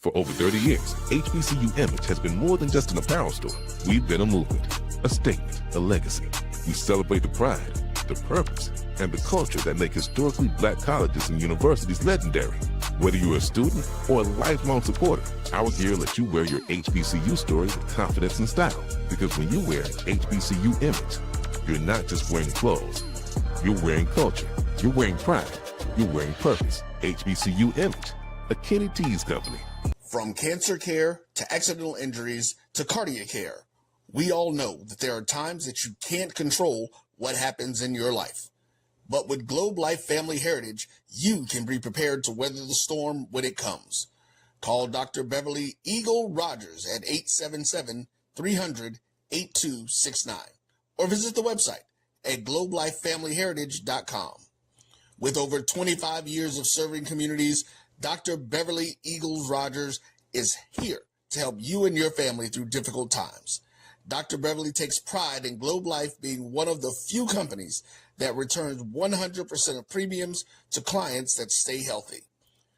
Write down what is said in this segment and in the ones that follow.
For over 30 years, HBCU Image has been more than just an apparel store. We've been a movement, a statement, a legacy. We celebrate the pride, the purpose, and the culture that make historically black colleges and universities legendary. Whether you're a student or a lifelong supporter, our gear lets you wear your HBCU story with confidence and style. Because when you wear HBCU Image, you're not just wearing clothes. You're wearing culture. You're wearing pride. You're wearing purpose. HBCU Image, a Kenny T's company. From cancer care to accidental injuries to cardiac care, we all know that there are times that you can't control what happens in your life. But with Globe Life Family Heritage, you can be prepared to weather the storm when it comes. Call Dr. Beverly Eagle Rogers at 877-300-8269 or visit the website at globelifefamilyheritage.com. With over 25 years of serving communities, Dr. Beverly Eagles Rogers is here to help you and your family through difficult times. Dr. Beverly takes pride in Globe Life being one of the few companies that returns 100% of premiums to clients that stay healthy.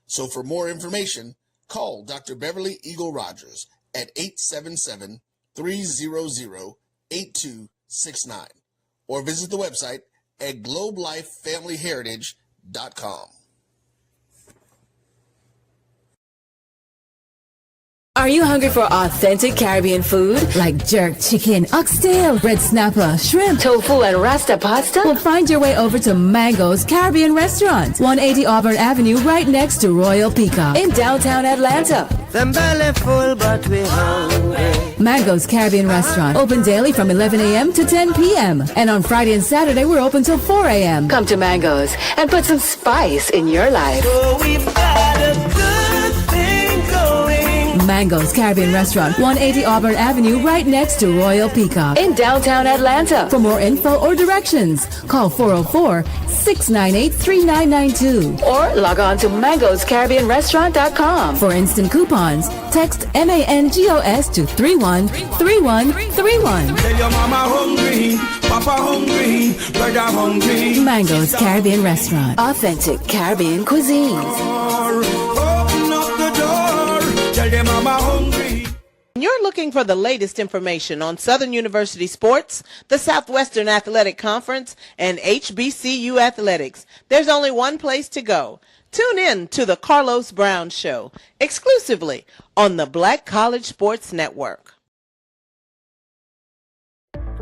So for more information, call Dr. Beverly Eagle Rogers at 877-300-8269 or visit the website at globelifefamilyheritage.com. Are you hungry for authentic Caribbean food like jerk chicken, oxtail, red snapper, shrimp, tofu, and rasta pasta? Well, find your way over to Mango's Caribbean Restaurant, 180 Auburn Avenue, right next to Royal Peacock in downtown Atlanta. Them belly full, but we hungry. Mango's Caribbean Restaurant, open daily from 11 a.m. to 10 p.m. And on Friday and Saturday, we're open till 4 a.m. Come to Mango's and put some spice in your life. So we've got a good thing going. Mango's Caribbean Restaurant, 180 Auburn Avenue, right next to Royal Peacock in downtown Atlanta. For more info or directions, call 404-698-3992 or log on to mangoscaribbeanrestaurant.com. For instant coupons, text MANGOS to 313131. Tell your mama hungry, papa hungry, brother hungry. Mango's Caribbean Restaurant, authentic Caribbean cuisine. Open up the door, tell your mama hungry. You're looking for the latest information on Southern University sports, the Southwestern Athletic Conference, and HBCU athletics. There's only one place to go. Tune in to the Carlos Brown Show, exclusively on the Black College Sports Network.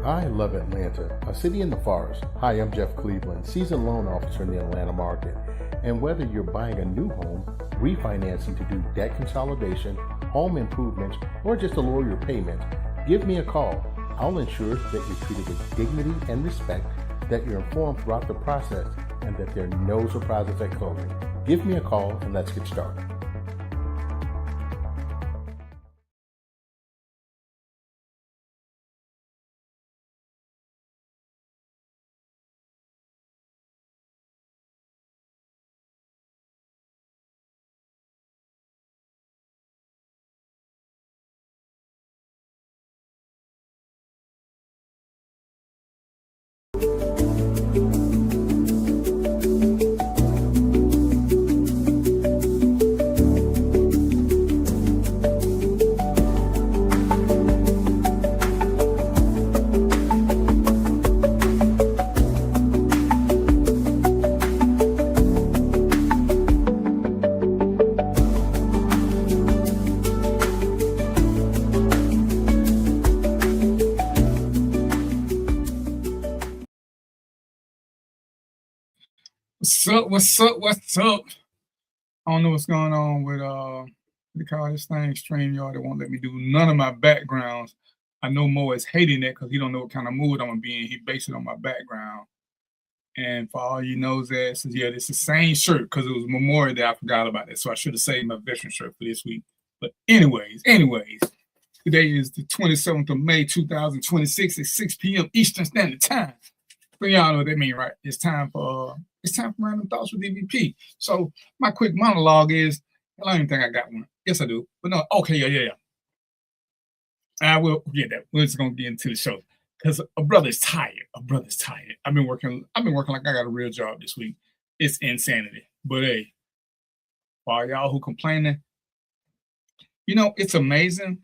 I love Atlanta, a city in the forest. Hi, I'm Jeff Cleveland, seasoned loan officer in the Atlanta market. And whether you're buying a new home, refinancing to do debt consolidation, home improvements, or just to lower your payment, give me a call. I'll ensure that you're treated with dignity and respect, that you're informed throughout the process, and that there are no surprises at closing. Give me a call and let's get started. What's up? I don't know what's going on with they call this thing StreamYard. It won't let me do none of my backgrounds. I know Mo is hating it because he don't know what kind of mood I'm gonna be in. He based it on my background. And for all you knows that says, yeah, it's the same shirt because it was Memorial Day. I forgot about it. So I should have saved my veteran shirt for this week. But anyways, today is the 27th of May, 2026 at 6 p.m. Eastern Standard Time. So y'all know what that means, right? It's time for Random Thoughts with DVP. So my quick monologue is, I don't even think I got one. Yes, I do. But no, okay, yeah. I will get that. We're just gonna get into the show. Because a brother's tired. I've been working like I got a real job this week. It's insanity. But hey, for all y'all who complaining, You know, it's amazing.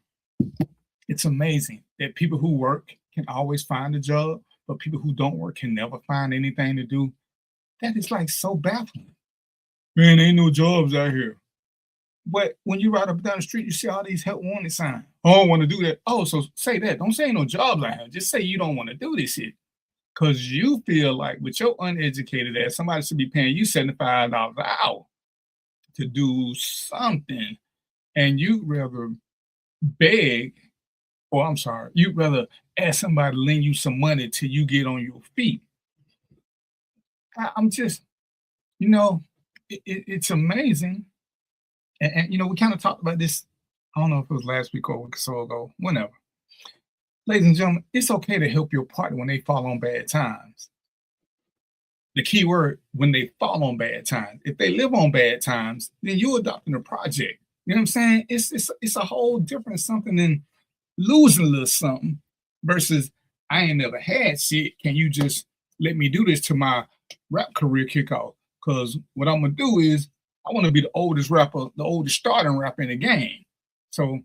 It's amazing that people who work can always find a job, but people who don't work can never find anything to do. That is like so baffling. Man, ain't no jobs out here. But when you ride up down the street, you see all these help wanted signs. I don't want to do that. Oh, so say that. Don't say ain't no jobs out here. Just say you don't want to do this shit. Because you feel like with your uneducated ass, somebody should be paying you $75 an hour to do something. And you'd rather beg, or I'm sorry, you'd rather ask somebody to lend you some money till you get on your feet. I'm just, you know, it's amazing. And, you know, we kind of talked about this, I don't know if it was last week or a week or so ago, whenever. Ladies and gentlemen, it's okay to help your partner when they fall on bad times. The key word, when they fall on bad times. If they live on bad times, then you're adopting a project. You know what I'm saying? It's a whole different something than losing a little something versus I ain't never had shit. Can you just let me do this till my rap career kick off? Because what I'm going to do is I want to be the oldest rapper, the oldest starting rapper in the game. So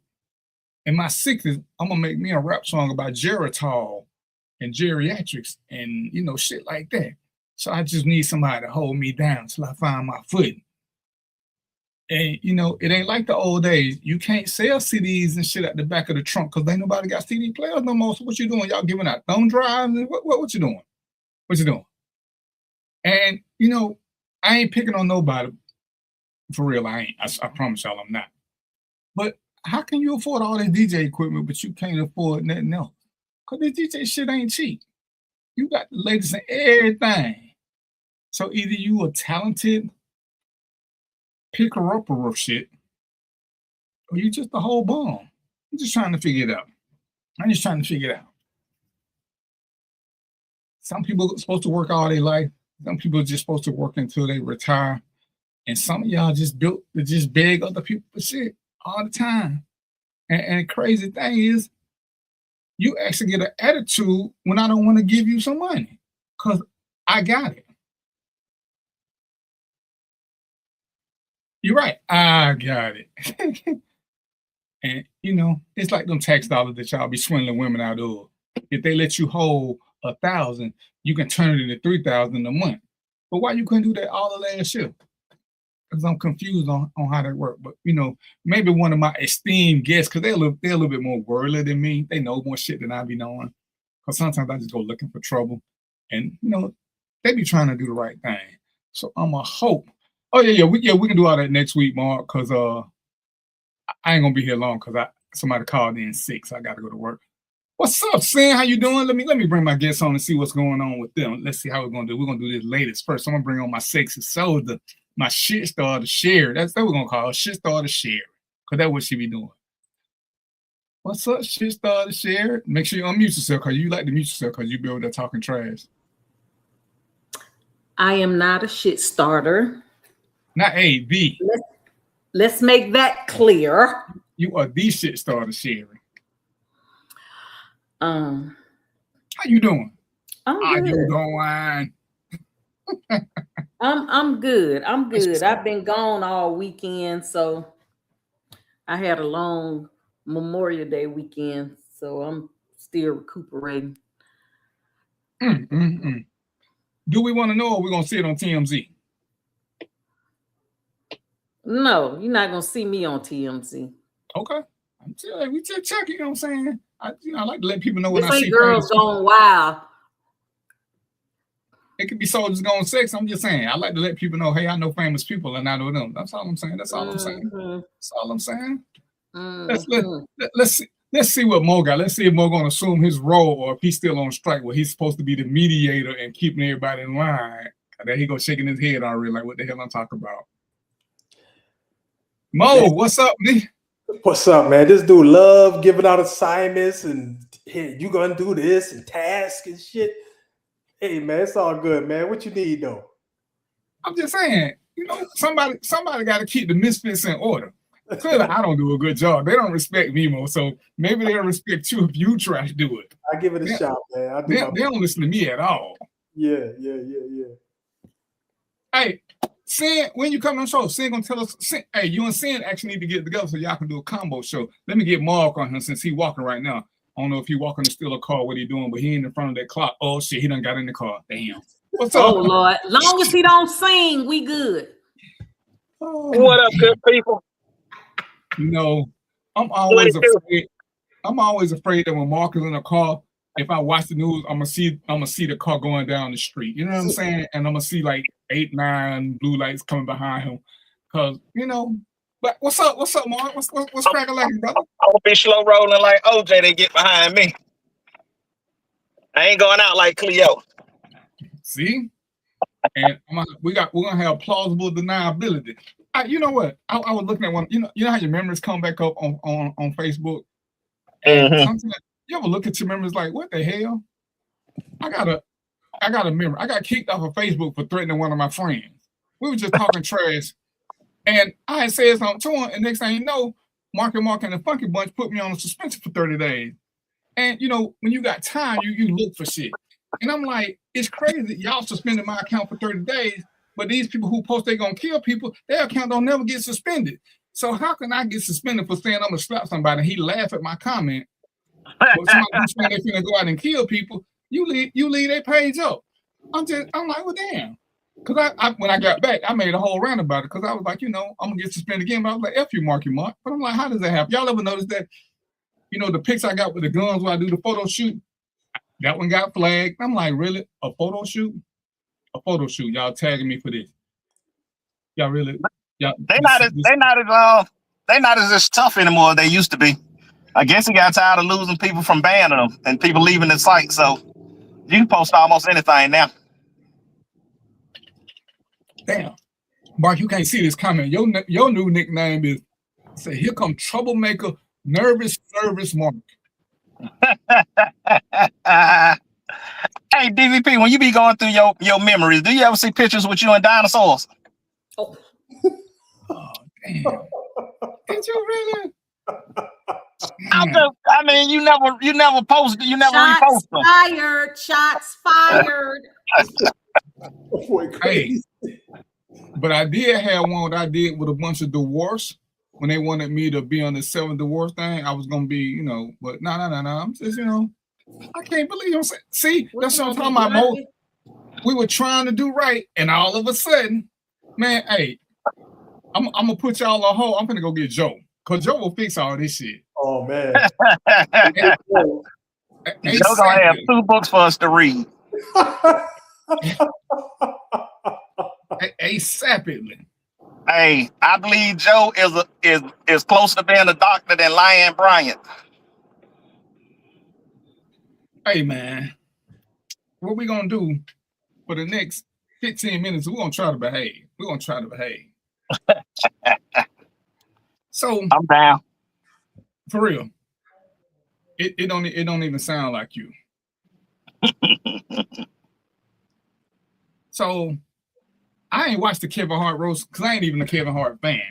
in my 60s, I'm going to make me a rap song about Geritol and geriatrics and, you know, shit like that. So I just need somebody to hold me down till I find my footing. And, you know, it ain't like the old days. You can't sell CDs and shit at the back of the trunk because ain't nobody got CD players no more. So what you doing? Y'all giving out thumb drives? And what you doing? What you doing? And, you know, I ain't picking on nobody. For real, I ain't. I promise y'all I'm not. But how can you afford all this DJ equipment, but you can't afford nothing else? Because this DJ shit ain't cheap. You got the latest in everything. So either you a talented picker-upper of shit, or you just a whole bum. I'm just trying to figure it out. Some people are supposed to work all their life. Some people are just supposed to work until they retire. And some of y'all just built to just beg other people for shit all the time. And the crazy thing is, you actually get an attitude when I don't want to give you some money because I got it. You're right. I got it. And, you know, it's like them tax dollars that y'all be swindling women out of. If they let you hold 1,000, you can turn it into 3,000 a month. But why you couldn't do that all the last year? Because I'm confused on how that works. But, you know, maybe one of my esteemed guests, because they're a little bit more worldly than me. They know more shit than I be knowing. Because sometimes I just go looking for trouble. And, you know, they be trying to do the right thing. So I'm a hope. Oh, yeah, we can do all that next week, Mark, because I ain't going to be here long because somebody called in sick, so I got to go to work. What's up, Sam? How you doing? Let me bring my guests on and see what's going on with them. Let's see how we're going to do. We're going to do this latest first. I'm going to bring on my sexy soldier, my shit starter, Sherry. That's what we're going to call her, shit starter, Sherry, because that's what she be doing. What's up, shit starter, Sherry? Make sure you unmute yourself because you like to mute yourself because you be over there talking trash. I am not a shit starter. Not A, B. Let's make that clear. You are the shit starter, Sherry. How you doing? I'm good. You going? I'm good. I'm good. I've been gone all weekend, so I had a long Memorial Day weekend, so I'm still recuperating. Do we want to know or we're going to see it on TMZ? No, you're not going to see me on TMZ. Okay. We just check, you know what I'm saying? I like to let people know when this I ain't see girls going wild. It could be soldiers going sex. I'm just saying. I like to let people know, hey, I know famous people and I know them. That's all I'm saying. That's all I'm saying. Let's see what Mo got. Let's see if Mo going to assume his role or if he's still on strike where he's supposed to be the mediator and keeping everybody in line. And then he go shaking his head already like, what the hell I'm talking about? Mo, what's up, man? What's up, man? This dude love giving out assignments and hey, you gonna do this and tasks and shit. Hey, man, it's all good, man. What you need though? I'm just saying, you know, somebody got to keep the misfits in order. Clearly, I don't do a good job. They don't respect me, Mo. So maybe they'll respect you if you try to do it. I give it a shot, man. They don't listen to me at all. Yeah. Hey, Sin, when you come on the show, Sin gonna tell us, Sin, hey, you and Sin actually need to get together so y'all can do a combo show. Let me get Mark on him since he walking right now. I don't know if he walking to steal a car, what he doing, but he in front of that clock. Oh shit, he done got in the car. Damn. What's up? Oh Lord, long as he don't sing, we good. What up, good people? You know, I'm always afraid that when Mark is in a car, if I watch the news, I'm gonna see the car going down the street. You know what I'm saying? And I'm gonna see like 8, 9 blue lights coming behind him. Cause you know, but what's up, Mark? What's cracking like, brother? I'll be slow rolling like OJ. They get behind me. I ain't going out like Cleo. See, and we're gonna have plausible deniability. You know what? I was looking at one. You know how your memories come back up on Facebook. Sometimes you ever look at your memories like, what the hell? I got a memory. I got kicked off of Facebook for threatening one of my friends. We were just talking trash, and I had said something to him, and next thing you know, Mark and the Funky Bunch put me on a suspension for 30 days. And you know, when you got time, you look for shit. And I'm like, it's crazy. Y'all suspended my account for 30 days, but these people who post they're gonna kill people, their account don't never get suspended. So how can I get suspended for saying I'm gonna slap somebody? And he laughed at my comment. But somebody who's saying they're gonna go out and kill people, you leave their page up. I'm like, well, damn. Because I when I got back, I made a whole round about it because I was like, you know, I'm gonna get suspended again. But I was like, F you, Marky Mark. But I'm like, how does that happen? Y'all ever notice that? You know, the pics I got with the guns when I do the photo shoot, that one got flagged. I'm like, really? A photo shoot? A photo shoot. Y'all tagging me for this. Y'all really? They're not as tough anymore as they used to be. I guess he got tired of losing people from banning them and people leaving the site. So you can post almost anything now. Damn. Mark, you can't see this comment. Your new nickname is, say, here come Troublemaker Nervous Service Mark. Hey, DVP, when you be going through your memories, do you ever see pictures with you and dinosaurs? Oh damn. Did you really? I mean, you never posted, you never reposted them. Fired, shots fired. Hey, but I did have one that I did with a bunch of dwarfs when they wanted me to be on the 7 dwarf thing. I was gonna be, you know, but no. I'm just, you know, I can't believe I'm saying. See, that's what I'm talking about, Mo. We were trying to do right, and all of a sudden, man, hey, I'm gonna put y'all on hold. I'm gonna go get Joe, cause Joe will fix all this shit. Oh man. Joe gonna have 2 books for us to read. ASAPidly. Hey, I believe Joe is closer to being a doctor than Lion Bryant. Hey man, what we gonna do for the next 15 minutes? We're gonna try to behave. So I'm down. For real. It don't even sound like you. So I ain't watched the Kevin Hart roast because I ain't even a Kevin Hart fan.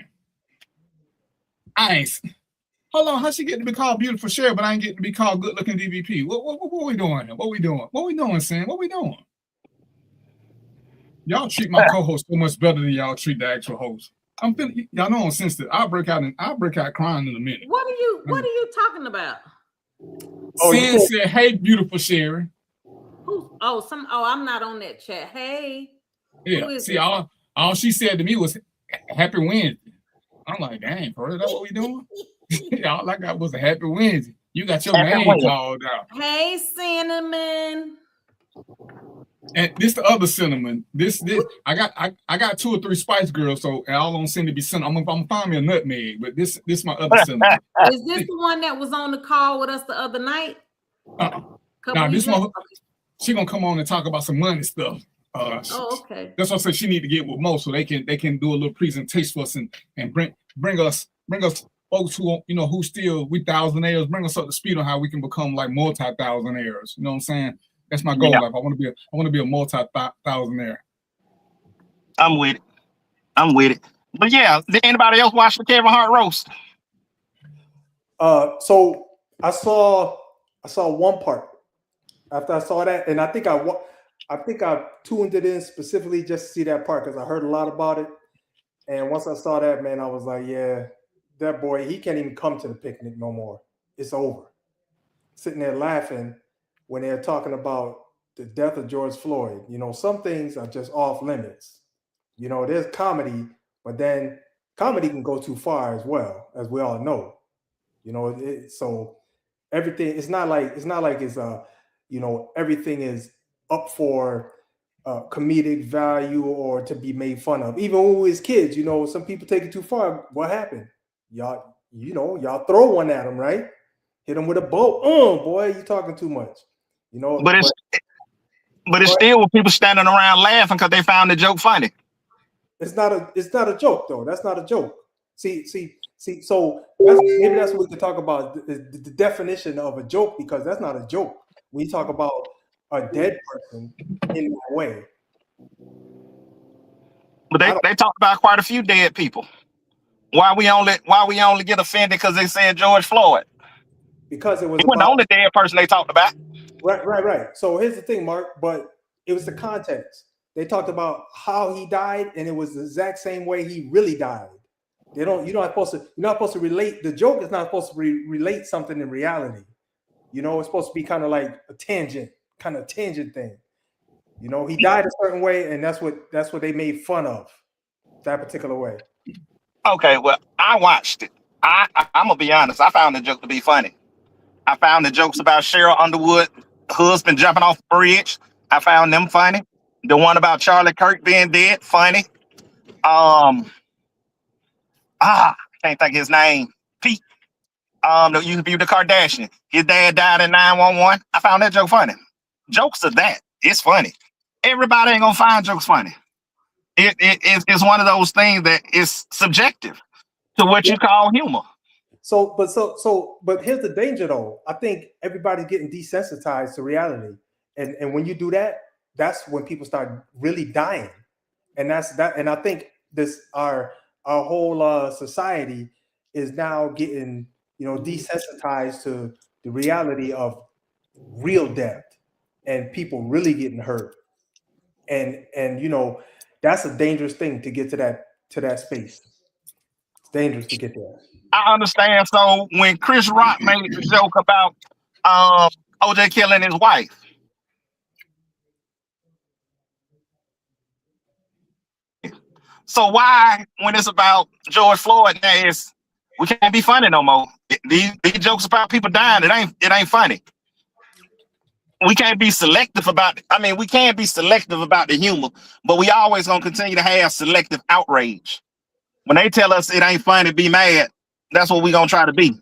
Hold on, how she get to be called Beautiful Cher, but I ain't getting to be called Good Looking DVP? What we doing here? What we doing, Sam? What we doing? Y'all treat my co-host so much better than y'all treat the actual host. I'm feeling y'all know I'm sensitive. I'll break out crying in a minute. What are you talking about? Sin said, "Hey, beautiful Sherry." I'm not on that chat. Hey. Yeah. See, all she said to me was Happy Wednesday. I'm like, dang, bro, that's what we doing? All I got was a Happy Wednesday. You got your name called out. Hey, Cinnamon. And this the other cinnamon. This I got 2 or 3 Spice Girls, so all on seem to be cinnamon. I'm gonna find me a nutmeg, but this my other cinnamon. Is this the one that was on the call with us the other night? This one. She gonna come on and talk about some money stuff. Okay. That's why I said she need to get with Mo so they can do a little presentation for us and bring us folks who who still we thousandaires, bring us up to speed on how we can become like multi-thousandaires. You know what I'm saying? That's my goal. Yeah. Like I want to be a multi-thousandaire. I'm with it. But yeah, did anybody else watch the Kevin Hart roast? So I saw one part. After I saw that, and I think I I think I tuned it in specifically just to see that part because I heard a lot about it. And once I saw that, man, I was like, yeah, that boy, he can't even come to the picnic no more. It's over. Sitting there laughing when they're talking about the death of George Floyd. You know, some things are just off limits. You know, there's comedy, but then comedy can go too far as well, as we all know. You know, so everything, it's not like it's you know, everything is up for comedic value or to be made fun of. Even when we was kids, you know, some people take it too far. What happened? Y'all, you know, y'all throw one at them, right? Hit them with a boat. Oh boy, you talking too much. You know, but it's still with people standing around laughing because they found the joke funny. It's not a joke though. That's not a joke. See. So maybe that's what we can talk about the definition of a joke, because that's not a joke. We talk about a dead person in that way. But they talk about quite a few dead people. Why we only get offended because they said George Floyd? Because it wasn't the only dead person they talked about. Right. So here's the thing, Mark, but it was the context. They talked about how he died, and it was the exact same way he really died. You're not supposed to relate. The joke is not supposed to relate something in reality. You know, it's supposed to be kind of like a tangent thing. You know, he died a certain way, and that's what they made fun of, that particular way. Okay, well, I watched it. I'm gonna be honest. I found the joke to be funny. I found the jokes about Cheryl Underwood, husband jumping off the bridge. I found them funny. The one about Charlie Kirk being dead, funny. I can't think of his name. Pete. You can view the Kardashian. His dad died in 911. I found that joke funny. Jokes are that. It's funny. Everybody ain't gonna find jokes funny. It's one of those things that is subjective to what you call humor. But here's the danger though. I think everybody's getting desensitized to reality. And when you do that, that's when people start really dying. And I think our whole society is now getting, you know, desensitized to the reality of real death and people really getting hurt. And you know, that's a dangerous thing to get to that space. It's dangerous to get there. I understand. So when Chris Rock made the joke about OJ killing his wife, so why, when it's about George Floyd, we can't be funny no more? These jokes about people dying, it ain't funny. We can't be selective about it. I mean, we can be selective about the humor, but we always gonna continue to have selective outrage. When they tell us it ain't funny, be mad. That's what we gonna try to be.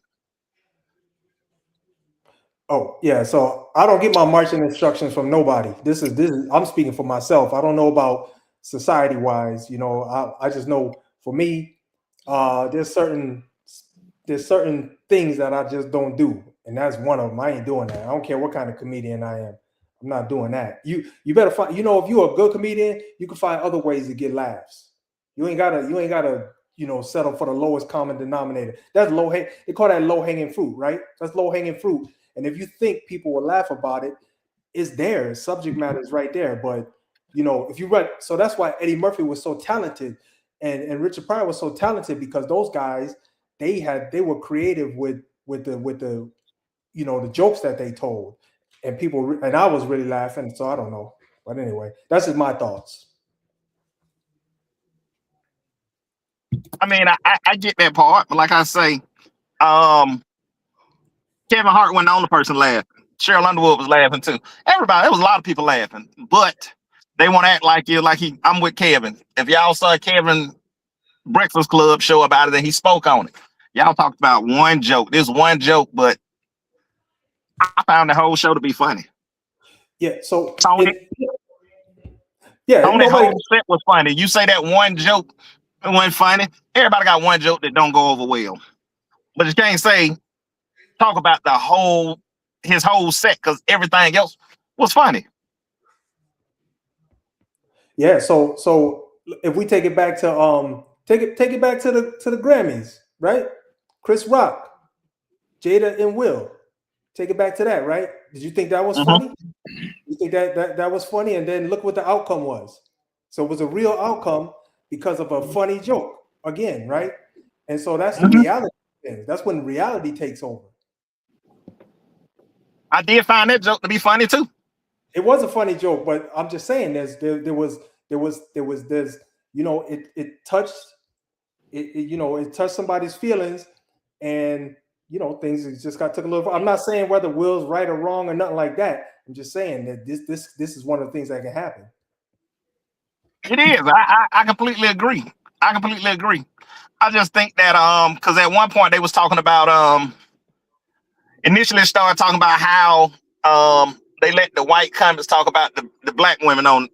Oh yeah, so I don't get my marching instructions from nobody. This is I'm speaking for myself. I don't know about society wise. You know, I just know for me, there's certain things that I just don't do, and that's one of them. I ain't doing that. I don't care what kind of comedian I am. I'm not doing that. You better find. You know, if you're a good comedian, you can find other ways to get laughs. You ain't gotta. You know, settle for the lowest common denominator. That's they call that low-hanging fruit, right? That's low-hanging fruit. And if you think people will laugh about it, it's there. Subject matter is right there. But you know, if you read, so that's why Eddie Murphy was so talented, and Richard Pryor was so talented, because those guys they were creative with the you know, the jokes that they told, and I was really laughing. So I don't know, but anyway, that's just my thoughts. I mean, I get that part, but like I say, Kevin Hart wasn't the only person laughing. Cheryl Underwood was laughing too. There was a lot of people laughing, but they want to act like I'm with Kevin. If y'all saw Kevin Breakfast Club show about it, and he spoke on it. Y'all talked about one joke. This one joke, but I found the whole show to be funny. Yeah. So Tony whole set was funny. You say that one joke wasn't funny. Everybody got one joke that don't go over well, but you can't talk about his whole set, because everything else was funny. Yeah. So if we take it back to take it back to the Grammys, right? Chris Rock, Jada and Will. Take it back to that, right? Did you think that was funny? think that was funny, and then look what the outcome was. So it was a real outcome because of a funny joke again, right? And so that's the reality thing. That's when reality takes over. I did find that joke to be funny too. It was a funny joke, but I'm just saying there was you know, it touched it touched somebody's feelings, and you know, things just got took a little. I'm not saying whether Will's right or wrong or nothing like that. I'm just saying that this is one of the things that can happen. It is. I completely agree. I completely agree. I just think that because at one point they was talking about initially started talking about how they let the white comics talk about the black women on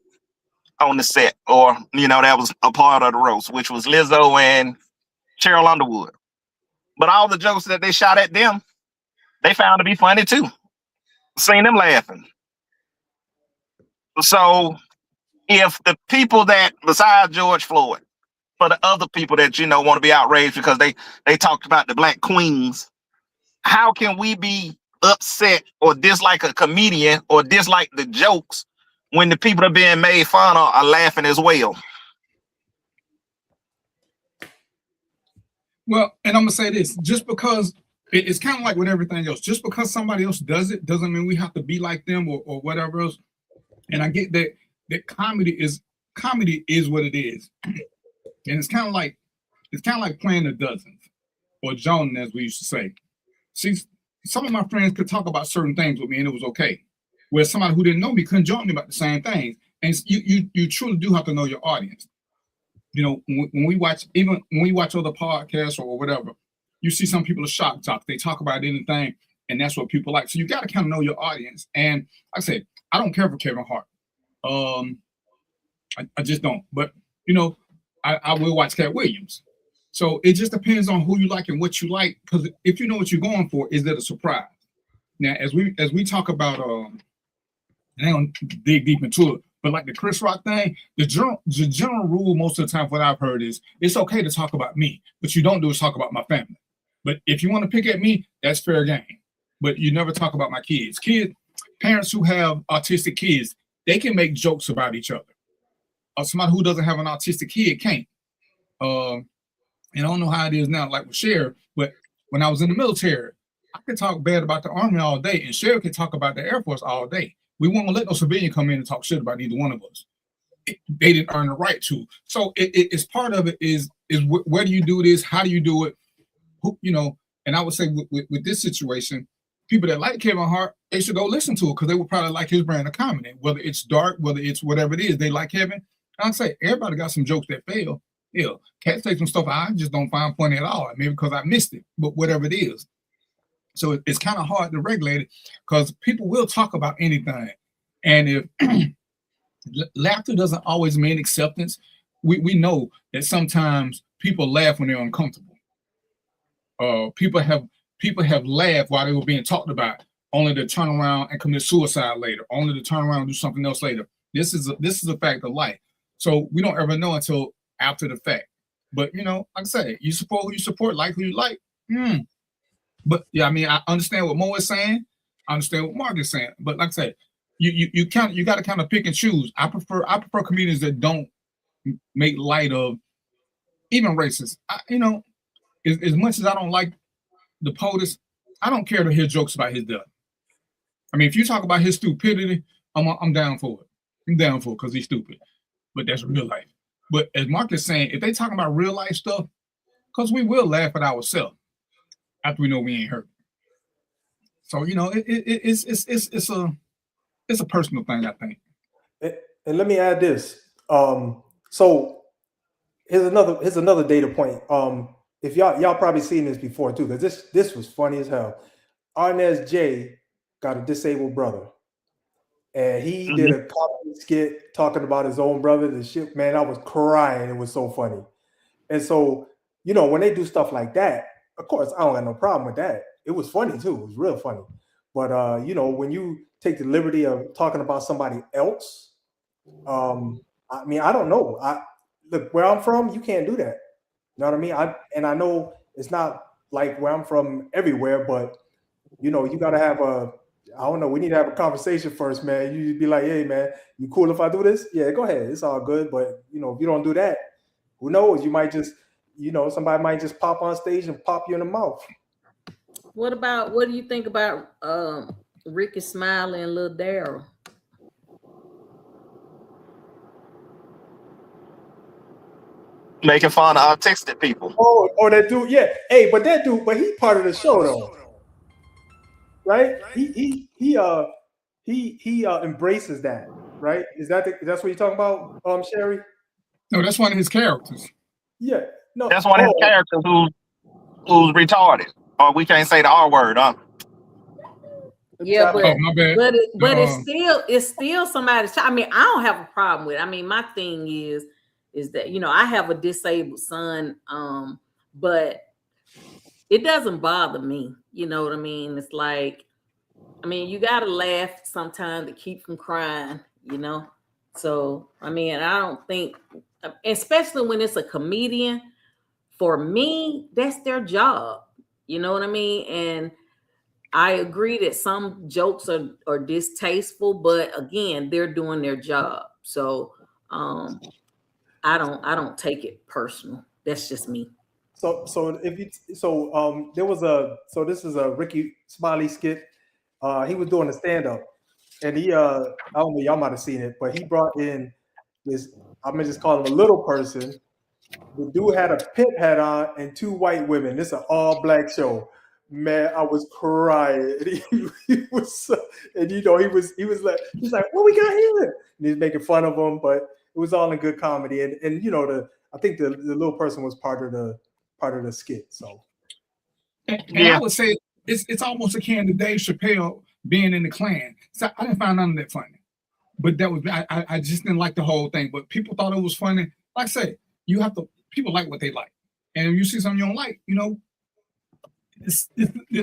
the set, or you know, that was a part of the roast, which was Lizzo and Cheryl Underwood. But all the jokes that they shot at them, they found to be funny too. Seeing them laughing. So if the people that, besides George Floyd, for the other people that, you know, want to be outraged because they talked about the black queens, how can we be upset or dislike a comedian or dislike the jokes when the people that are being made fun of are laughing as well? Well, and I'm gonna say this: just because it's kind of like with everything else, just because somebody else does it doesn't mean we have to be like them or whatever else. And I get that comedy is what it is, and it's kind of like playing the dozens or joning, as we used to say. See, some of my friends could talk about certain things with me and it was okay, where somebody who didn't know me couldn't join me about the same things. And you truly do have to know your audience. You know, when we watch other podcasts or whatever, you see some people are shock talk. They talk about anything, and that's what people like. So you got to kind of know your audience. And like I said, I don't care for Kevin Hart. I just don't. But you know, I will watch Cat Williams. So it just depends on who you like and what you like. Because if you know what you're going for, is that a surprise? Now, as we talk about, and I don't dig deep into it, but like the Chris Rock thing, the general rule most of the time, what I've heard is it's okay to talk about me, but you don't do is talk about my family. But if you want to pick at me, that's fair game. But you never talk about my kids. Parents who have autistic kids, they can make jokes about each other. Somebody who doesn't have an autistic kid can't. And I don't know how it is now, like with Cher, but when I was in the military, I could talk bad about the Army all day, and Cher could talk about the Air Force all day. We won't let no civilian come in and talk shit about either one of us. They didn't earn the right to. So it's part of it is where do you do this? How do you do it? Who, you know, and I would say with this situation, people that like Kevin Hart, they should go listen to it because they would probably like his brand of comedy. Whether it's dark, whether it's whatever it is, they like Kevin. I'd say everybody got some jokes that fail. Yeah, Cat say some stuff I just don't find funny at all. Maybe because I missed it, but whatever it is. So it's kind of hard to regulate it because people will talk about anything. And if laughter doesn't always mean acceptance, we know that sometimes people laugh when they're uncomfortable. People have laughed while they were being talked about, only to turn around and commit suicide later, only to turn around and do something else later. This is a fact of life. So we don't ever know until after the fact. But you know, like I say, you support who you support, like who you like. But yeah, I mean, I understand what Mo is saying. I understand what Mark is saying. But like I said, you got to kind of pick and choose. I prefer comedians that don't make light of even racists. You know, as much as I don't like the POTUS, I don't care to hear jokes about his death. I mean, if you talk about his stupidity, I'm down for it. I'm down for it because he's stupid. But that's real life. But as Mark is saying, if they talking about real life stuff, because we will laugh at ourselves after we know we ain't hurt. So you know, it's a personal thing, I think. And let me add this. So here's another data point. If y'all probably seen this before too, because this was funny as hell. Arnez J got a disabled brother, and he did a comedy skit talking about his own brother. The shit, man, I was crying. It was so funny. And so, you know, when they do stuff like that, of course, I don't have no problem with that. It was funny too. It was real funny. But you know, when you take the liberty of talking about somebody else, I mean, I don't know. Look, where I'm from, you can't do that. You know what I mean? I know it's not like where I'm from everywhere, but you know, you got to have I don't know. We need to have a conversation first, man. You be like, hey, man, you cool if I do this? Yeah, go ahead. It's all good. But, you know, if you don't do that, who knows? You might just, you know, somebody might just pop on stage and pop you in the mouth. What do you think about Ricky Smiley and Lil Daryl? Making fun of autistic people. Oh, that dude, yeah. Hey, but he part of the show though. Right? He embraces that, right? That's what you're talking about, Sherry? No, that's one of his characters. Yeah. No, that's one of his characters who's retarded. Or we can't say the R word, huh? Yeah, but my bad. but it's still somebody's child. I mean, I don't have a problem with it. I mean, my thing is that, you know, I have a disabled son, but it doesn't bother me. You know what I mean? It's like, I mean, you gotta laugh sometimes to keep from crying, you know. So I mean, I don't think, especially when it's a comedian, for me, that's their job. You know what I mean? And I agree that some jokes are distasteful, but again, they're doing their job. So I don't take it personal. That's just me. So this is a Ricky Smiley skit. He was doing a stand-up, and he I don't know, y'all might have seen it, but he brought in this, I'm gonna just call him a little person. The dude had a pit hat on and two white women. This is an all-black show. Man, I was crying. And he was, and you know, he was like, what we got here? And he's making fun of him, but it was all in good comedy. And you know, I think the little person was part of the skit. So, and I would say it's almost akin to Dave Chappelle being in the Klan. So I didn't find none of that funny, but that was I just didn't like the whole thing. But people thought it was funny. Like I say, people like what they like, and if you see something you don't like, you know,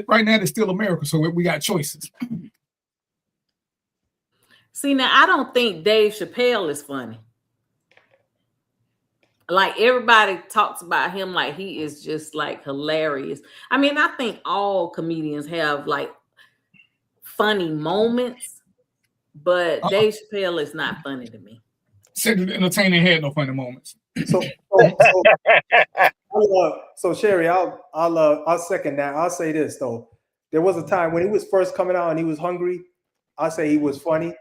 right now it's still America, so we got choices. See, now I don't think Dave Chappelle is funny. Like, everybody talks about him like he is just like hilarious. I mean, I think all comedians have like funny moments, but Dave Chappelle is not funny to me. Cedric the Entertainer had no funny moments. So Sherry, I'll second that. I'll say this though. There was a time when he was first coming out and he was hungry. I say he was funny,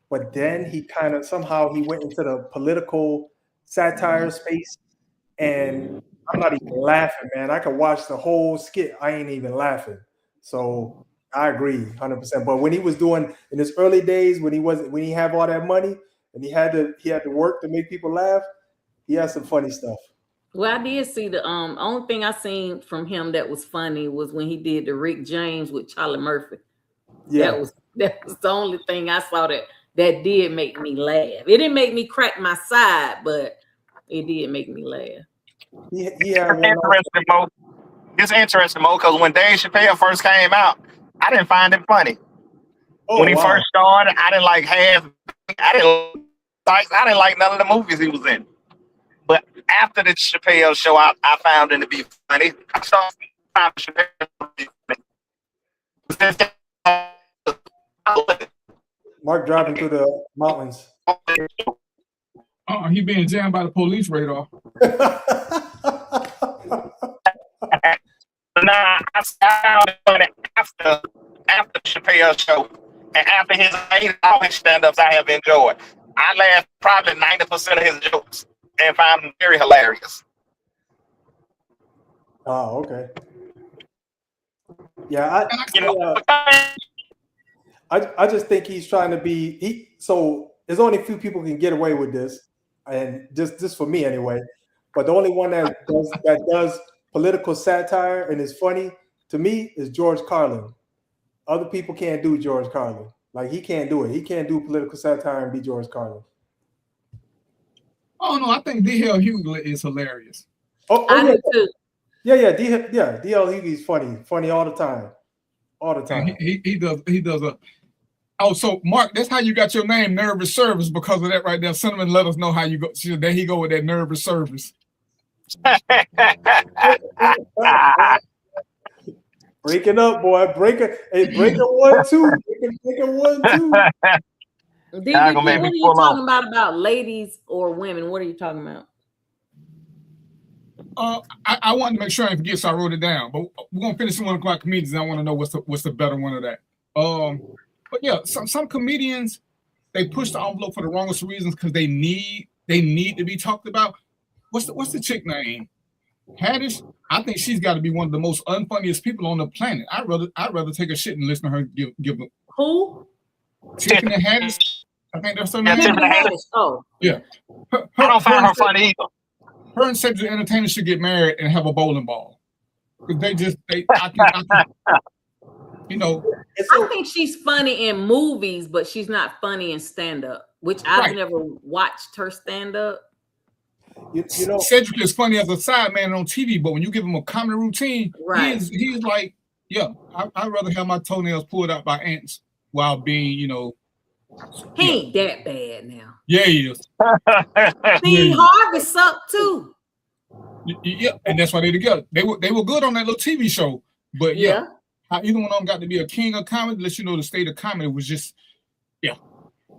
but then he kind of somehow he went into the political satire space, and I'm not even laughing, man. I could watch the whole skit. I ain't even laughing. So I agree 100%. But when he was doing in his early days, when he had all that money and he had to work to make people laugh, he had some funny stuff. Well, I did see the only thing I seen from him that was funny was when he did the Rick James with Charlie Murphy. Yeah, that was the only thing I saw that did make me laugh. It didn't make me crack my side, but it did make me laugh. It's interesting, Mo, because when Dave Chappelle first came out, I didn't find it funny. When he first started, I didn't like I didn't like none of the movies he was in. But after the Chappelle show, I found him to be funny. I saw Chappelle. Mark driving through the mountains. He being jammed by the police radar. Nah, I found it funny after the Chappelle show and after all his stand-ups I have enjoyed. I laughed probably 90% of his jokes and found them very hilarious. Oh, okay. Yeah, I just think he's trying to be so there's only a few people can get away with this, and just for me anyway. But the only one that does political satire and is funny to me is George Carlin. Other people can't do George Carlin. Like, he can't do it. He can't do political satire and be George Carlin. Oh no, I think D.L. Hughley is hilarious. I do too. Yeah, D.L. Hughley's funny all the time. All the time. He does a. Oh, so Mark, that's how you got your name, Nervous Service, because of that right there. Cinnamon let us know how you go. See, there he go with that Nervous Service. Break it up, boy. Break it 1, 2. Nigga one too. DVP, what are you talking about ladies or women? What are you talking about? I wanted to make sure I didn't forget, so I wrote it down. But we're gonna finish one about comedians. And I want to know what's the better one of that. But yeah, some comedians, they push the envelope for the wrongest reasons because they need to be talked about. What's the chick name? Haddish. I think she's got to be one of the most unfunniest people on the planet. I'd rather take a shit and listen to her give who? Tiffany Haddish. I think that's her name. Oh, yeah. I don't find her funny either. Her and Cedric the Entertainer should get married and have a bowling ball. Because you know. I think she's funny in movies, but she's not funny in stand-up, which I've never watched her stand-up. You know, Cedric is funny as a side man on TV, but when you give him a comedy routine, he's like, yeah, I'd rather have my toenails pulled out by ants while being, you know. He ain't that bad now. Yeah, he is. Steve Harvey sucked too. Yeah, and that's why they're together. They were good on that little TV show, but yeah. How either one of them got to be a king of comedy, let you know the state of comedy was just,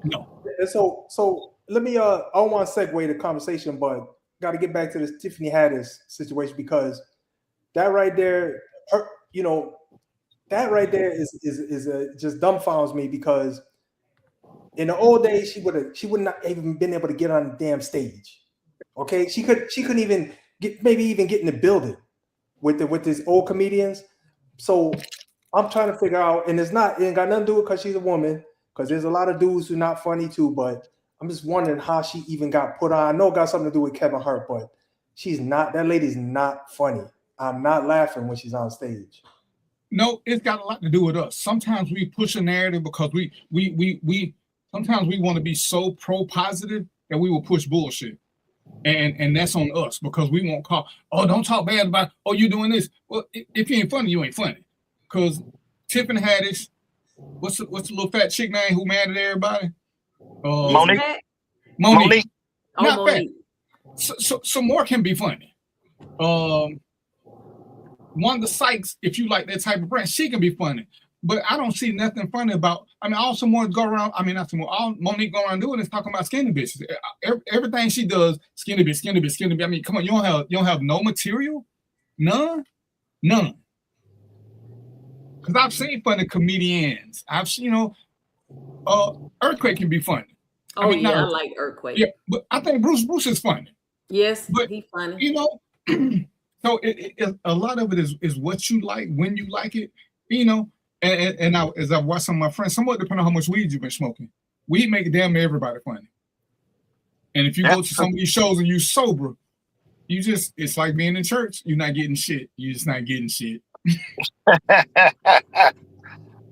no. And so let me I don't want to segue the conversation, but got to get back to this Tiffany Haddish situation because that right there, that right there is just dumbfounds me because in the old days she would not even been able to get on the damn stage. Okay, she couldn't even get in the building with these old comedians. So I'm trying to figure out, and it ain't got nothing to do with because she's a woman, because there's a lot of dudes who are not funny too, but I'm just wondering how she even got put on. I know it got something to do with Kevin Hart, but that lady's not funny. I'm not laughing when she's on stage. No, it's got a lot to do with us. Sometimes we push a narrative because we sometimes we want to be so pro-positive that we will push bullshit. And that's on us because we won't call, don't talk bad about, you doing this. Well, if you ain't funny, you ain't funny. Because Tiffany Haddish, what's the little fat chick name who mad at everybody? Monique. Not Monique. So more can be funny. Wanda Sykes, if you like that type of brand, she can be funny. But I don't see nothing funny about. I mean, all someone go around. I mean, not someone. All Monique go around doing is talking about skinny bitches. Everything she does, skinny bitch, skinny bitch, skinny bitch. I mean, come on, you don't have no material, none. Because I've seen funny comedians. I've seen, Earthquake can be funny. Oh, I like Earthquake. Yeah, but I think Bruce is funny. Yes, but he's funny. So a lot of it is what you like when you like it. And as I've watched some of my friends, somewhat depending on how much weed you've been smoking, weed make damn near everybody funny. And if you go to some of these shows and you sober, it's like being in church. You're not getting shit. You're just not getting shit.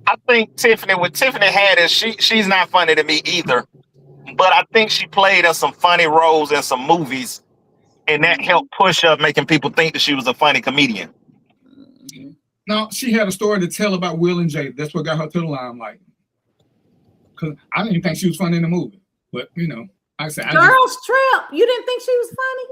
I think Tiffany Haddish, she's not funny to me either. But I think she played in some funny roles in some movies, and that helped push up, making people think that she was a funny comedian. No, she had a story to tell about Will and Jada. That's what got her to the limelight. Because I didn't even think she was funny in the movie. But, like I said, Girls Trip, you didn't think she was funny?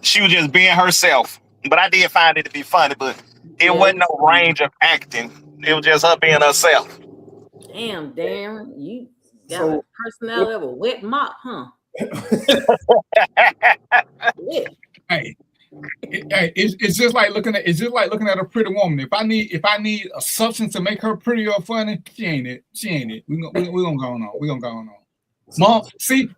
She was just being herself. But I did find it to be funny, but it wasn't no range of acting. It was just her being herself. Damn, Darren, you got a personality of a wet mop, huh? Hey, it's just like looking at a pretty woman. If I need a substance to make her pretty or funny, she ain't it. We're gonna go on.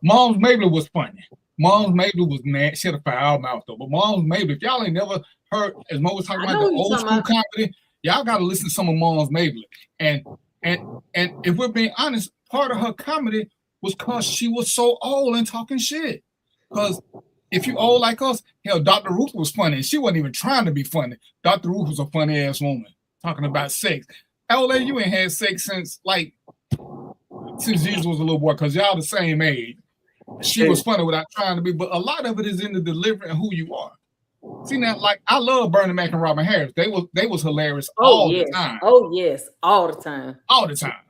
Mom's Mabley was funny. Mom's Mabley was mad. She had a foul mouth though. But Mom's Mabley, if y'all ain't never heard, as Mo was talking about the old school comedy, y'all gotta listen to some of Mom's Mabley. And if we're being honest, part of her comedy was because she was so old and talking shit. Because if you old like us, hell, Dr. Ruth was funny. And she wasn't even trying to be funny. Dr. Ruth was a funny ass woman talking about sex. LA, you ain't had sex since Jesus was a little boy, because y'all the same age. She was funny without trying to be, but a lot of it is in the delivery and who you are. See now, like I love Bernie Mac and Robin Harris. They was hilarious all the time. Oh yes, all the time. All the time.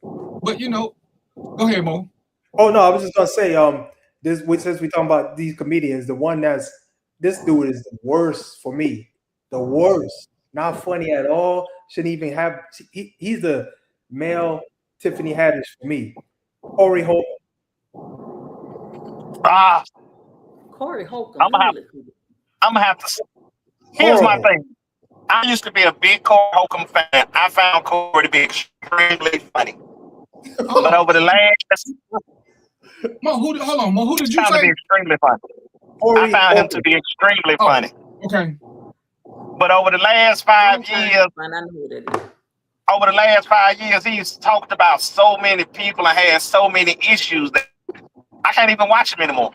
But go ahead, Mo. Oh no, I was just gonna say, since we're talking about these comedians, this dude is the worst for me. The worst. Not funny at all. shouldn't even have. He's the male Tiffany Haddish for me. Corey Holcomb. Corey Holcomb. I'm gonna have to. Here's my thing. I used to be a big Corey Holcomb fan. I found Corey to be extremely funny. But over the last, hold on, Mo, who did you to say? be extremely funny. I found him to be extremely funny. Okay. But over the last 5 years, he's talked about so many people and had so many issues that I can't even watch him anymore.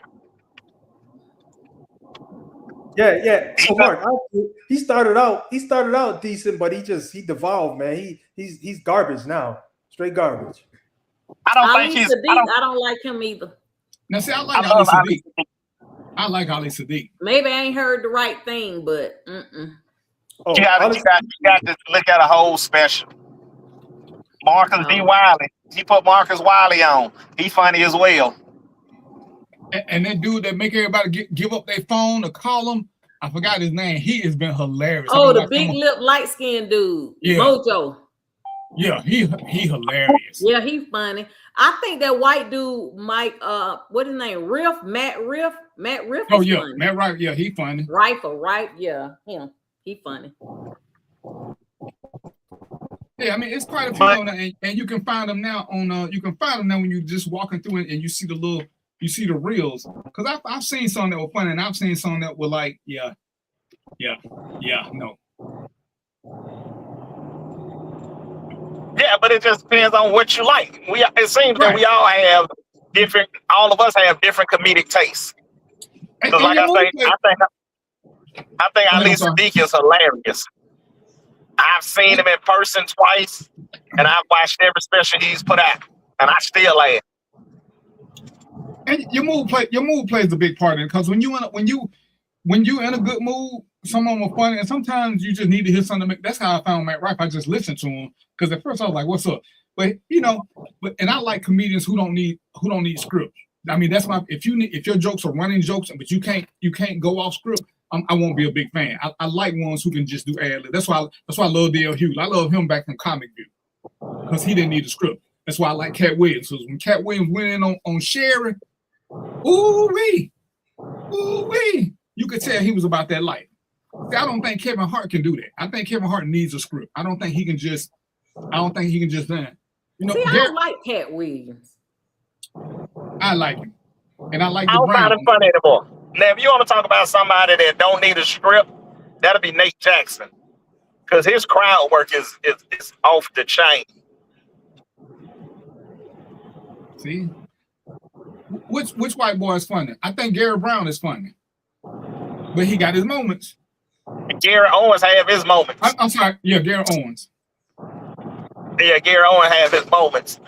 Yeah. So Mark, he started out decent, but he devolved, man. He's garbage now. Straight garbage. I don't like him either. Now see, I like Ali Sadiq. I like Ali Sadiq. Maybe I ain't heard the right thing, but you got to look at a whole special. Marcus D. Wiley. He put Marcus Wiley on. He funny as well. And that dude that make everybody give up their phone to call him, I forgot his name. He has been hilarious. Oh, the big lip, light skinned dude, Mojo. Yeah, he hilarious. Yeah, he funny. I think that white dude, Mike, what his name? Matt Riff. Oh yeah, funny. Matt Rife. Yeah, he funny. Right? Yeah, him. He funny. Yeah, I mean it's quite a few on there, and you can find them now on. You can find them now when you're just walking through it and you see the reels. Because I've seen some that were funny, and I've seen some that were like, no. Yeah, but it just depends on what you like. It seems that we all have different. All of us have different comedic tastes. Because, like I think Ali Sadiq is hilarious. I've seen him in person twice, and I've watched every special he's put out, and I still laugh. And your mood plays a big part in it, because when you in a good mood, someone will funny, and sometimes you just need to hear something. That's how I found Matt Rife. I just listened to him because at first I was like, "What's up?" But and I like comedians who don't need script. I mean, that's if your jokes are running jokes, but you can't go off script, I won't be a big fan. I like ones who can just do ad lib. That's why I love D.L. Hughes. I love him back from Comic View because he didn't need a script. That's why I like Cat Williams. So when Cat Williams went in on Sherry, ooh-wee, you could tell he was about that life. See, I don't think Kevin Hart can do that. I think Kevin Hart needs a script. I don't think he can just then. I don't like Cat Williams. I like him. And I like I don't find him funny anymore. Now, if you want to talk about somebody that don't need a script, that'll be Nate Jackson. Because his crowd work is off the chain. See? Which white boy is funny? I think Gary Brown is funny. But he got his moments. Gary Owens have his moments. I'm sorry. Yeah, Gary Owens. Yeah, Gary Owens have his moments.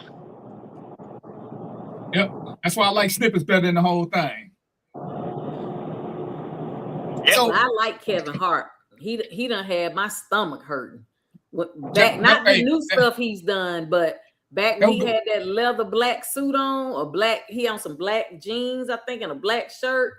Yep. That's why I like snippets better than the whole thing. Yep. So I like Kevin Hart. He done had my stomach hurting. Not the new stuff he's done, but back when he had that leather black suit on, he on some black jeans, I think, and a black shirt.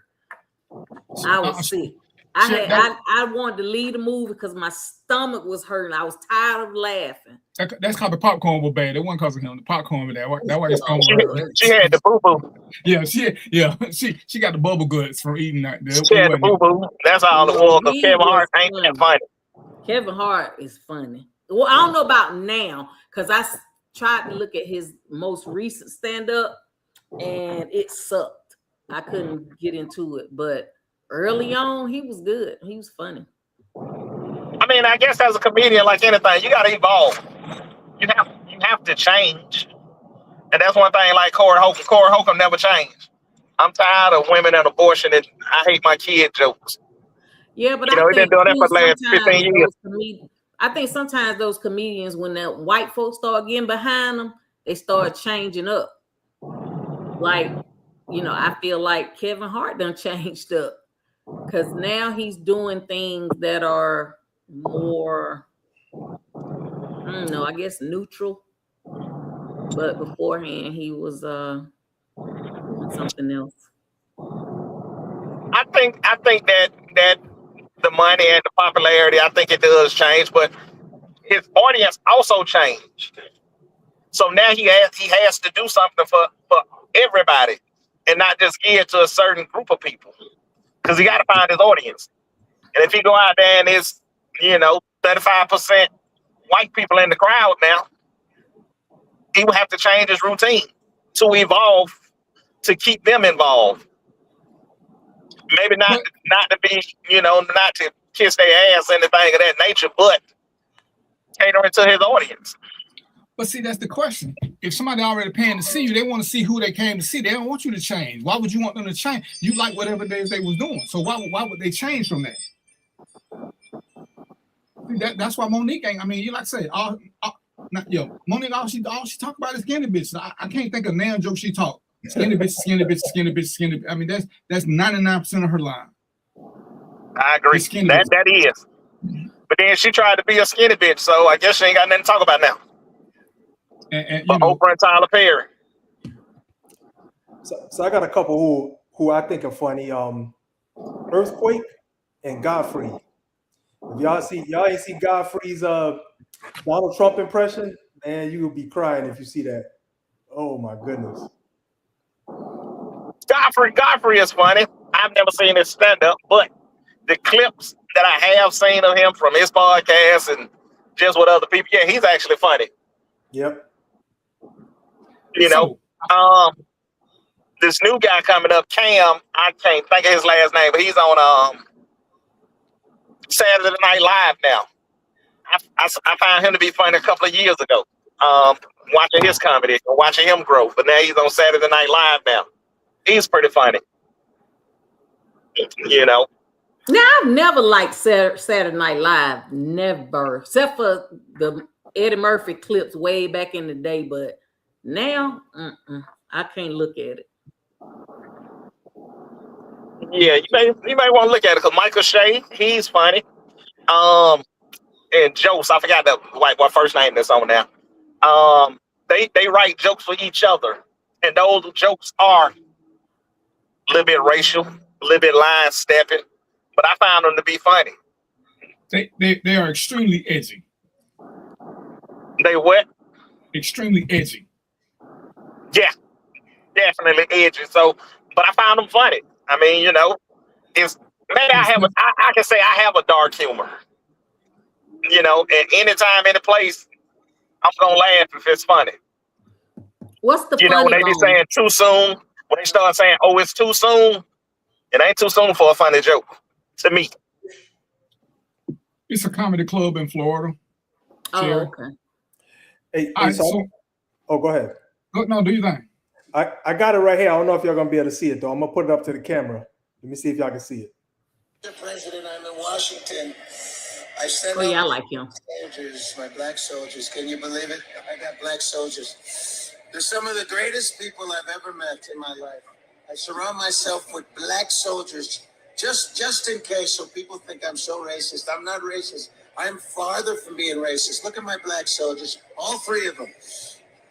I was sick. I wanted to leave the movie because my stomach was hurting. I was tired of laughing. That's called the popcorn was bad. It wasn't because of him. The popcorn was that why his stomach hurt. She had the boo boo. Yeah, she got the bubble guts from eating that. She had the boo boo. That's all it was. Kevin Hart ain't that funny. Kevin Hart is funny. Well, I don't know about now because I tried to look at his most recent stand up and it sucked. I couldn't get into it, but early on, he was good. He was funny. I mean, I guess as a comedian, like anything, you got to evolve. You have to change, and that's one thing. Like Corey Holcomb never changed. I'm tired of women and abortion, and I hate my kid jokes. Yeah, but we've been doing that for the last 15 years. I think sometimes those comedians, when the white folks start getting behind them, they start changing up. Like, I feel like Kevin Hart done changed up. Because now he's doing things that are more, I don't know, I guess neutral. But beforehand, he was doing something else. I think that the money and the popularity, I think it does change. But his audience also changed. So now he has to do something for everybody and not just geared to a certain group of people. Because he got to find his audience. And if he go out there and it's, 35% white people in the crowd now, he will have to change his routine to evolve to keep them involved. Maybe not to be, not to kiss their ass, anything of that nature, but catering to his audience. But see, that's the question. If somebody already paying to see you, they want to see who they came to see. They don't want you to change. Why would you want them to change? You like whatever it is they was doing. So why would they change from that? That's why Monique ain't. I mean, you like to say, Monique, all she talk about is skinny bitches. I can't think of damn joke she talk. Skinny bitch, skinny bitch, skinny bitch, skinny. I mean, that's 99% of her line. I agree. That is. But then she tried to be a skinny bitch, so I guess she ain't got nothing to talk about now. But Oprah and Tyler Perry. So I got a couple who I think are funny. Earthquake and Godfrey. If y'all ain't see Godfrey's Donald Trump impression, man, you will be crying if you see that. Oh my goodness. Godfrey is funny. I've never seen his stand up, but the clips that I have seen of him from his podcast and just with other people, yeah, he's actually funny. Yep. This new guy coming up, Cam, I can't think of his last name, but he's on Saturday Night Live now. I found him to be funny a couple of years ago. Watching his comedy, watching him grow, but now he's on Saturday Night Live now. He's pretty funny. Now I've never liked Saturday Night Live, never, except for the Eddie Murphy clips way back in the day. But now, I can't look at it. Yeah, you may want to look at it because Michael Shea, he's funny. And jokes, I forgot what first name that's on now. They write jokes for each other, and those jokes are a little bit racial, a little bit line stepping, but I found them to be funny. They are extremely edgy. They what? Extremely edgy. Yeah, definitely edgy. So, but I found them funny. I mean, it's maybe I can say I have a dark humor. At any time, any place, I'm gonna laugh if it's funny. What's the funny when they be saying too soon, when they start saying, "Oh, it's too soon," it ain't too soon for a funny joke to me. It's a comedy club in Florida. Oh, okay. Hey, go ahead. No, do you think? I got it right here. I don't know if y'all gonna be able to see it though. I'm gonna put it up to the camera. Let me see if y'all can see it. Mr. President, I'm in Washington. I sent I like him. Soldiers, my black soldiers. Can you believe it? I got black soldiers. They're some of the greatest people I've ever met in my life. I surround myself with black soldiers just in case, so people think I'm so racist. I'm not racist. I'm farther from being racist. Look at my black soldiers, all three of them.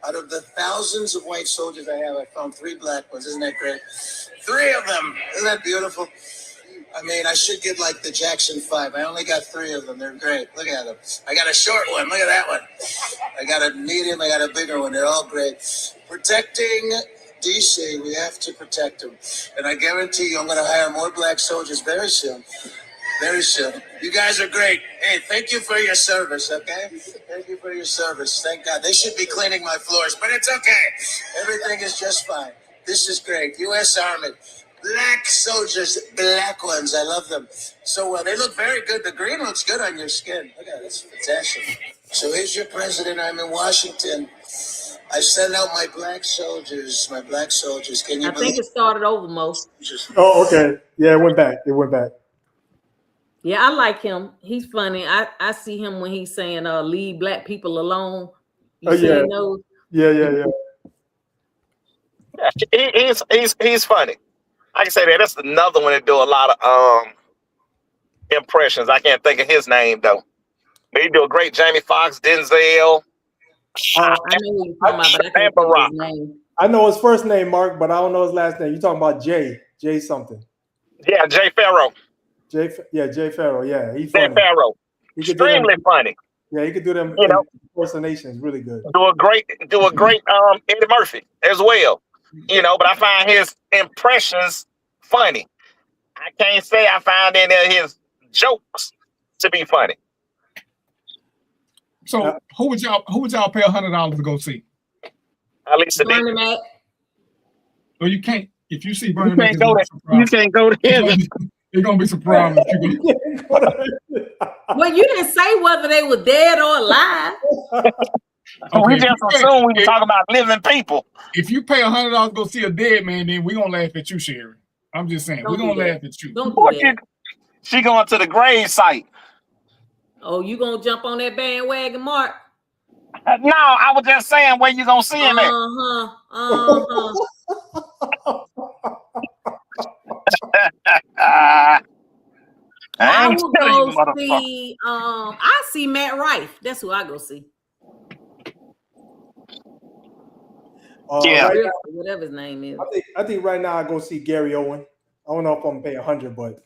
Out of the thousands of white soldiers I have, I found 3 black ones. Isn't that great? 3 of them. Isn't that beautiful? I mean, I should get like the Jackson 5. I only got 3 of them. They're great. Look at them. I got a short one. Look at that one. I got a medium. I got a bigger one. They're all great. Protecting DC, we have to protect them. And I guarantee you I'm going to hire more black soldiers very soon. Very soon. You guys are great. Hey, thank you for your service, okay? Thank you for your service. Thank God. They should be cleaning my floors, but it's okay. Everything is just fine. This is great. U.S. Army. Black soldiers, black ones. I love them. So they look very good. The green looks good on your skin. Look at it. It's fantastic. So here's your president. I'm in Washington. I sent out my black soldiers. My black soldiers. Can you believe think it started over, Mo. Oh, okay. Yeah, it went back. Yeah, I like him. He's funny. I see him when he's saying leave black people alone. Yeah. He's funny. I can say that. That's another one that do a lot of impressions. I can't think of his name though. But he do a great Jamie Foxx, Denzel. I know who you're talking about, but I can't think of his name. I know his first name, Mark, but I don't know his last name. You're talking about Jay something. Yeah, Jay Farrow. Jay Farrow. Yeah, he's Jay funny. Farrow. Extremely funny. Yeah, he could do them You know, impersonations really good. do a great Eddie Murphy as well. You know, but I find his impressions funny. I can't say I find any of his jokes to be funny. So who would y'all pay $100 to go see? Alisa Bernie D. Mac. Well, you can't. If you see Bernie You Mac, can't go to. You can't go to him. You're gonna be surprised. Well, you didn't say whether they were dead or alive. We just assume we were talking about living people. If you pay $100 to go see a dead man, then we're gonna laugh at you, Sherry. I'm just saying, we're gonna laugh at you. Don't do that. She going to the grave site. Oh, you gonna jump on that bandwagon, Mark? No, I was just saying where you gonna see him at. I will go see. I see Matt Rife. That's who I go see. Yeah, right whatever his name is. I think right now I go see Gary Owen. I don't know if I'm gonna pay 100, but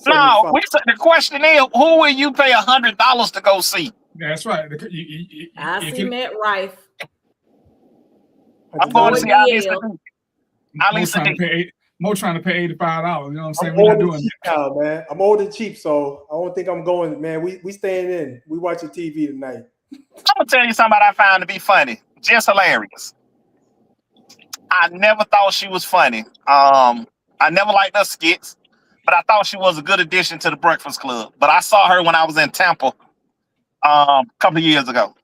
no. The question is, who will you pay $100 to go see? That's right. I see Matt Rife. I'm going to see Alisa D. More trying to pay $85. You know what I'm saying? We're not doing that. Now, man. I'm old and cheap, so I don't think I'm going. Man, we staying in. We watching TV tonight. I'm gonna tell you somebody I found to be funny, just hilarious. I never thought she was funny. I never liked her skits, but I thought she was a good addition to the Breakfast Club. But I saw her when I was in Tampa a couple of years ago,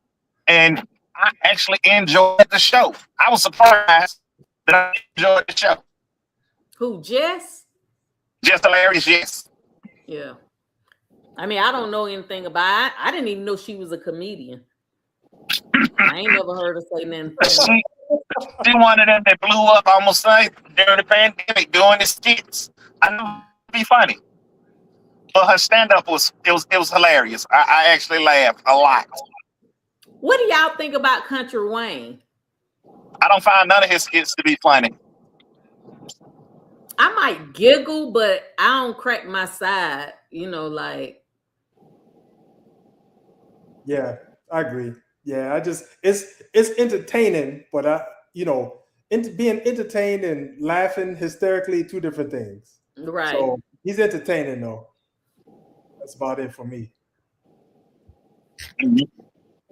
and I actually enjoyed the show. I was surprised that I enjoyed the show. Who, Jess? Just hilarious, yes. Yeah. I mean, I don't know anything about it. I didn't even know she was a comedian. I ain't never heard her say nothing funny. She one of them that blew up almost like during the pandemic doing the skits. I knew it'd be funny. But her stand-up was hilarious. I actually laughed a lot. What do y'all think about Country Wayne? I don't find none of his skits to be funny. I might giggle, but I don't crack my side, you know, like. Yeah, I agree. Yeah, it's entertaining, but being entertained and laughing hysterically, two different things. Right. So he's entertaining though. That's about it for me.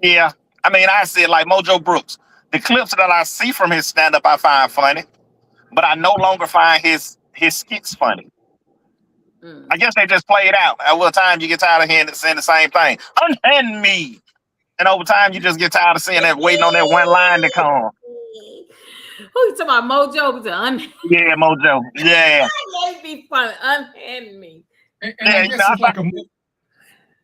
Yeah. I mean, I see it like Mojo Brooks. The clips that I see from his stand-up I find funny, but I no longer find his skits funny. I guess they just play it out. At one time you get tired of hearing it saying the same thing. Unhand me. And over time you just get tired of seeing that, waiting on that one line to come. Who you talking about, Mojo? Yeah, Mojo. Yeah. That'd be fun. Unhand me. And I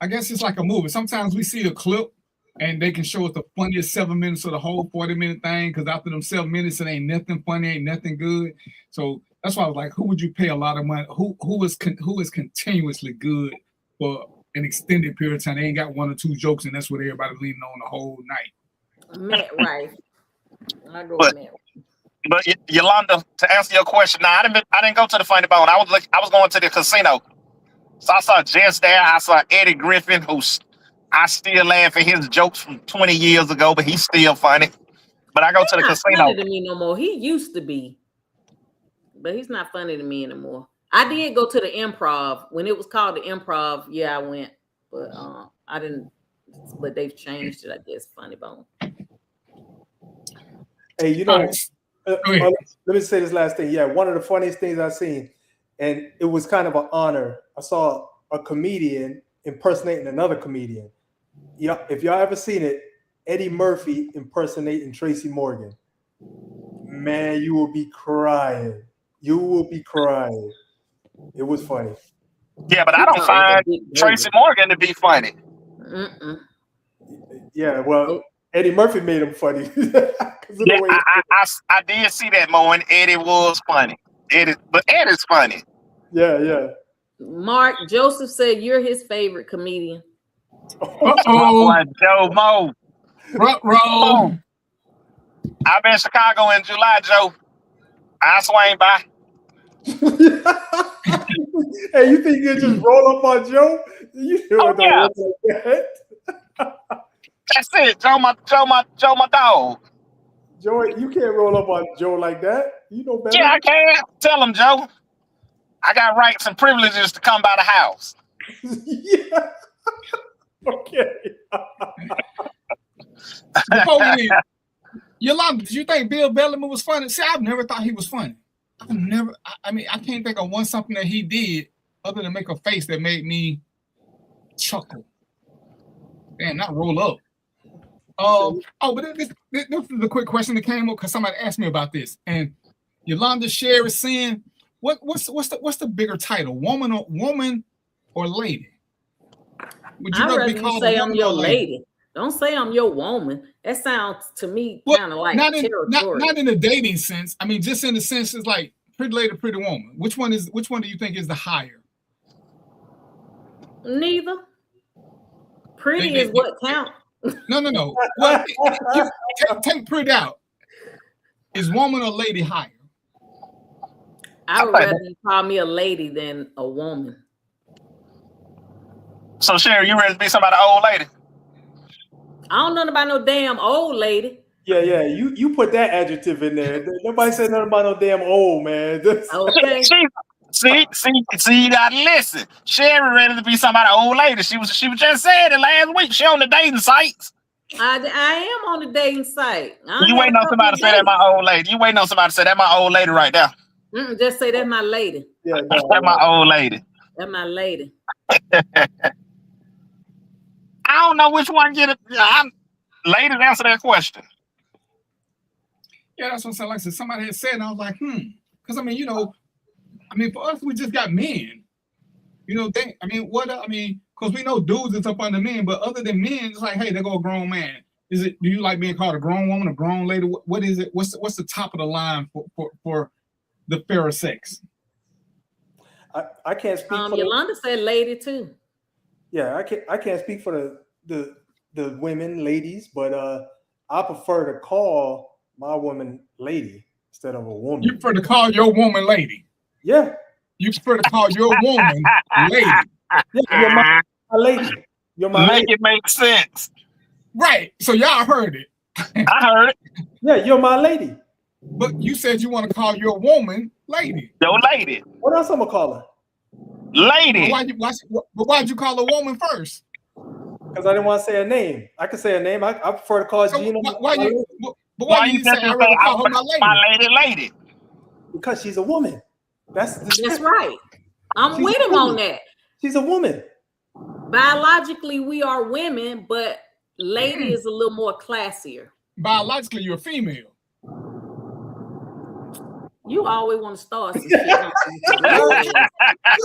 guess it's like a movie. Sometimes we see a clip and they can show us the funniest 7 minutes of the whole 40-minute thing, because after them 7 minutes, it ain't nothing funny, ain't nothing good. So that's why I was like, who would you pay a lot of money? Who is continuously good for an extended period of time? They ain't got one or two jokes, and that's what everybody's leaning on the whole night. Matt Rife. I go with Matt Rife. But Yolanda, to answer your question, now I didn't go to the Funny Bone. I was going to the casino. So I saw Jess there. I saw Eddie Griffin, I still laugh at his jokes from 20 years ago, but he's still funny. But I go to the casino. Funny to me no more. He used to be, but he's not funny to me anymore. I did go to the Improv when it was called the Improv. Yeah, I went, but I didn't. But they've changed it, I guess. Funny Bone. Hey, you know, let me say this last thing. Yeah, one of the funniest things I've seen, and it was kind of an honor. I saw a comedian impersonating another comedian. Yeah, if y'all ever seen it, Eddie Murphy impersonating Tracy Morgan. Man, you will be crying. You will be crying. It was funny. Yeah, but I don't find Tracy Morgan to be funny. Yeah, well, Eddie Murphy made him funny. Yeah, I did see that, Mo, and Eddie was funny. But Eddie's funny. Yeah. Mark Joseph said you're his favorite comedian. Oh, Joe Mo. Roll. I'll be in Chicago in July, Joe. I'll swing by. Hey, you think you just roll up on Joe? You know yeah. like that. That's it. Joe, my dog. Joe, you can't roll up on Joe like that. You know better. Yeah, I can. Tell him, Joe. I got rights and privileges to come by the house. Yeah. Okay. Before we leave, Yolanda, did you think Bill Bellamy was funny? See, I've never thought he was funny. I can't think of something that he did other than make a face that made me chuckle. Damn, not roll up. But this is a quick question that came up because somebody asked me about this. And Yolanda Sherry is saying, what's the bigger title, woman or lady? Would you I'd rather be called say a I'm woman your or lady. Don't say I'm your woman. That sounds to me kind of like not territory. in a dating sense. I mean, just in the sense it's like pretty lady, pretty woman. Which one do you think is the higher? Neither. Pretty is what count. No. Well, take pretty out. Is woman or lady higher? I would rather you call me a lady than a woman. So, Sherry, you ready to be somebody old lady? I don't know about no damn old lady. Yeah. You put that adjective in there. Nobody said nothing about no damn old, man. Okay. See, you gotta listen. Sherry ready to be somebody old lady. She was just saying it last week. She on the dating sites. I am on the dating site. You waiting on somebody to say that my old lady. You waiting on somebody to say that my old lady right now. Just say that's my lady. Yeah, that's my old lady. That's my lady. I don't know which one get it. Ladies, answer that question. Yeah, that's what I'm saying. Like I said, somebody had said, and I was like, because for us, we just got men. Because we know dudes is up under men, but other than men, it's like, hey, there go a grown man. Do you like being called a grown woman, a grown lady? What is it? What's the top of the line for the fairer sex? I can't speak for Yolanda said lady too. Yeah, I can't speak for the women, ladies, but I prefer to call my woman lady instead of a woman. You prefer to call your woman lady? Yeah. You prefer to call your woman lady? Yeah, you're my lady. You're my Make lady. it make sense. Right. So y'all heard it. I heard it. Yeah, you're my lady. But you said you want to call your woman lady. Your lady. What else I'm gonna call her? Lady. Why'd you call a woman first? Because I didn't want to say a name. I could say a name. I prefer to call Gina. Why you say I rather call her my lady? Lady. Because she's a woman. That's right. I'm with him on that. She's a woman. Biologically, we are women, but lady is a little more classier. Biologically, you're a female. You always want to start some shit. You're the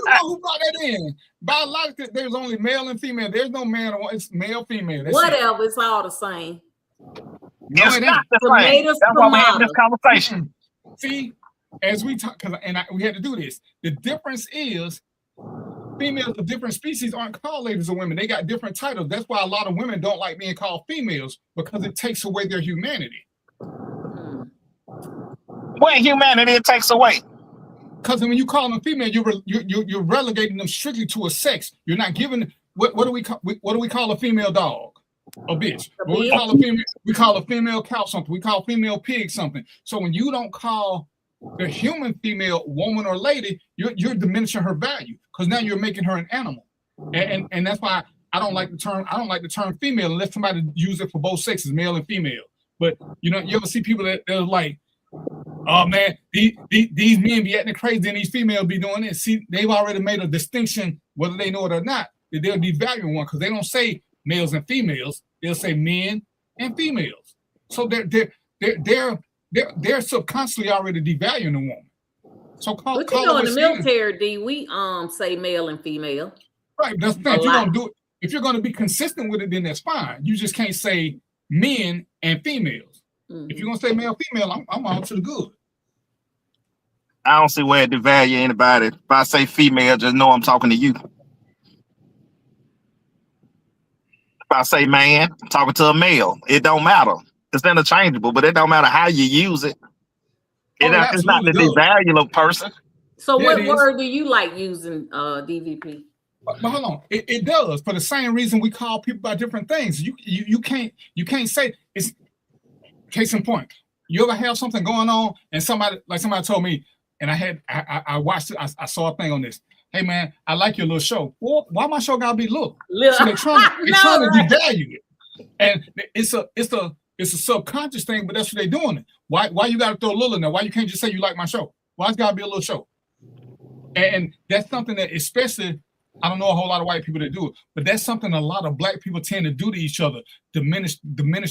one who brought that in. Biologically, there's only male and female. There's no man or it's male, female. That's whatever, it's all the same. It's not the same. That's why we're having this conversation. See, as we talk, we had to do this. The difference is females of different species aren't called ladies or women. They got different titles. That's why a lot of women don't like being called females, because it takes away their humanity. What humanity it takes away? Because when you call them female, you're relegating them strictly to a sex. You're not giving what do we call a female dog? A bitch. What we call a female, we call a female cow something. We call female pig something. So when you don't call the human female woman or lady, you're diminishing her value, because now you're making her an animal. And that's why I don't like the term female unless somebody use it for both sexes, male and female. But you ever see people that are like, oh man, these men be acting crazy and these females be doing this. See, they've already made a distinction, whether they know it or not, that they'll devalue one, because they don't say males and females, they'll say men and females. So they're subconsciously already devaluing the woman. So call in the military, D, we say male and female. Right, that's the thing. If you're gonna do it, if you're gonna be consistent with it, then that's fine. You just can't say men and females. If you're gonna say male, female, I'm on to the good. I don't see where it devalue anybody. If I say female, just know I'm talking to you. If I say man, I'm talking to a male. It don't matter. It's interchangeable, but it don't matter how you use it. It's not the devalue of person. So what word do you like using, DVP? But hold on, it does for the same reason we call people by different things. You can't say it's case in point. You ever have something going on and somebody told me, and I watched it, I saw a thing on this. Hey man, I like your little show. Well, why my show gotta be little? So they're trying to devalue it, and it's a subconscious thing, but that's what they're doing. Why you gotta throw little in there? Why you can't just say you like my show? Why it's gotta be a little show? And that's something that, especially, I don't know a whole lot of white people that do it, but that's something a lot of black people tend to do to each other, diminish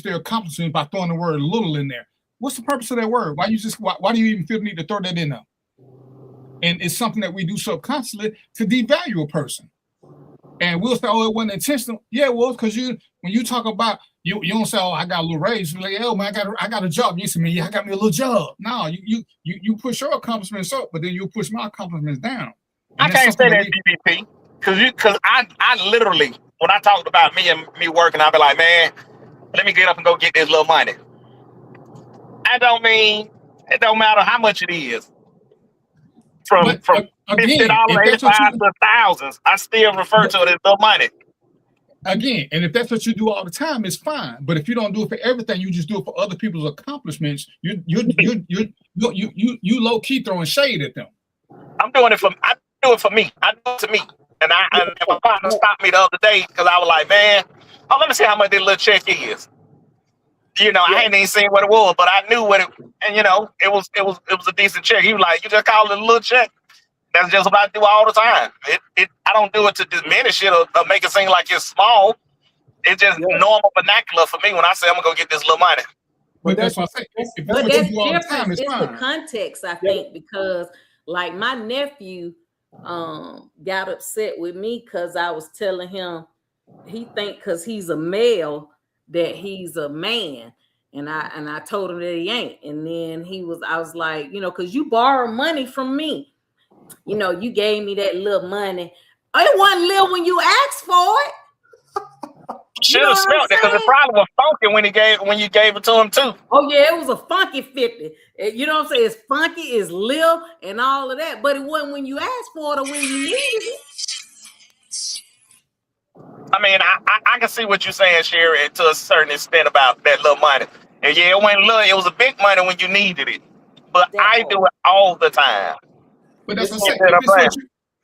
their accomplishments by throwing the word little in there. What's the purpose of that word? Why do you even feel the need to throw that in there? And it's something that we do subconsciously to devalue a person. And we'll say, oh, it wasn't intentional. Yeah, well, because when you talk about, you don't say, oh, I got a little raise. You're like, oh man, I got a job. You say, man, yeah, I got me a little job. No, you push your accomplishments up, but then you push my accomplishments down. I can't say that, DVP, because I literally, when I talked about me working, I'll be like, man, let me get up and go get this little money. It don't matter how much it is. From $50 to thousands, I still refer to it as the money. Again, and if that's what you do all the time, it's fine. But if you don't do it for everything, you just do it for other people's accomplishments. You low key throwing shade at them. I do it for me. I do it to me. And my partner stopped me the other day because I was like, man, let me see how much this little check is. I hadn't even seen what it was, but I knew what it, and it was a decent check. He was like, you just call it a little check. That's just what I do all the time. I don't do it to diminish it or make it seem like it's small. It's just normal vernacular for me when I say I'm gonna go get this little money. But that's what I say. But that's different. It's the context, I think, because like my nephew got upset with me because I was telling him he think because he's a male that he's a man, and I told him that he ain't. And then I was like, because you borrow money from me, you gave me that little money. It wasn't little when you asked for it. Should have smelled it because it probably was funky when you gave it to him too. Oh yeah, it was a funky 50. You know what I'm saying? It's funky, it's lil, and all of that, but it wasn't when you asked for it or when you needed it. I mean, I can see what you're saying, Sherry, to a certain extent about that little money. And yeah, it wasn't little, it was a big money when you needed it. But I do it all the time. But that's what I'm saying.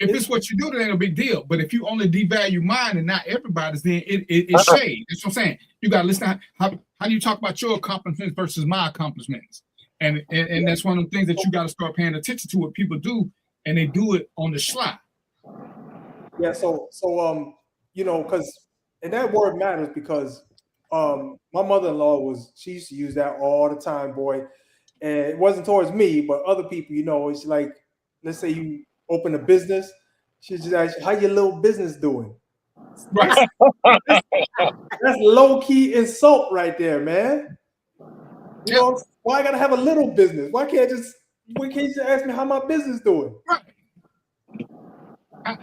If it's what you do, then ain't a big deal. But if you only devalue mine and not everybody's, then it's shade. That's what I'm saying. You got to listen. How do you talk about your accomplishments versus my accomplishments? And that's one of the things that you got to start paying attention to what people do, and they do it on the sly. Yeah. So because and that word matters because my mother-in-law she used to use that all the time, boy. And it wasn't towards me, but other people. It's like, let's say you open a business, she just ask you, how your little business doing? Right. That's low-key insult right there, man. Why I gotta have a little business? Why can't you just ask me how my business doing? Right.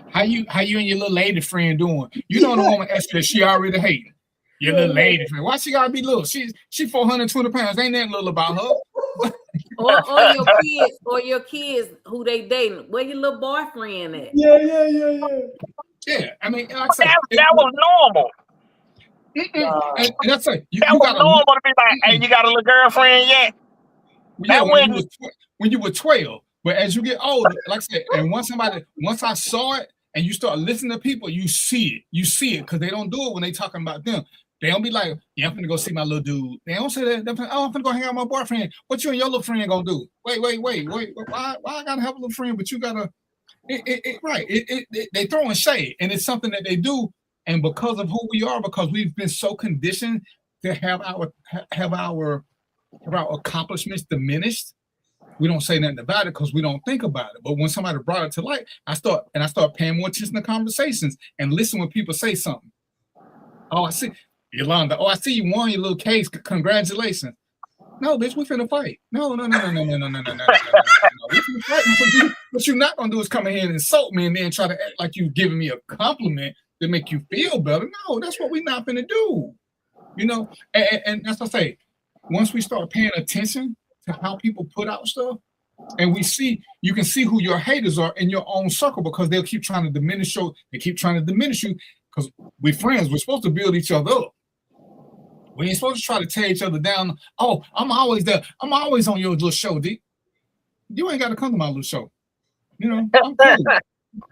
How you and your little lady friend doing? You know the woman asked that she already hating. Your little lady friend. Why she gotta be little? She 420 pounds. Ain't nothing little about her. or your kids who they dating. Where your little boyfriend at? Yeah. I mean, like I said, that was normal. And that's it. That was normal to be like, hey, you got a little girlfriend yet? Yeah, when you were 12. But as you get older, like I said, and once I saw it and you start listening to people, you see it because they don't do it when they talking about them. They don't be like, yeah, I'm gonna go see my little dude. They don't say that. They're like, oh, I'm gonna go hang out with my boyfriend. What you and your little friend gonna do? Wait. Why I gotta have a little friend, but you gotta they throwing shade, and it's something that they do. And because of who we are, because we've been so conditioned to have our accomplishments diminished, we don't say nothing about it because we don't think about it. But when somebody brought it to light, I start paying more attention to conversations and listen when people say something. Oh, I see, Yolanda. Oh, I see you won your little case. Congratulations. No, bitch, we finna fight. No. We finna fight. What you're not gonna do is come in here and insult me and then try to act like you giving me a compliment to make you feel better. No, that's what we're not gonna do. And that's what I say. Once we start paying attention to how people put out stuff, And you can see who your haters are in your own circle because they'll keep trying to diminish you. They keep trying to diminish you because we're friends. We're supposed to build each other up. We ain't supposed to try to tear each other down. Oh, I'm always there. I'm always on your little show, D. You ain't got to come to my little show. You know, I'm cool.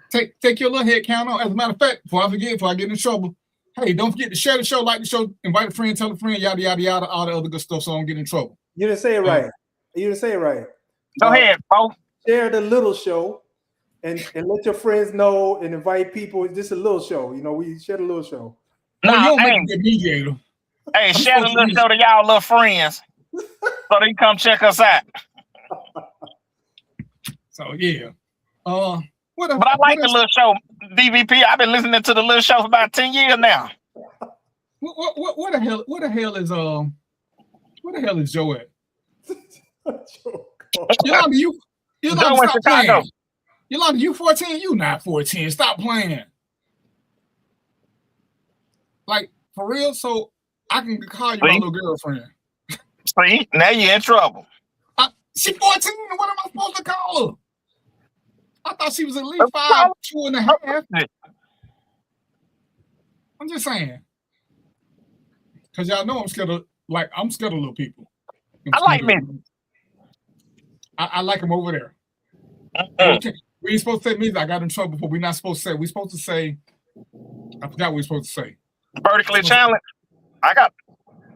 Take your little head count on. As a matter of fact, before I get in trouble, hey, don't forget to share the show, like the show, invite a friend, tell a friend, yada, yada, yada, all the other good stuff so I don't get in trouble. You didn't say it right. You didn't say it right. Go ahead, Bo. Share the little show and let your friends know and invite people. It's just a little show. You know, we share the little show. No, you don't make a good mediator. Hey, share the little show to y'all little friends so they can come check us out. So, yeah. But I like the little show, DVP. I've been listening to the little show for about 10 years now. What the hell is Joe at? Yolanda, stop playing. Yolanda, you 14? You not 14. Stop playing. Like, for real? So I can call you my little girlfriend. See, now you're in trouble. She 14. What am I supposed to call her? I thought she was at least 5'2 and a half. I'm just saying. Because y'all know I'm scared of little people. I like men. I like them over there. Okay. We ain't supposed to say music. I got in trouble, but we're not supposed to say. We're supposed to say, I forgot what we're supposed to say. Vertically challenged.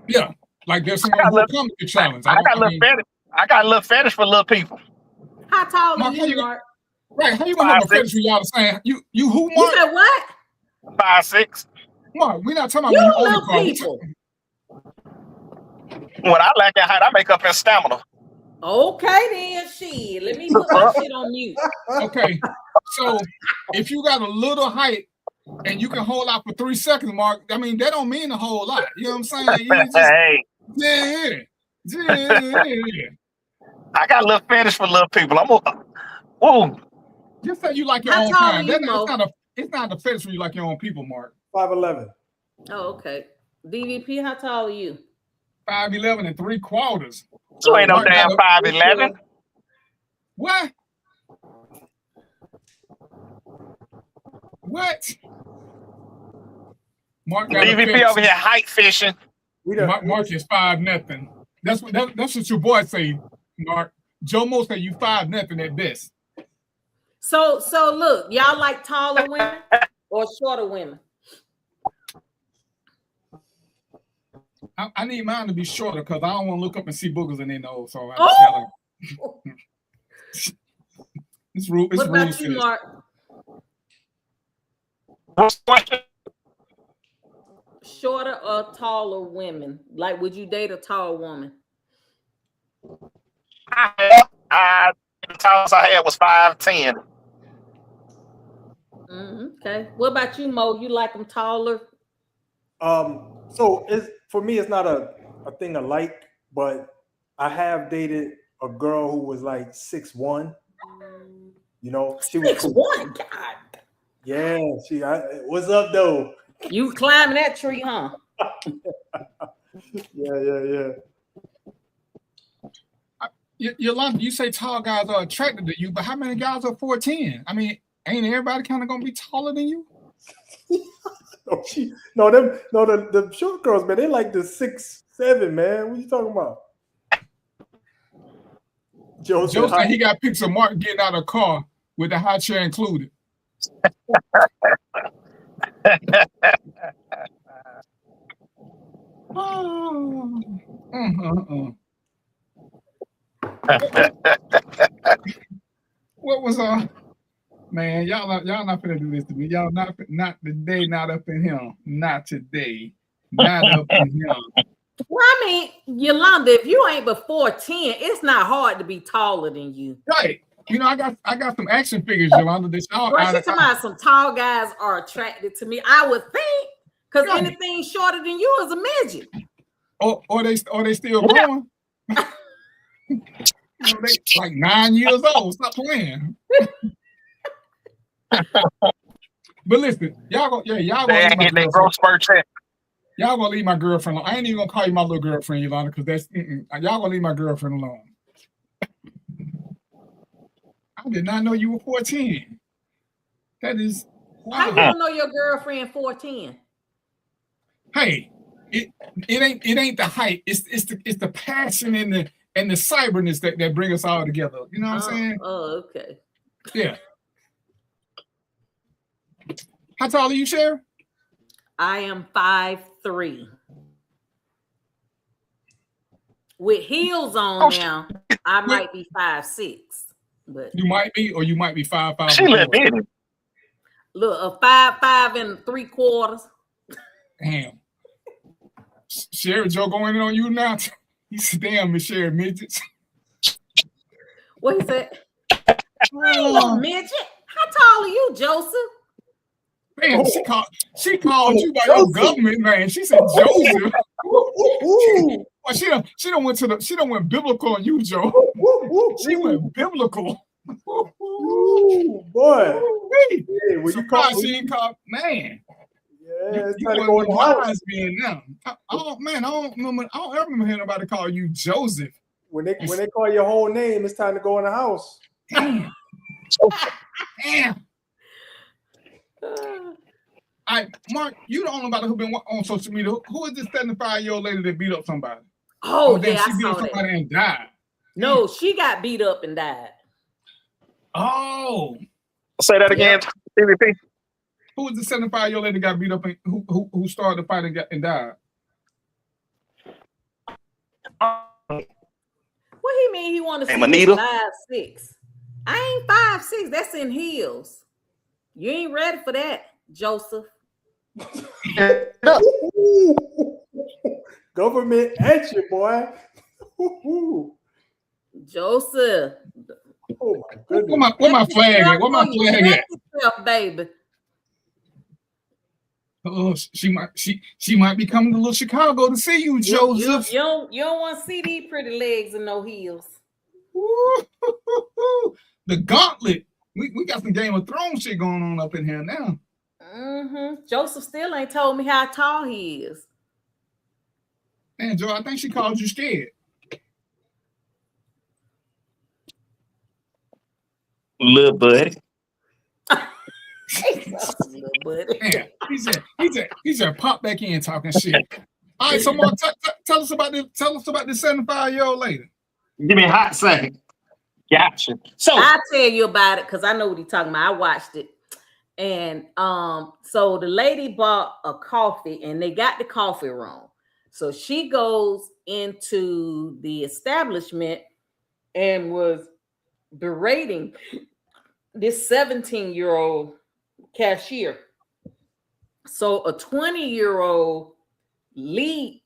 Yeah. Like there's someone who comes to the challenge. I got a little fetish for little people. How tall are you, Mark? Right. How you gonna have a fetish for y'all the same? You who, Mark? You said what? 5'6". Mark, we're not talking about when you older people. When I lack that height, I make up in stamina. Okay, then shit. Let me put my shit on mute. Okay. So if you got a little height and you can hold out for 3 seconds, Mark, I mean that don't mean a whole lot. You know what I'm saying? Yeah. I got a little fetish for little people. Just say you like your own kind. It's not a fetish when you like your own people, Mark. 5'11". Oh, okay. DVP, how tall are you? 5'11 3/4. You ain't no damn 5'11. What? Mark got DVP over here height fishing. Mark is 5'0". That's what your boy say, Mark. Joe Mo say you 5'0" at best. So look, y'all like taller women or shorter women? I need mine to be shorter because I don't want to look up and see boogers in their nose. So it's rude. What about you, Mark? What's the question? Shorter or taller women? Like, would you date a tall woman? The tallest I had was 5'10". Okay. What about you, Mo? You like them taller? So for me, it's not a thing I like, but I have dated a girl who was like 6'1". You know, she was 6'1". God. Yeah, what's up though? You climbing that tree, huh? Yeah. Yolanda, you say tall guys are attracted to you, but how many guys are 4'10"? I mean, ain't everybody kind of gonna be taller than you? The short girls, man, they like the 6'7", man. What you talking about? Joe said he got pictures of Mark getting out of a car with the high chair included. What was man? Y'all not finna do this to me. Y'all not today. Not up in here. Not today. Not up in here. Well, I mean, Yolanda, if you ain't before 10, it's not hard to be taller than you. Right. You know, I got some action figures, Yolanda. She's talking about some tall guys are attracted to me. I would think, because anything shorter than you is a midget. Or they still growing. You know, they like 9 years old. Stop playing. But listen, y'all gonna leave my girlfriend alone. I ain't even gonna call you my little girlfriend, Yolanda, because y'all gonna leave my girlfriend alone. I did not know you were 4'10". That is How you wow. don't know your girlfriend 4'10"? Hey, it ain't the height. It's the passion and the cyberness that bring us all together. You know what I'm saying? Oh, okay. Yeah. How tall are you, Sharon? I am 5'3". With heels on now, I might be 5'6". But You might be, or you might be 5'5". She let me in. look, a 5'5" and 3/4. Damn. Sherry Joe going in on you now. He said, "Damn, Miss Sherry midgets." What he said? I ain't no midget. How tall are you, Joseph? Man, she called you by your government name. She said Joseph. Well, she done went biblical on you, Joe. She went biblical. Ooh, boy. Hey, when you call she ain't called, man. Yeah, it's You time to go in the house. wise being now. I don't ever remember hearing nobody call you Joseph. When they call your whole name, it's time to go in the house. Damn. Damn. Mark, you the only nobody who been on social media. Who is this 75-year-old lady that beat up somebody? Oh, then yeah, she I beat saw up somebody that. and died. No, she got beat up and died. Oh. Say that again, CVP. Who was the 75-year-old lady that got beat up and who started the fight and died? What he mean he want to see Hey, Anita. 5'6"? I ain't 5'6". That's in heels. You ain't ready for that, Joseph. Government action, boy. Joseph. Oh my goodness. Where my flag at? Where my flag at? Yourself, baby. Oh, she might be coming to little Chicago to see you, Joseph. You don't want to see these pretty legs and no heels. The gauntlet. We got some Game of Thrones shit going on up in here now. Joseph still ain't told me how tall he is. Man, Joe, I think she called you scared. Little buddy. Little buddy. Man, he said pop back in talking shit. All right, so Mark, tell us about this 75-year-old lady. Give me a hot second. Gotcha. So I'll tell you about it because I know what he's talking about. I watched it. And so the lady bought a coffee and they got the coffee wrong. So she goes into the establishment and was berating this 17-year-old cashier. So a 20-year-old lead,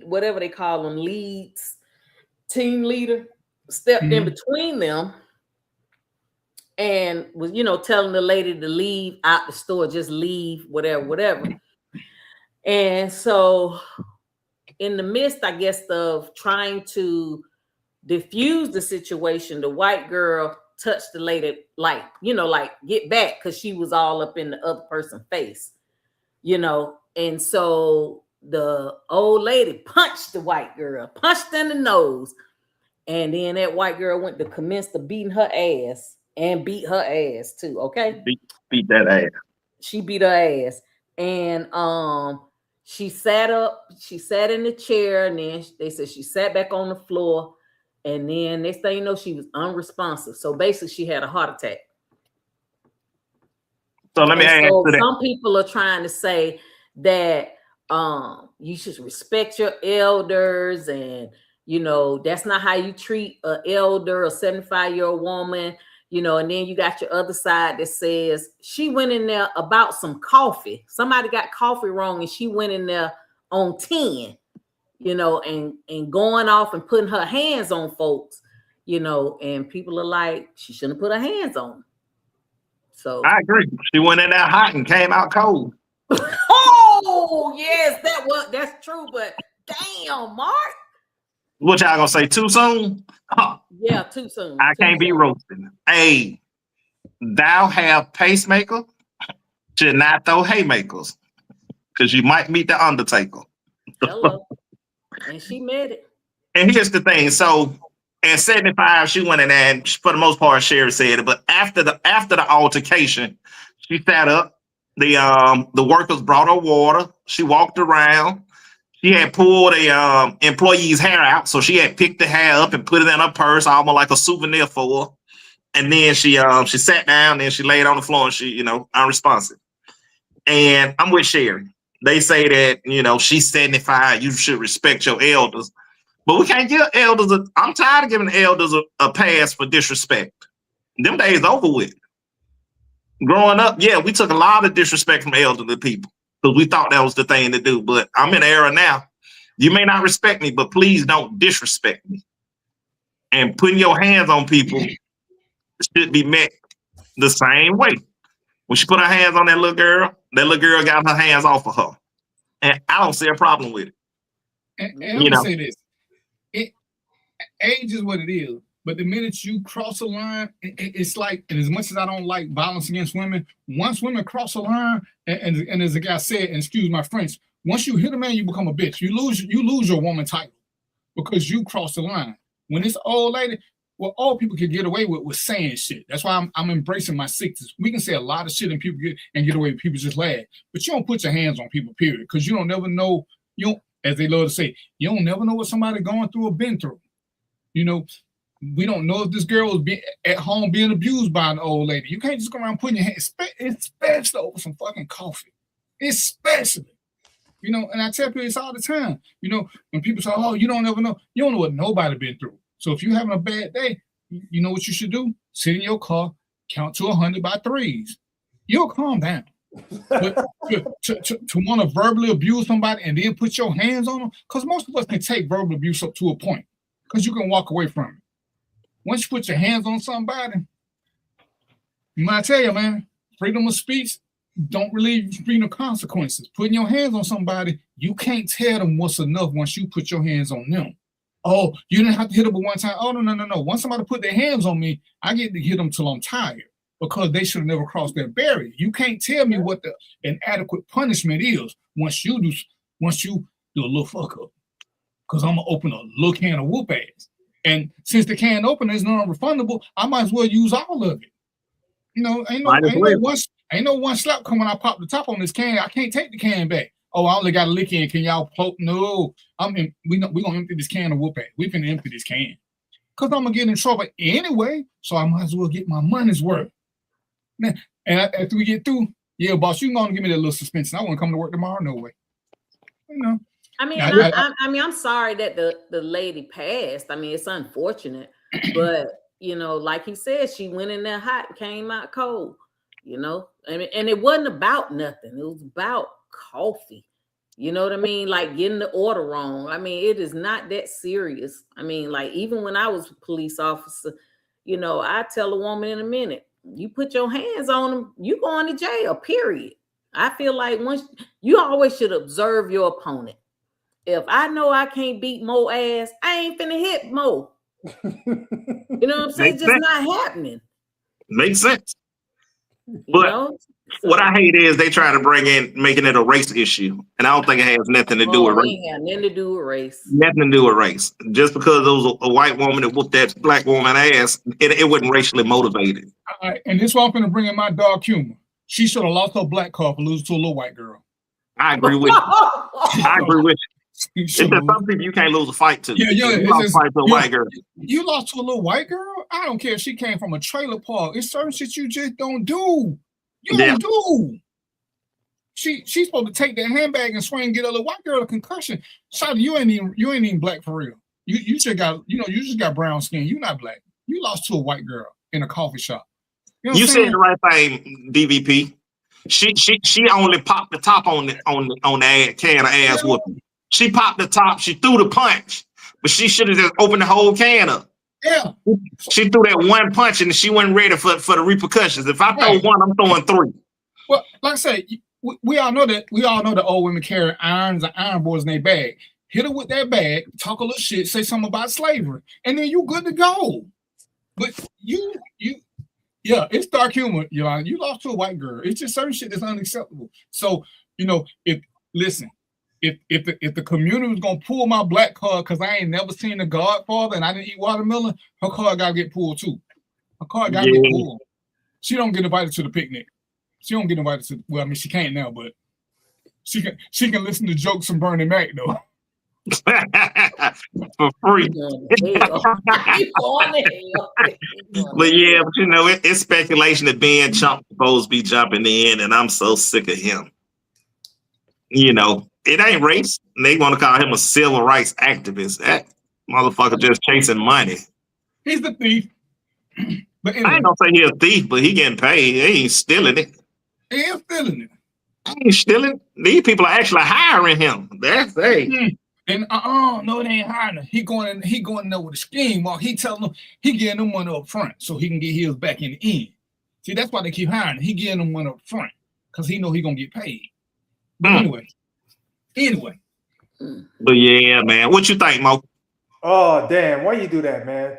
whatever they call them, leads, team leader, stepped in between them and was, telling the lady to leave out the store, just leave, whatever. And so in the midst, I guess, of trying to diffuse the situation, the white girl touched the lady, like get back, because she was all up in the other person's face, and so the old lady punched the white girl, punched in the nose. And then that white girl went to commence to beating her ass and beat her ass too. Okay. Beat that ass. She beat her ass. And she sat up, she sat in the chair, and then they said she sat back on the floor. And then next thing you know, she was unresponsive. So basically she had a heart attack. So let me ask you that. Some people are trying to say that you should respect your elders, and that's not how you treat an elder, a 75-year-old woman, and then you got your other side that says she went in there about some coffee. Somebody got coffee wrong and she went in there on 10, and going off and putting her hands on folks, and people are like, she shouldn't put her hands on them. So I agree. She went in there hot and came out cold. Oh, yes, that's true, but damn, Mark. What y'all gonna say? Too soon? Huh. Yeah, too soon. I can't be roasting. Hey, thou have pacemaker, should not throw haymakers, because you might meet the Undertaker. Hello. And she made it. And here's the thing. So At 75, she went in there, and for the most part, Sherry said it. But after the altercation, she sat up. The workers brought her water. She walked around. She had pulled a employee's hair out, so she had picked the hair up and put it in her purse, almost like a souvenir for her. And then she sat down, and she laid on the floor, and she, unresponsive. And I'm with Sherry. They say that, she's 75. You should respect your elders. But we can't give elders I'm tired of giving elders a pass for disrespect. Them days over with. Growing up, yeah, we took a lot of disrespect from elderly people because we thought that was the thing to do. But I'm in an era now. You may not respect me, but please don't disrespect me. And putting your hands on people should be met the same way. When she put her hands on that little girl got her hands off of her. And I don't see a problem with it. And I'm gonna say this. Age is what it is, but the minute you cross a line, it's like, and as much as I don't like violence against women, once women cross a line, and as the guy said, and excuse my French, once you hit a man, you become a bitch. You lose your woman title because you cross the line. When it's old lady, well, all people can get away with saying shit. That's why I'm embracing my 60s. We can say a lot of shit and people get away with, people just laugh. But you don't put your hands on people, period, because you don't never know. As they love to say, you don't never know what somebody going through or been through. We don't know if this girl was at home being abused by an old lady. You can't just go around putting your hands, especially over some fucking coffee. Especially. And I tell people this all the time. When people say, oh, you don't ever know. You don't know what nobody been through. So if you're having a bad day, you know what you should do? Sit in your car, count to 100 by threes. You'll calm down. But to want to verbally abuse somebody and then put your hands on them, because most of us can take verbal abuse up to a point. Because you can walk away from it. Once you put your hands on somebody, I tell you, man, freedom of speech don't relieve you from freedom of consequences. Putting your hands on somebody, you can't tell them what's enough once you put your hands on them. Oh, you didn't have to hit them one time. Oh, no. Once somebody put their hands on me, I get to hit them till I'm tired because they should have never crossed that barrier. You can't tell me what the inadequate punishment is once you do a little fuck up. Because I'm going to open a little can of whoop ass. And since the can opener is non-refundable, I might as well use all of it. Ain't no one slap come when I pop the top on this can. I can't take the can back. Oh, I only got a lick in. Can y'all poke? No. We're going to empty this can of whoop ass. We can empty this can. Because I'm going to get in trouble anyway, so I might as well get my money's worth. Now, and after we get through, yeah, boss, you going to give me that little suspension. I want to come to work tomorrow. No way. I'm sorry that the lady passed. It's unfortunate, but like you said, she went in there hot, came out cold. And it wasn't about nothing. It was about coffee. You know what I mean? Like getting the order wrong. It is not that serious. Like even when I was a police officer, I tell a woman in a minute, you put your hands on them, you going to jail. Period. I feel like once you always should observe your opponent. If I know I can't beat Mo ass, I ain't finna hit Mo. You know what I'm saying? It's just not happening. Makes sense. But what I hate is they try to making it a race issue. And I don't think it has nothing to do with race. Nothing to do with race. Nothing to do with race. Just because there was a white woman that whooped that black woman ass, it wasn't racially motivated. And this is why I'm finna bring in my dog humor. She should have lost her black car for losing to a little white girl. I agree with you. It's just some people you can't lose a fight to. Yeah. You lost a fight to a white girl. You lost to a little white girl? I don't care if she came from a trailer park. It's certain shit you just don't do. You don't do. She's supposed to take that handbag and swing and get a little white girl a concussion. Shawty, you ain't even black for real. You just got brown skin. You're not black. You lost to a white girl in a coffee shop. You said the right thing, DVP. She only popped the top on the can of ass whooping. She popped the top. She threw the punch, but she should have just opened the whole can up. Yeah. She threw that one punch and she wasn't ready for the repercussions. If I throw one, I'm throwing three. Well, like I say, we all know that old women carry irons and iron boards in their bag. Hit her with that bag, talk a little shit, say something about slavery, and then you good to go. But it's dark humor. You lost to a white girl. It's just certain shit that's unacceptable. So, listen, if the community was gonna pull my black card because I ain't never seen The Godfather and I didn't eat watermelon, her card gotta get pulled too. Her card gotta get pulled. She don't get invited to the picnic. She don't get invited to. Well, I mean, she can't now, but she can listen to jokes from Bernie Mac though. For free. But yeah, but you know, it's speculation that Ben Chunk supposed to be jumping in, and I'm so sick of him. You know, it ain't race. They want to call him a civil rights activist. That motherfucker just chasing money. He's the thief. But anyway, I ain't gonna say he's a thief, but he getting paid. He ain't stealing it. He ain't stealing it. He ain't stealing. These people are actually hiring him. That's hey. And no, they ain't hiring him. He going in there with a scheme. While he telling them he getting them money up front so he can get his back in the end. See, that's why they keep hiring him. He getting them money up front because he know he gonna get paid. But anyway. But yeah, man, what you think, Mo? Oh damn, why you do that, man?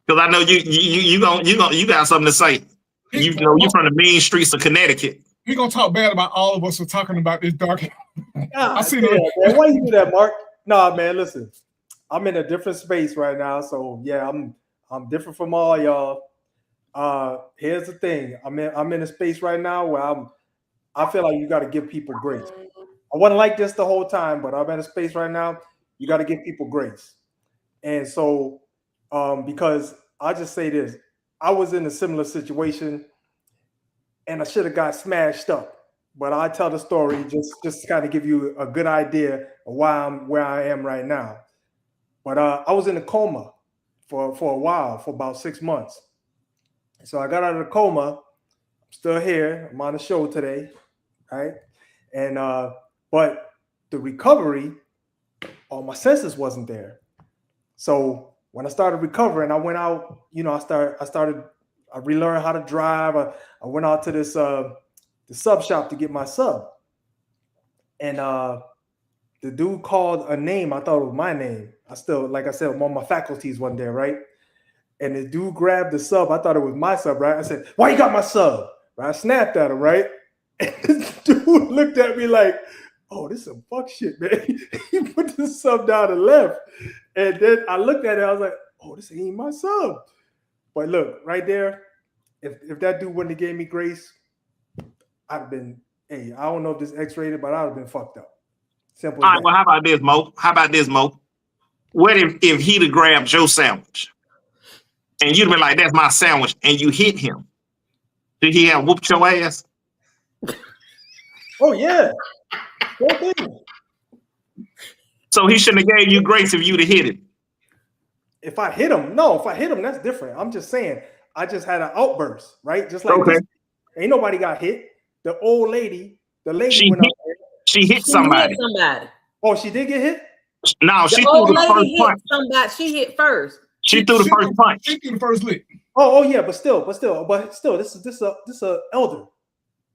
Because I know you got something to say. You know, you from the mean streets of Connecticut. He gonna talk bad about all of us for talking about this dark. I see that, man. Why you do that, Mark? Nah, man, listen. I'm in a different space right now, so yeah, I'm different from all y'all. Here's the thing. I'm in a space right now where I feel like you got to give people grace. I wasn't like this the whole time, but I'm in a space right now. You got to give people grace, and so because I just say this, I was in a similar situation, and I should have got smashed up. But I tell the story just to kind of give you a good idea of why I'm where I am right now. But I was in a coma for a while, for about 6 months. So I got out of the coma. I'm still here. I'm on the show today, right? And but the recovery, all my senses wasn't there. So when I started recovering, I went out. You know, I relearned how to drive. I went out to this the sub shop to get my sub, and the dude called a name. I thought it was my name. I still, like I said, all my faculties wasn't there, right? And the dude grabbed the sub. I thought it was my sub, right? I said, "Why you got my sub?" Right? I snapped at him, right? And this dude looked at me like, "Oh, this is some fuck shit, man." He put the sub down and left. And then I looked at it. I was like, "Oh, this ain't my sub." But look, right there, if that dude wouldn't have gave me grace, I'd have been, hey, I don't know if this X-rated, but I'd have been fucked up. Simple. All right, well, how about this, Mo? What if he'd have grabbed your sandwich and you'd have been like, "That's my sandwich," and you hit him? Did he have whooped your ass? Oh, yeah. So he shouldn't have gave you grace if you'd have hit him. If I hit him, that's different. I'm just saying, I just had an outburst, right? Just like this. Ain't nobody got hit. The old lady, she went hit, up there. She hit somebody. Oh, she did get hit? No, she threw the first punch. Somebody, she hit first. She threw the first punch. She threw the first lick. Oh yeah, but still, this is a elder.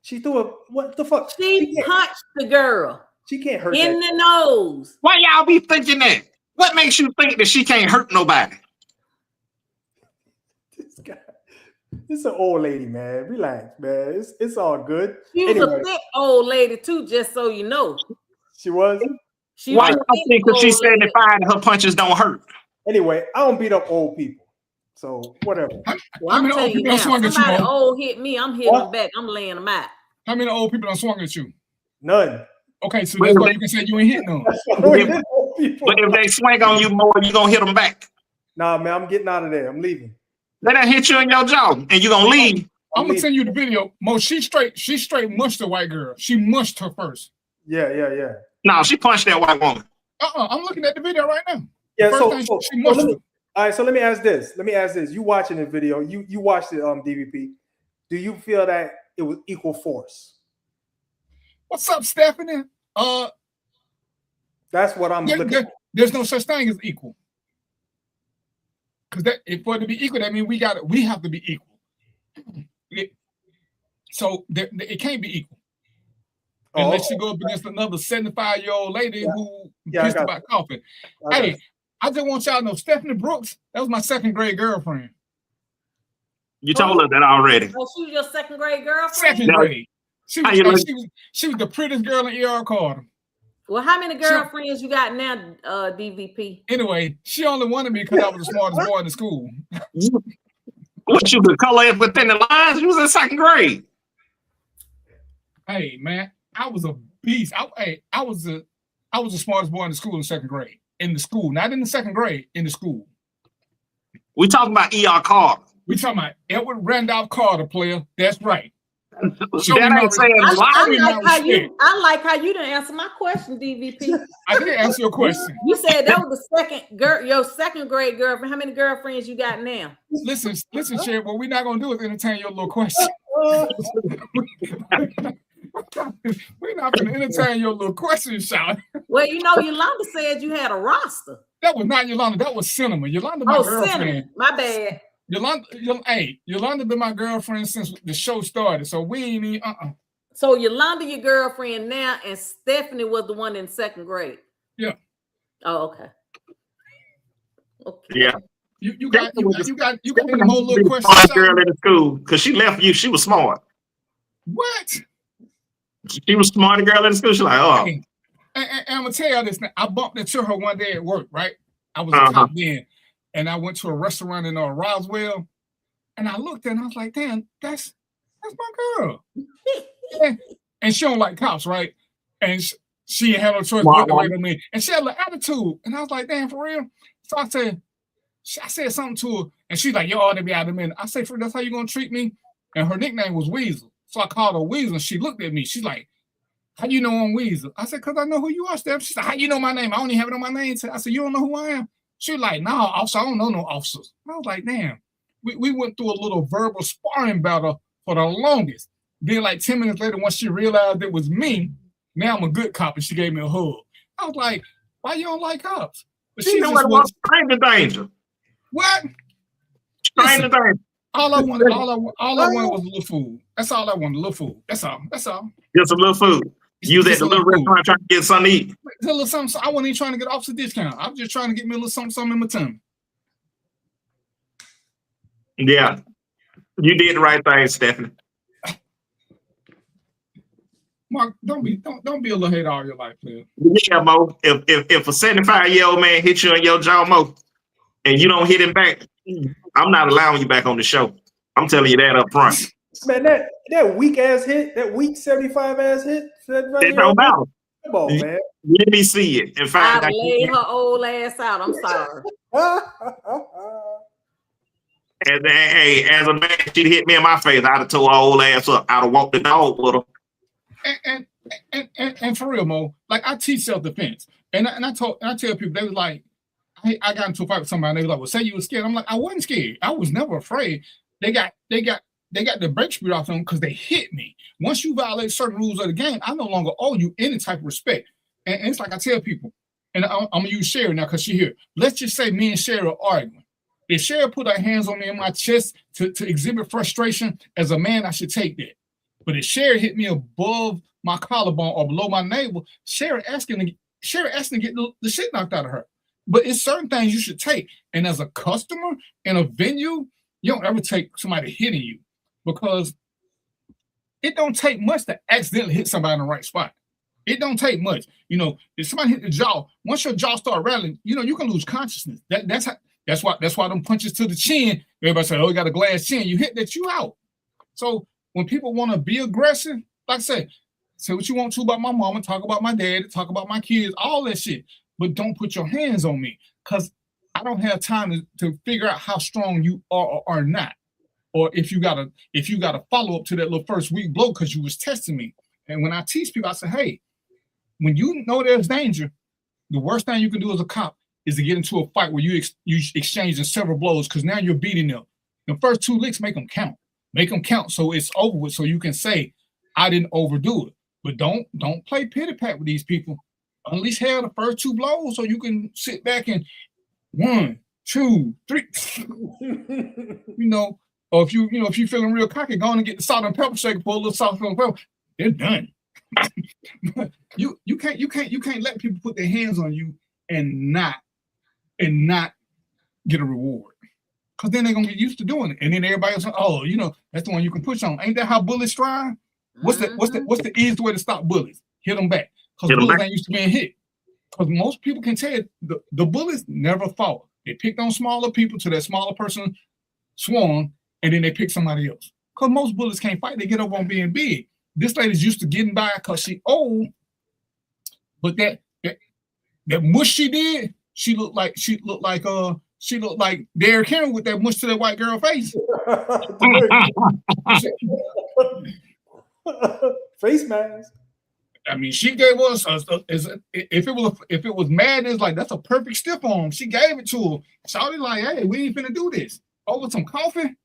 She threw a what the fuck? She punched the girl. She can't hurt in the nose. Why y'all be thinking that? What makes you think that she can't hurt nobody? This is an old lady, man. Relax, man. It's all good. She was a thick old lady too, just so you know. She was. Why you think because she's 75 and her punches don't hurt? Anyway, I don't beat up old people, so whatever. Well, I'm telling you now, somebody old hit me, I'm hitting them back. I'm laying them out. How many old people done swung at you? None. Okay, so that's why you can say you ain't hitting them. But if they swing on you more, you gonna hit them back. Nah, man, I'm getting out of there. I'm leaving. They done hit you in your jaw, and you gonna leave. I'm gonna send you the video. Mo, she straight mushed the white girl. She mushed her first. Yeah. No, she punched that white woman. I'm looking at the video right now. Yeah, so all right, so let me ask this. You watching the video, you watched it DVP. Do you feel that it was equal force? What's up, Stephanie? That's what I'm looking at. There's no such thing as equal. Because for it to be equal, that means we have to be equal. So it can't be equal. Unless you go up against another 75-year-old lady who pissed about coughing. Hey, I just want y'all to know Stephanie Brooks, that was my second grade girlfriend. You told her that already. Oh, she was your second grade girlfriend? Second grade. She was the prettiest girl in E.R. Carter. Well, how many girlfriends you got now, DVP? Anyway, she only wanted me because I was the smartest boy in the school. What you could color within the lines? You was in second grade. Hey man, I was a beast. I was the smartest boy in the school in second grade. In the school, not in the second grade, in the school. We talking about E.R. Carter. We talking about Edward Randolph Carter, player. That's right. That ain't saying a lot. I like how you didn't answer my question, DVP. I didn't answer your question. You said that was the second girl, your second grade girlfriend. How many girlfriends you got now? Listen, Sherry. What we're not gonna do is entertain your little question. We're not gonna entertain your little question, Sean. Well, you know, Yolanda said you had a roster. That was not Yolanda. That was Cinema. Yolanda, my girlfriend. Cinema. My bad. Yolanda been my girlfriend since the show started, so we ain't even, So Yolanda your girlfriend now, and Stephanie was the one in second grade. Yeah. Oh, okay. Yeah. You got any more little questions? Smart girl in the school, because she left you. She was smart. What? She was smart girl in the school. She's like, oh. Hey, and I'm gonna tell you this. I bumped into her one day at work. Right, I was a cop then. And I went to a restaurant in Roswell, and I looked and I was like, "Damn, that's my girl." And she don't like cops, right? And she had no choice but to wait on me. And she had an attitude, and I was like, "Damn, for real?" So I said something to her, and she's like, "You ought to be out of a minute." I said, "That's how you gonna treat me?" And her nickname was Weasel, so I called her Weasel. And she looked at me. She's like, "How you know I'm Weasel?" I said, "Cause I know who you are, Steph." She said, "How you know my name? I don't even have it on my name." I said, "You don't know who I am?" She was like, "No, officer, I don't know no officers." I was like, "Damn." We went through a little verbal sparring battle for the longest. Then like 10 minutes later, once she realized it was me, now I'm a good cop, and she gave me a hug. I was like, "Why you don't like cops?" But she just was stranger danger. What? Stranger danger. All I wanted was a little food. That's all I wanted, a little food. That's all. Just a little food. You was at the little restaurant trying to get something to eat. A little something. I wasn't even trying to get officer discount. I was just trying to get me a little something in my tummy. Yeah, you did the right thing, Stephanie. Mark, don't be a little hater all your life, man. Yeah, Mo. If a 75-year-old man hits you on your jaw, Mo, and you don't hit him back, I'm not allowing you back on the show. I'm telling you that up front. Man, that weak ass hit, that weak 75 ass hit. It don't matter. Come on, man. Let me see it and find I out. laid her old ass out. I'm sorry. And hey, as a man, she'd hit me in my face. I'd have tore her old ass up. I'd have walked the dog with her. And for real, Mo, like I teach self-defense, and I tell people, they was like, I got into a fight with somebody, and they was like, "Well, say you were scared." I'm like, I wasn't scared. I was never afraid. They got the brake speed off them because they hit me. Once you violate certain rules of the game, I no longer owe you any type of respect. And it's like I tell people, and I'm gonna use Sherry now because she's here. Let's just say me and Sherry are arguing. If Sherry put her hands on me in my chest to exhibit frustration, as a man, I should take that. But if Sherry hit me above my collarbone or below my navel, Sherry asking to get the shit knocked out of her. But it's certain things you should take. And as a customer in a venue, you don't ever take somebody hitting you, because it don't take much to accidentally hit somebody in the right spot. It don't take much. You know, if somebody hit the jaw, once your jaw start rattling, you know, you can lose consciousness. That's why them punches to the chin, everybody say, "Oh, you got a glass chin." You hit that, you out. So when people want to be aggressive, like I said, say what you want to about my mama, talk about my dad, talk about my kids, all that shit. But don't put your hands on me, because I don't have time to figure out how strong you are or are not. Or if you gotta follow up to that little first weak blow because you was testing me. And when I teach people, I say, hey, when you know there's danger, the worst thing you can do as a cop is to get into a fight where you exchanging several blows, because now you're beating them. The first 2 licks, make them count. Make them count so it's over with, so you can say, I didn't overdo it. But don't play pity-pat with these people. At least have the first 2 blows so you can sit back and 1, 2, 3. Or if you're feeling real cocky, go on and get the salt and pepper shaker, pour a little salt and pepper. They're done. you can't let people put their hands on you and not get a reward. Because then they're gonna get used to doing it. And then everybody else, oh, that's the one you can push on. Ain't that how bullies strive? What's the easiest way to stop bullies? Hit them back. because bullets ain't used to being hit. Because most people can tell you the bullets never fall. They picked on smaller people till that smaller person swung, and then they pick somebody else. Because most bullets can't fight. They get over on being big. This lady's used to getting by because she old, but that mush she did, she looked like Derrick Henry with that mush to that white girl face. Face mask. I mean, she gave us if it was madness, like that's a perfect stiff arm. She gave it to her. Shawty like, hey, we ain't finna do this. Over some coffee.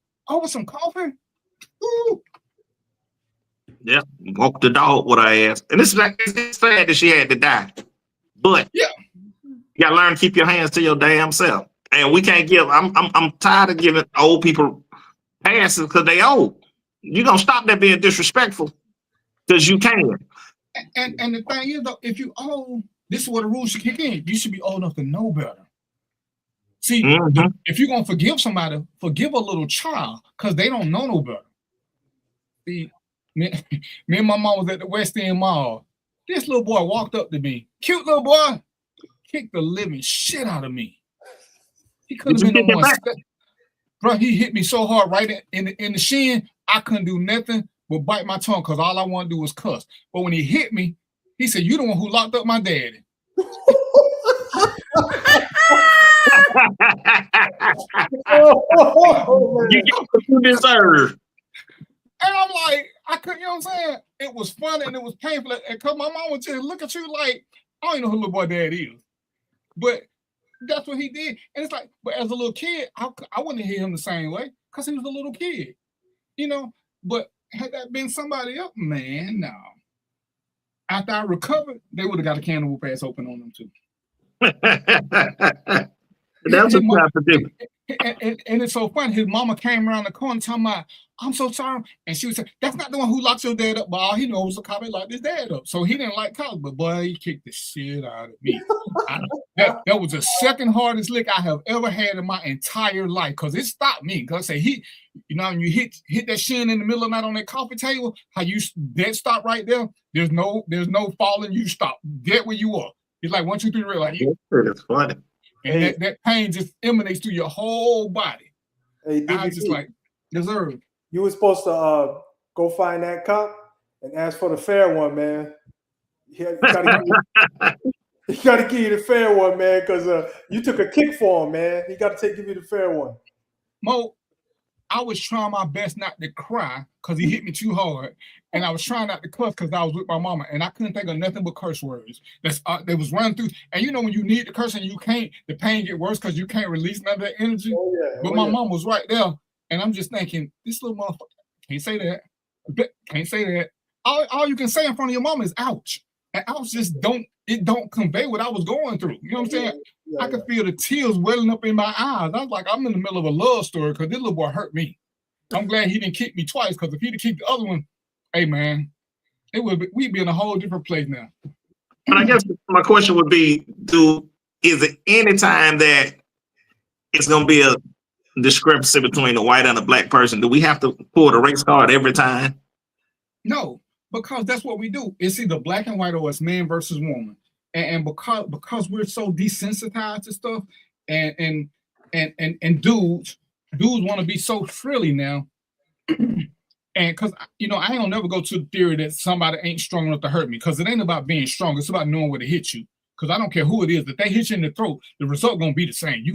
Ooh. Yeah, walk the dog with her ass. And it's sad that she had to die. But yeah, you gotta learn to keep your hands to your damn self. And we can't give. I'm tired of giving old people passes because they old. You gonna stop that being disrespectful because you can. And the thing is though, if you old, this is where the rules should kick in. You should be old enough to know better. See, if you're gonna forgive somebody, forgive a little child because they don't know no better. See, me and my mom was at the West End Mall. This little boy walked up to me, cute little boy, kicked the living shit out of me. He couldn't have been no one. Bro, he hit me so hard right in the shin, I couldn't do nothing but bite my tongue because all I wanted to do was cuss. But when he hit me, he said, "You the one who locked up my daddy." You get what you deserve. And I'm like, I couldn't, you know what I'm saying? It was funny and it was painful. And because my mom would just look at you like, I don't even know who little boy dad is. But that's what he did. And it's like, but as a little kid, I wouldn't hit him the same way because he was a little kid, you know? But had that been somebody else, man, no. After I recovered, they would have got a can of whoop ass open on them too. That's what you have to do. And it's so funny. His mama came around the corner talking about, "I'm so sorry." And she was saying, "That's not the one who locked your dad up, but all he knows was the cop that locked his dad up." So he didn't like college, but boy, he kicked the shit out of me. That was the second hardest lick I have ever had in my entire life because it stopped me. Because I say when you hit that shin in the middle of the night on that coffee table, how you dead stop right there. There's no falling. You stop dead where you are. It's like 1, 2, 3, red. Like it's funny. And that pain just emanates through your whole body. Hey, I was just like, deserve. You were supposed to go find that cop and ask for the fair one, man. You gotta give you the fair one, man, because you took a kick for him, man. You got to give you the fair one. Mo, I was trying my best not to cry because he hit me too hard, and I was trying not to cuss because I was with my mama, and I couldn't think of nothing but curse words. They was running through, and you know when you need to curse and you can't, the pain get worse because you can't release none of that energy. But my mom was right there, and I'm just thinking, this little motherfucker can't say that, can't say that. All you can say in front of your mama is "ouch," and ouch just don't convey what I was going through. You know what I'm saying? I could feel the tears welling up in my eyes. I was like, I'm in the middle of a love story because this little boy hurt me. I'm glad he didn't kick me twice because if he'd have kicked the other one, hey man, we'd be in a whole different place now. But I guess my question would be, is it any time that it's gonna be a discrepancy between a white and a black person, do we have to pull the race card every time? No, because that's what we do. It's either black and white or it's man versus woman. And because we're so desensitized to stuff, and dudes want to be so frilly now, and because I ain't gonna never go to the theory that somebody ain't strong enough to hurt me, because it ain't about being strong. It's about knowing where to hit you. Because I don't care who it is, if they hit you in the throat, the result gonna be the same. You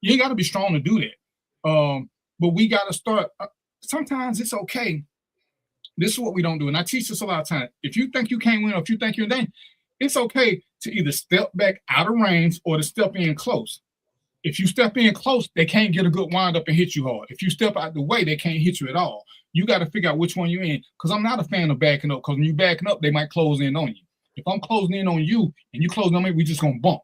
ain't gotta be strong to do that. But we gotta start. Sometimes it's okay. This is what we don't do. And I teach this a lot of times. If you think you can't win or if you think you're in danger, it's okay to either step back out of range or to step in close. If you step in close, they can't get a good wind up and hit you hard. If you step out the way, they can't hit you at all. You got to figure out which one you're in. Because I'm not a fan of backing up. Because when you're backing up, they might close in on you. If I'm closing in on you and you closing on me, we just going to bump.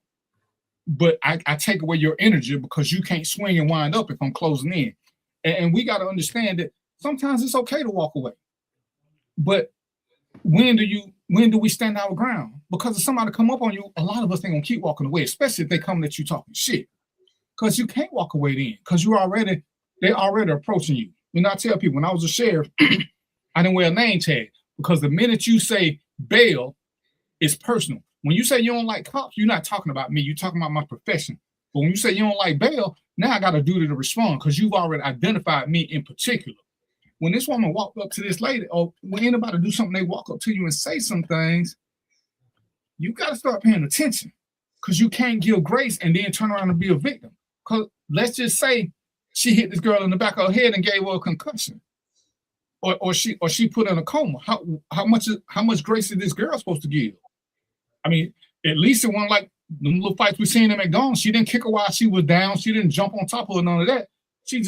But I take away your energy because you can't swing and wind up if I'm closing in. And we got to understand that sometimes it's okay to walk away. But when do we stand our ground? Because if somebody come up on you, a lot of us ain't gonna keep walking away, especially if they come at you talking shit. Because you can't walk away then, because they're already approaching you. I tell people when I was a sheriff, I didn't wear a name tag because the minute you say bail is personal. When you say you don't like cops, you're not talking about me. You're talking about my profession. But when you say you don't like bail, now I got a duty to respond because you've already identified me in particular. When this woman walked up to this lady, or when anybody do something, they walk up to you and say some things, you got to start paying attention because you can't give grace and then turn around and be a victim. Because let's just say she hit this girl in the back of her head and gave her a concussion, or she put her in a coma. How much grace is this girl supposed to give? I mean, at least it wasn't like the little fights we seen at McDonald's. She didn't kick her while she was down. She didn't jump on top of her, none of that. She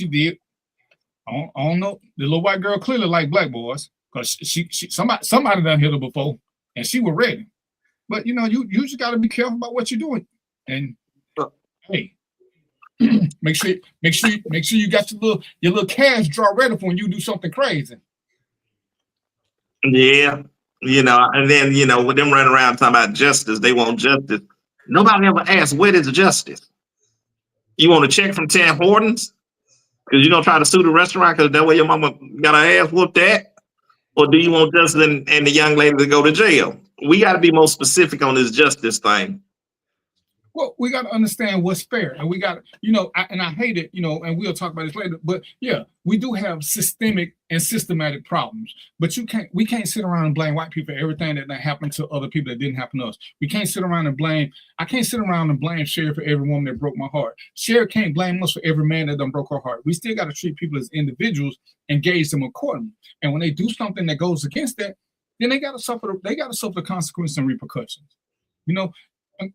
did. I don't know. The little white girl clearly like black boys because somebody done hit her before and she was ready. But you know, you just got to be careful about what you're doing. And hey, make sure you got your little cash draw ready for when you do something crazy. Yeah. You know, and then, you know, with them running around talking about justice, they want justice. Nobody ever asks, what is justice? You want a check from Tim Hortons? Because you're going to try to sue the restaurant because that way your mama got her ass whooped at? Or do you want justice and the young lady to go to jail? We got to be more specific on this justice thing. Well, we got to understand what's fair. And we got, you know, I hate it, you know, and we'll talk about this later. But yeah, we do have systemic and systematic problems. But we can't sit around and blame white people for everything that happened to other people that didn't happen to us. We can't sit around and I can't sit around and blame Sherry for every woman that broke my heart. Sherry can't blame us for every man that done broke her heart. We still got to treat people as individuals and gauge them accordingly. And when they do something that goes against that, then they got to suffer the consequences and repercussions. You know,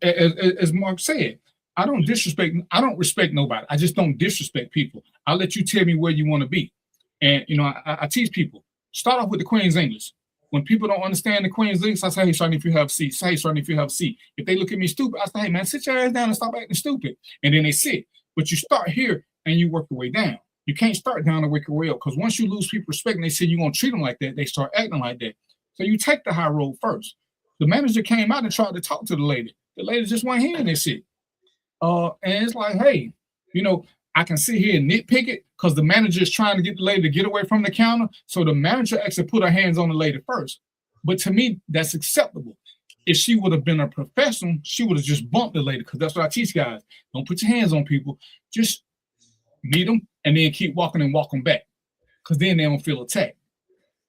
as Mark said, I don't respect nobody. I just don't disrespect people. I'll let you tell me where you want to be. And, you know, I teach people, start off with the Queen's English. When people don't understand the Queen's English, I say, hey, Shani, if you have a seat. Say, hey, Shani, if you have a seat. If they look at me stupid, I say, hey, man, sit your ass down and stop acting stupid. And then they sit. But you start here and you work your way down. You can't start down and work your way up because once you lose people respect and they say you're going to treat them like that, they start acting like that. So you take the high road first. The manager came out and tried to talk to the lady. The lady just went hearing this shit. And it's like, hey, you know, I can sit here and nitpick it because the manager is trying to get the lady to get away from the counter. So the manager actually put her hands on the lady first. But to me, that's acceptable. If she would have been a professional, she would have just bumped the lady because that's what I teach guys. Don't put your hands on people. Just meet them and then keep walking and walk them back because then they don't feel attacked.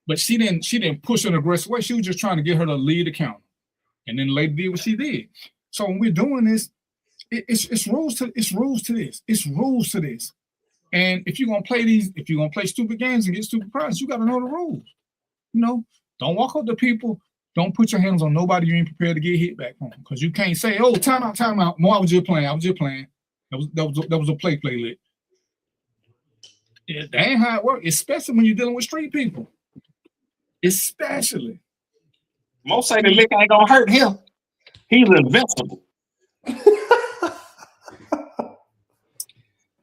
But she didn't push her in an aggressive way. She was just trying to get her to leave the counter. And then the lady did what she did. So when we're doing this, it's rules to this. It's rules to this. And if you're gonna play stupid games and get stupid prizes, you gotta know the rules. You know, don't walk up to people, don't put your hands on nobody you ain't prepared to get hit back on. Because you can't say, oh, time out. More, I was just playing. That was a play lit. Yeah, that ain't how it works, especially when you're dealing with street people. Especially. Most say the lick ain't gonna hurt him. He's invincible.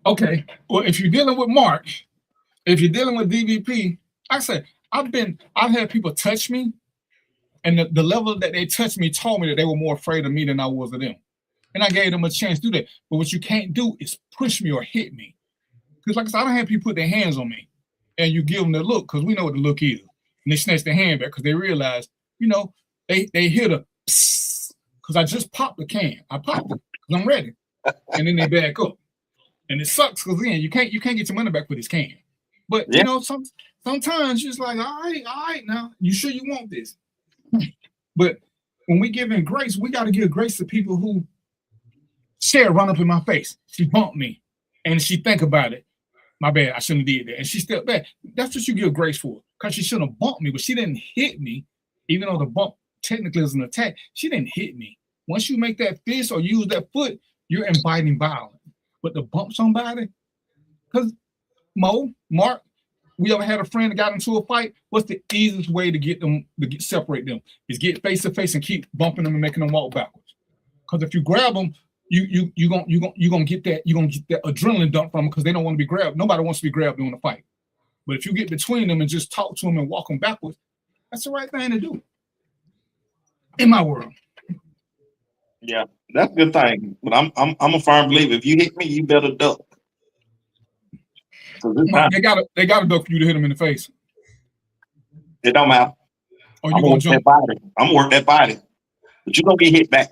Okay. Well, if you're dealing with Mark, if you're dealing with DVP, like I said, I've had people touch me, and the level that they touched me told me that they were more afraid of me than I was of them. And I gave them a chance to do that. But what you can't do is push me or hit me. Because like I said, I don't have people put their hands on me. And you give them the look, because we know what the look is. And they snatch their hand back because they realize, you know, they hit a psst, because I just popped the can. I popped it because I'm ready. And then they back up. And it sucks because again, you can't get your money back for this can. But you know, sometimes you're just like, all right, now you sure you want this? But when we give in grace, we got to give grace to people who Cher run up in my face. She bumped me, and she think about it. My bad, I shouldn't have did that. And she stepped back. That's what you give grace for. Because she shouldn't have bumped me, but she didn't hit me, even though the bump technically is an attack. She didn't hit me. Once you make that fist or use that foot, you're inviting violence. But to bump somebody, because Mark, we ever had a friend that got into a fight? What's the easiest way to get them separate them? Is get face to face and keep bumping them and making them walk backwards. Because if you grab them, you gonna get that adrenaline dump from them because they don't want to be grabbed. Nobody wants to be grabbed during a fight. But if you get between them and just talk to them and walk them backwards, that's the right thing to do. In my world. Yeah, that's a good thing. But I'm a firm believer. If you hit me, you better duck. They got to duck for you to hit them in the face. It don't matter. Or I'm you gonna gonna work that jump? body. I'm gonna work that body, but you're gonna get hit back.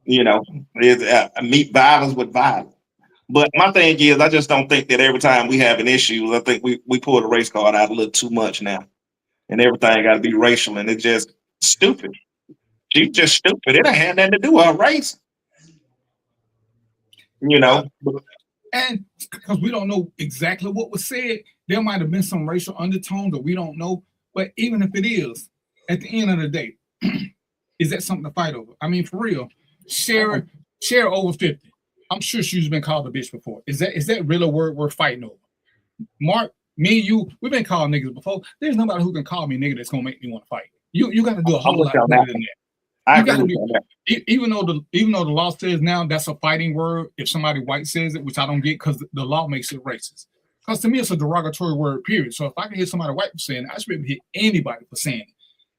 You know, it's, meet violence with violence. But my thing is, I just don't think that every time we have an issue, I think we pull the race card out a little too much now, and everything got to be racial, and it's just stupid. She's just stupid. It ain't had nothing to do with her race. You know, And because we don't know exactly what was said, there might have been some racial undertones that we don't know. But even if it is, at the end of the day, is that something to fight over? I mean, for real, Cher over 50. I'm sure she's been called a bitch before. Is that really a word we're fighting over? Mark, me, you, we've been called niggas before. There's nobody who can call me nigga that's gonna make me want to fight. You got to do a whole lot better than that. I You got to agree be, with that. even though the law says now that's a fighting word. If somebody white says it, which I don't get because the law makes it racist. Because to me, it's a derogatory word, period. So if I can hear somebody white saying it, I should be able to hit anybody for saying it.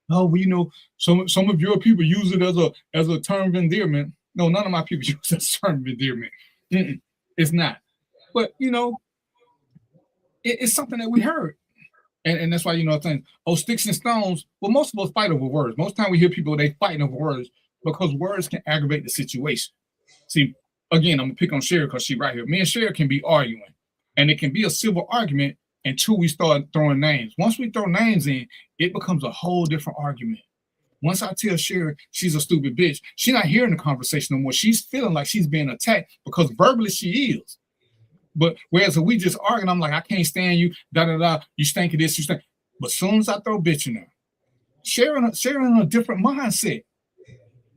Oh, well, you know, some of your people use it as a term of endearment. No, none of my people use that term of endearment. It's not. But you know, it's something that we heard. And that's why, you know, things, oh, sticks and stones. Well, most of us fight over words. Most time we hear people, they fighting over words because words can aggravate the situation. See, again, I'm gonna pick on Cher because she's right here. Me and Cher can be arguing, and it can be a civil argument until we start throwing names. Once we throw names in, it becomes a whole different argument. Once I tell Cher she's a stupid bitch, she's not hearing the conversation no more. She's feeling like she's being attacked because verbally she is. But whereas if we just arguing, I'm like, I can't stand you, you stink of this, you stink. But as soon as I throw bitch in there, Cher in a different mindset.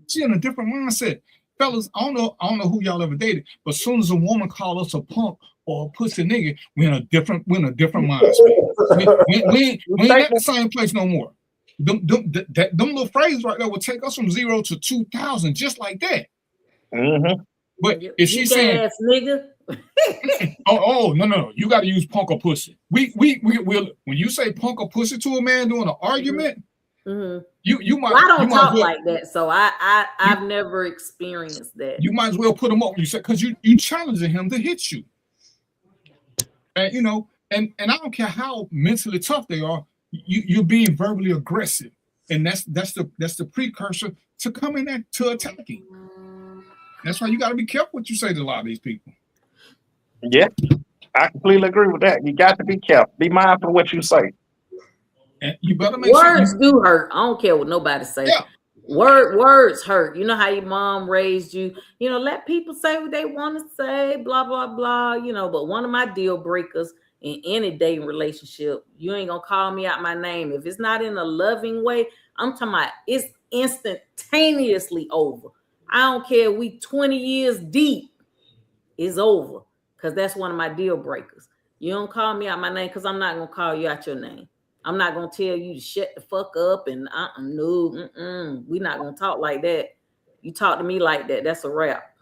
She in a different mindset. Fellas, I don't know who y'all ever dated, but as soon as a woman call us a punk or a pussy nigga, we're in a different mindset. we ain't at the same place no more. Them little phrases right there will take us from 0 to 2,000 just like that. Mm-hmm. But if she's saying ass nigga. no, you got to use punk or pussy. We will. When you say punk or pussy to a man doing an argument, you might. Well, I don't talk well, like that, so I've never experienced that. You might as well put him up. You said because you challenging him to hit you, and you know, and I don't care how mentally tough they are. You're being verbally aggressive, and that's the precursor to coming at to attacking. That's why you got to be careful what you say to a lot of these people. Yeah, I completely agree with that. You got to be careful. Be mindful of what you say. And you better make words sure do hurt. I don't care what nobody say. Yeah. Words hurt. You know how your mom raised you. You know, let people say what they want to say, blah, blah, blah. You know, but one of my deal breakers in any dating relationship, you ain't gonna call me out my name. If it's not in a loving way, I'm talking about it's instantaneously over. I don't care if we 20 years deep, it's over. Because that's one of my deal breakers. You don't call me out my name because I'm not going to call you out your name. I'm not going to tell you to shut the fuck up and we're not going to talk like that. You talk to me like that, that's a wrap.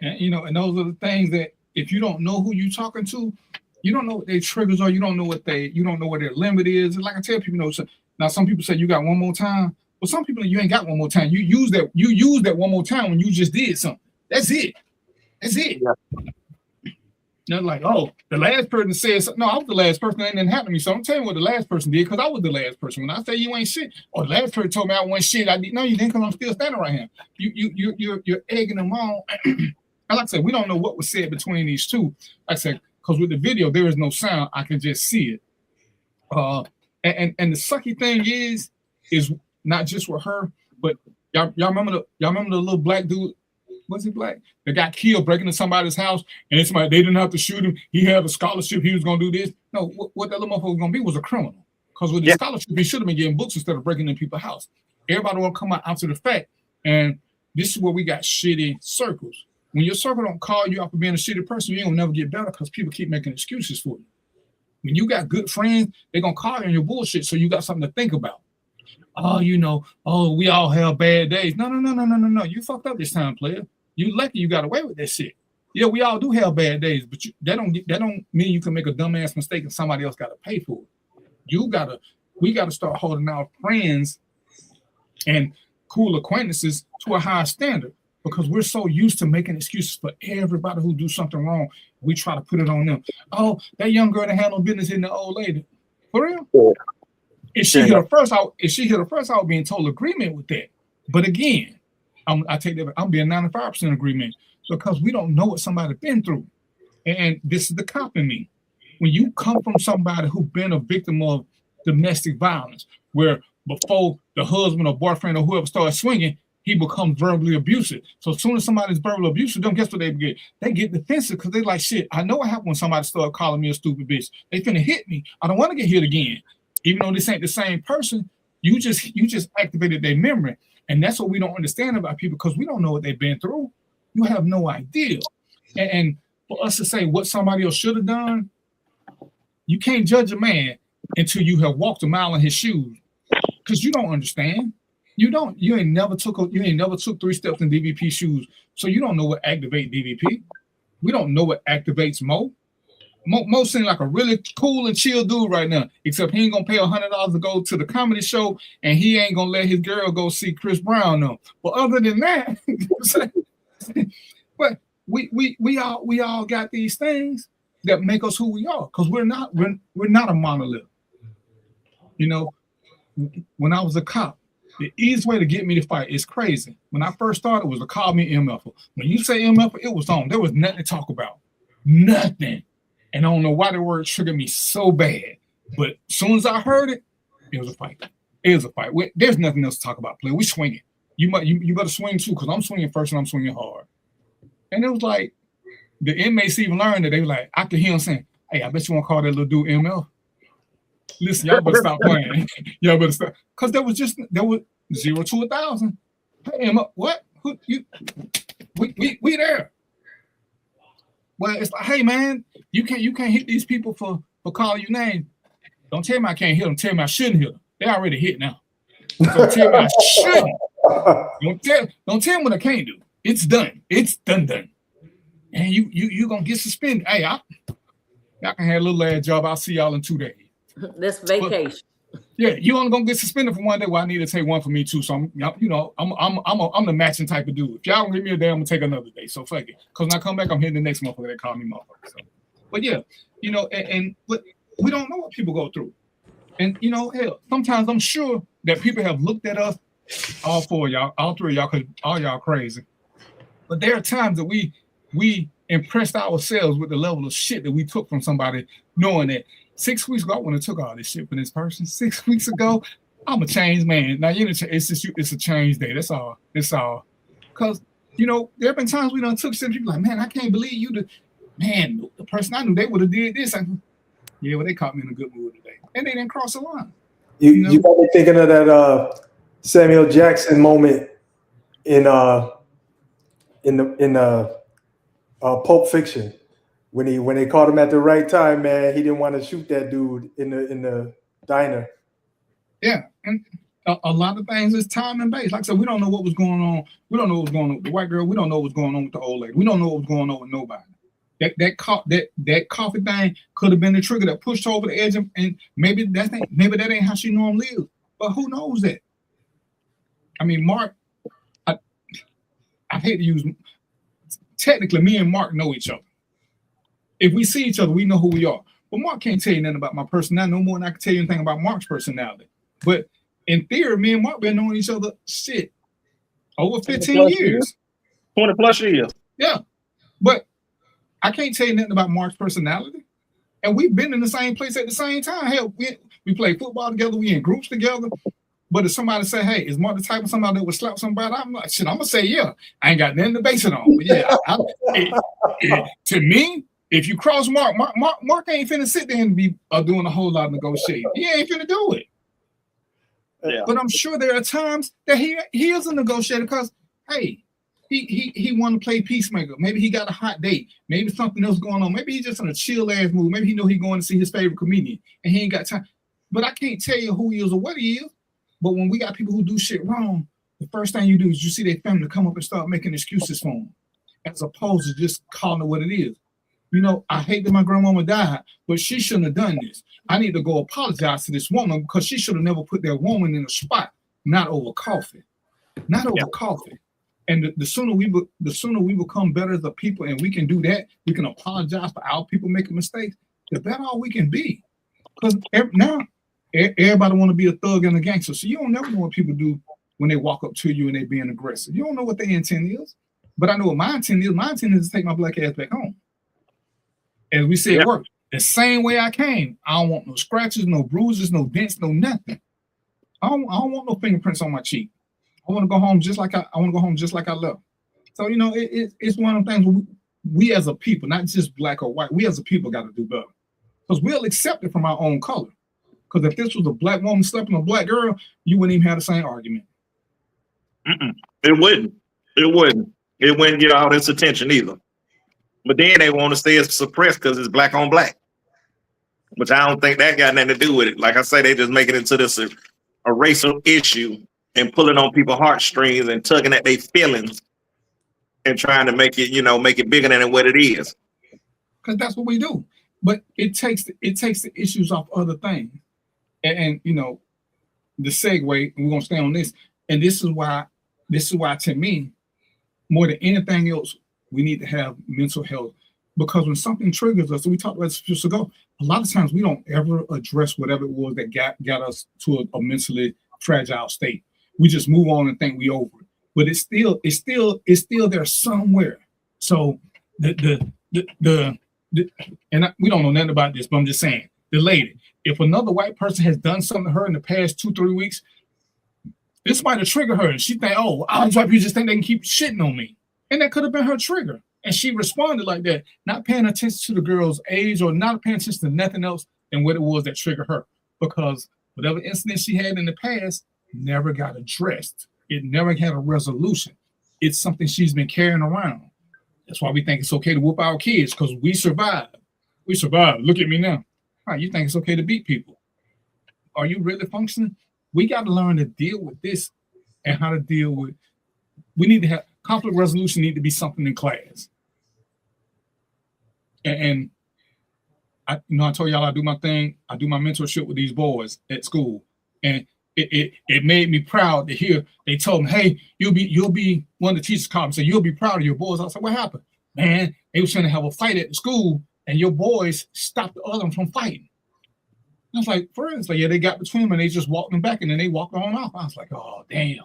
And you know, and those are the things that if you don't know who you're talking to, you don't know what their triggers are. You don't know what their limit is. And like I tell people, you know, so now some people say you got one more time. Well, some people you ain't got one more time. You use that one more time when you just did something. That's it. Yeah. They're like, oh, the last person said something. No, I was the last person. That didn't happen to me. So I'm telling you what the last person did because I was the last person. When I say you ain't shit, or the last person told me I wasn't shit, I did. No, you didn't because I'm still standing right here. You're egging them on. And like I said, we don't know what was said between these two. Like I said, because with the video there is no sound. I can just see it. And the sucky thing is not just with her, but y'all remember the little black dude. Was he black? That got killed breaking into somebody's house, and it's somebody they didn't have to shoot him. He had a scholarship. He was gonna do this. No, what that little motherfucker was gonna be was a criminal. Because with the scholarship, he should have been getting books instead of breaking into people's house. Everybody will come out after the fact, and this is where we got shitty circles. When your circle don't call you out for being a shitty person, you ain't gonna never get better because people keep making excuses for you. When you got good friends, they're gonna call you on your bullshit, so you got something to think about. Oh, you know, we all have bad days. No. You fucked up this time, player. You lucky you got away with that shit. Yeah, we all do have bad days, but that don't mean you can make a dumbass mistake and somebody else got to pay for it. We gotta start holding our friends and cool acquaintances to a higher standard because we're so used to making excuses for everybody who do something wrong. We try to put it on them. Oh, that young girl that had no business hitting the old lady. For real? Yeah. If she hit her first, I would be in total agreement with that. But again, I take that. I'm being 95% agreement because we don't know what somebody's been through, and this is the cop in me. When you come from somebody who's been a victim of domestic violence, where before the husband or boyfriend or whoever starts swinging, he becomes verbally abusive. So as soon as somebody's verbally abusive, then guess what they get? They get defensive because they're like, shit, I know what happened when somebody started calling me a stupid bitch. They finna hit me. I don't want to get hit again. Even though this ain't the same person, you just activated their memory. And that's what we don't understand about people because we don't know what they've been through. You have no idea. And for us to say what somebody else should have done, you can't judge a man until you have walked a mile in his shoes because you don't understand. You ain't never took 3 steps in DVP shoes, so you don't know what activates DVP. We don't know what activates Mo. Mo seems like a really cool and chill dude right now, except he ain't gonna pay $100 to go to the comedy show, and he ain't gonna let his girl go see Chris Brown though. But other than that, but we all got these things that make us who we are, because we're not a monolith. You know, when I was a cop, the easiest way to get me to fight is crazy. When I first started, was to call me MF. When you say MF, it was on. There was nothing to talk about. Nothing. And I don't know why the word triggered me so bad. But as soon as I heard it, it was a fight. It was a fight. There's nothing else to talk about. Play. We swinging. You better swing too, because I'm swinging first and I'm swinging hard. And it was like, the inmates even learned that. They were like, I could hear them saying, hey, I bet you want to call that little dude MF. Listen, y'all better stop playing. Y'all better stop. Because there was 0 to 1,000. Hey, MF, what? Who, you? We there. Well, it's like, hey man, you can't hit these people for calling you names. Don't tell me I can't hit them. Tell me I shouldn't hit them. They already hit now. So tell me I shouldn't. Don't tell me what I can't do. It's done. It's done. And you gonna get suspended. Hey, y'all can have a little ass job. I'll see y'all in 2 days. That's vacation. But, yeah, you only gonna get suspended for 1 day. Well, I need to take one for me too. So I'm the matching type of dude. If y'all don't give me a day, I'm gonna take another day. So fuck it. Cause when I come back, I'm hitting the next motherfucker that call me motherfucker. So, but yeah, you know, but we don't know what people go through. And you know, hell, sometimes I'm sure that people have looked at us, all 4 of y'all, all 3 of y'all, cause all y'all crazy. But there are times that we impressed ourselves with the level of shit that we took from somebody, knowing that 6 weeks ago I wouldn't have took all this shit from this person. 6 weeks ago, I'm a changed man. Now it's a change day. That's all. Because you know, there have been times we done took shit. People like, man, I can't believe you. The person I knew, they would have did this. Yeah, well, they caught me in a good mood today, and they didn't cross the line. You got me thinking of that Samuel Jackson moment in Pulp Fiction when they caught him at the right time. Man, he didn't want to shoot that dude in the diner. Yeah, and a lot of things is time and base. Like I said, we don't know what was going on. We don't know what was going on with the white girl. We don't know what was going on with the old lady. We don't know what was going on with nobody. That coffee thing could have been the trigger that pushed her over the edge, and maybe that ain't how she normally lives. But who knows that? I mean, Mark, I hate to use. Technically, me and Mark know each other. If we see each other, we know who we are. But Mark can't tell you nothing about my personality no more than I can tell you anything about Mark's personality. But in theory, me and Mark been knowing each other over 15 years. 20 plus years. Yeah. But I can't tell you nothing about Mark's personality. And we've been in the same place at the same time. Hell, we play football together, we in groups together. But if somebody say, hey, is Mark the type of somebody that would slap somebody? I'm like, shit, I'm gonna say yeah. I ain't got nothing to base it on. But yeah, to me, if you cross Mark ain't finna sit there and be doing a whole lot of negotiating. He ain't finna do it. Yeah. But I'm sure there are times that he is a negotiator because, hey, he want to play peacemaker. Maybe he got a hot date. Maybe something else going on. Maybe he's just in a chill ass mood. Maybe he know he going to see his favorite comedian and he ain't got time. But I can't tell you who he is or what he is. But when we got people who do shit wrong, the first thing you do is you see their family come up and start making excuses for them, as opposed to just calling it what it is. You know, I hate that my grandmama died, but she shouldn't have done this. I need to go apologize to this woman because she should have never put that woman in a spot, not over coffee. Not over coffee. And the sooner we become better as a people, and we can do that, we can apologize for our people making mistakes, the better all we can be. Because now everybody want to be a thug and a gangster. So you don't never know what people do when they walk up to you and they being aggressive. You don't know what their intent is. But I know what my intent is. My intent is to take my black ass back home. As we said, work the same way I came. I don't want no scratches, no bruises, no dents, no nothing. I don't want no fingerprints on my cheek. I want to go home just like I left. So you know, it's one of the things we as a people, not just black or white, we as a people got to do better, because we'll accept it from our own color. Because if this was a black woman slapping a black girl, you wouldn't even have the same argument. It wouldn't. It wouldn't get all this attention either. But then they want to stay suppressed because it's black on black, which I don't think that got nothing to do with it. Like I say, they just make it into this a racial issue and pulling on people's heartstrings and tugging at their feelings and trying to make it, make it bigger than what it is. Because that's what we do. But it takes the issues off other things. And you know, the segue, and we're gonna stay on this. And this is why to me, more than anything else, we need to have mental health. Because when something triggers us, we talked about this just ago, a lot of times we don't ever address whatever it was that got us to a mentally fragile state. We just move on and think we over it. But it's still there somewhere. So and we don't know nothing about this, but I'm just saying, the lady, if another white person has done something to her in the past 2-3 weeks, this might have triggered her. And she think, oh, all these white people just think they can keep shitting on me. And that could have been her trigger. And she responded like that, not paying attention to the girl's age or not paying attention to nothing else than what it was that triggered her. Because whatever incident she had in the past never got addressed. It never had a resolution. It's something she's been carrying around. That's why we think it's okay to whoop our kids, because we survived. We survived. Look at me now. All right, you think it's okay to beat people? Are you really functioning? We got to learn to deal with this and how to deal with. We need to have conflict resolution. Need to be something in class. And I told y'all I do my thing. I do my mentorship with these boys at school, and it made me proud to hear they told me, "Hey, you'll be one of the teachers called and said you'll be proud of your boys." I said, "What happened, man? They was trying to have a fight at the school, and your boys stopped the other one from fighting." I was like, "For instance, yeah, they got between them and they just walked them back, and then they walked on off." I was like, "Oh damn,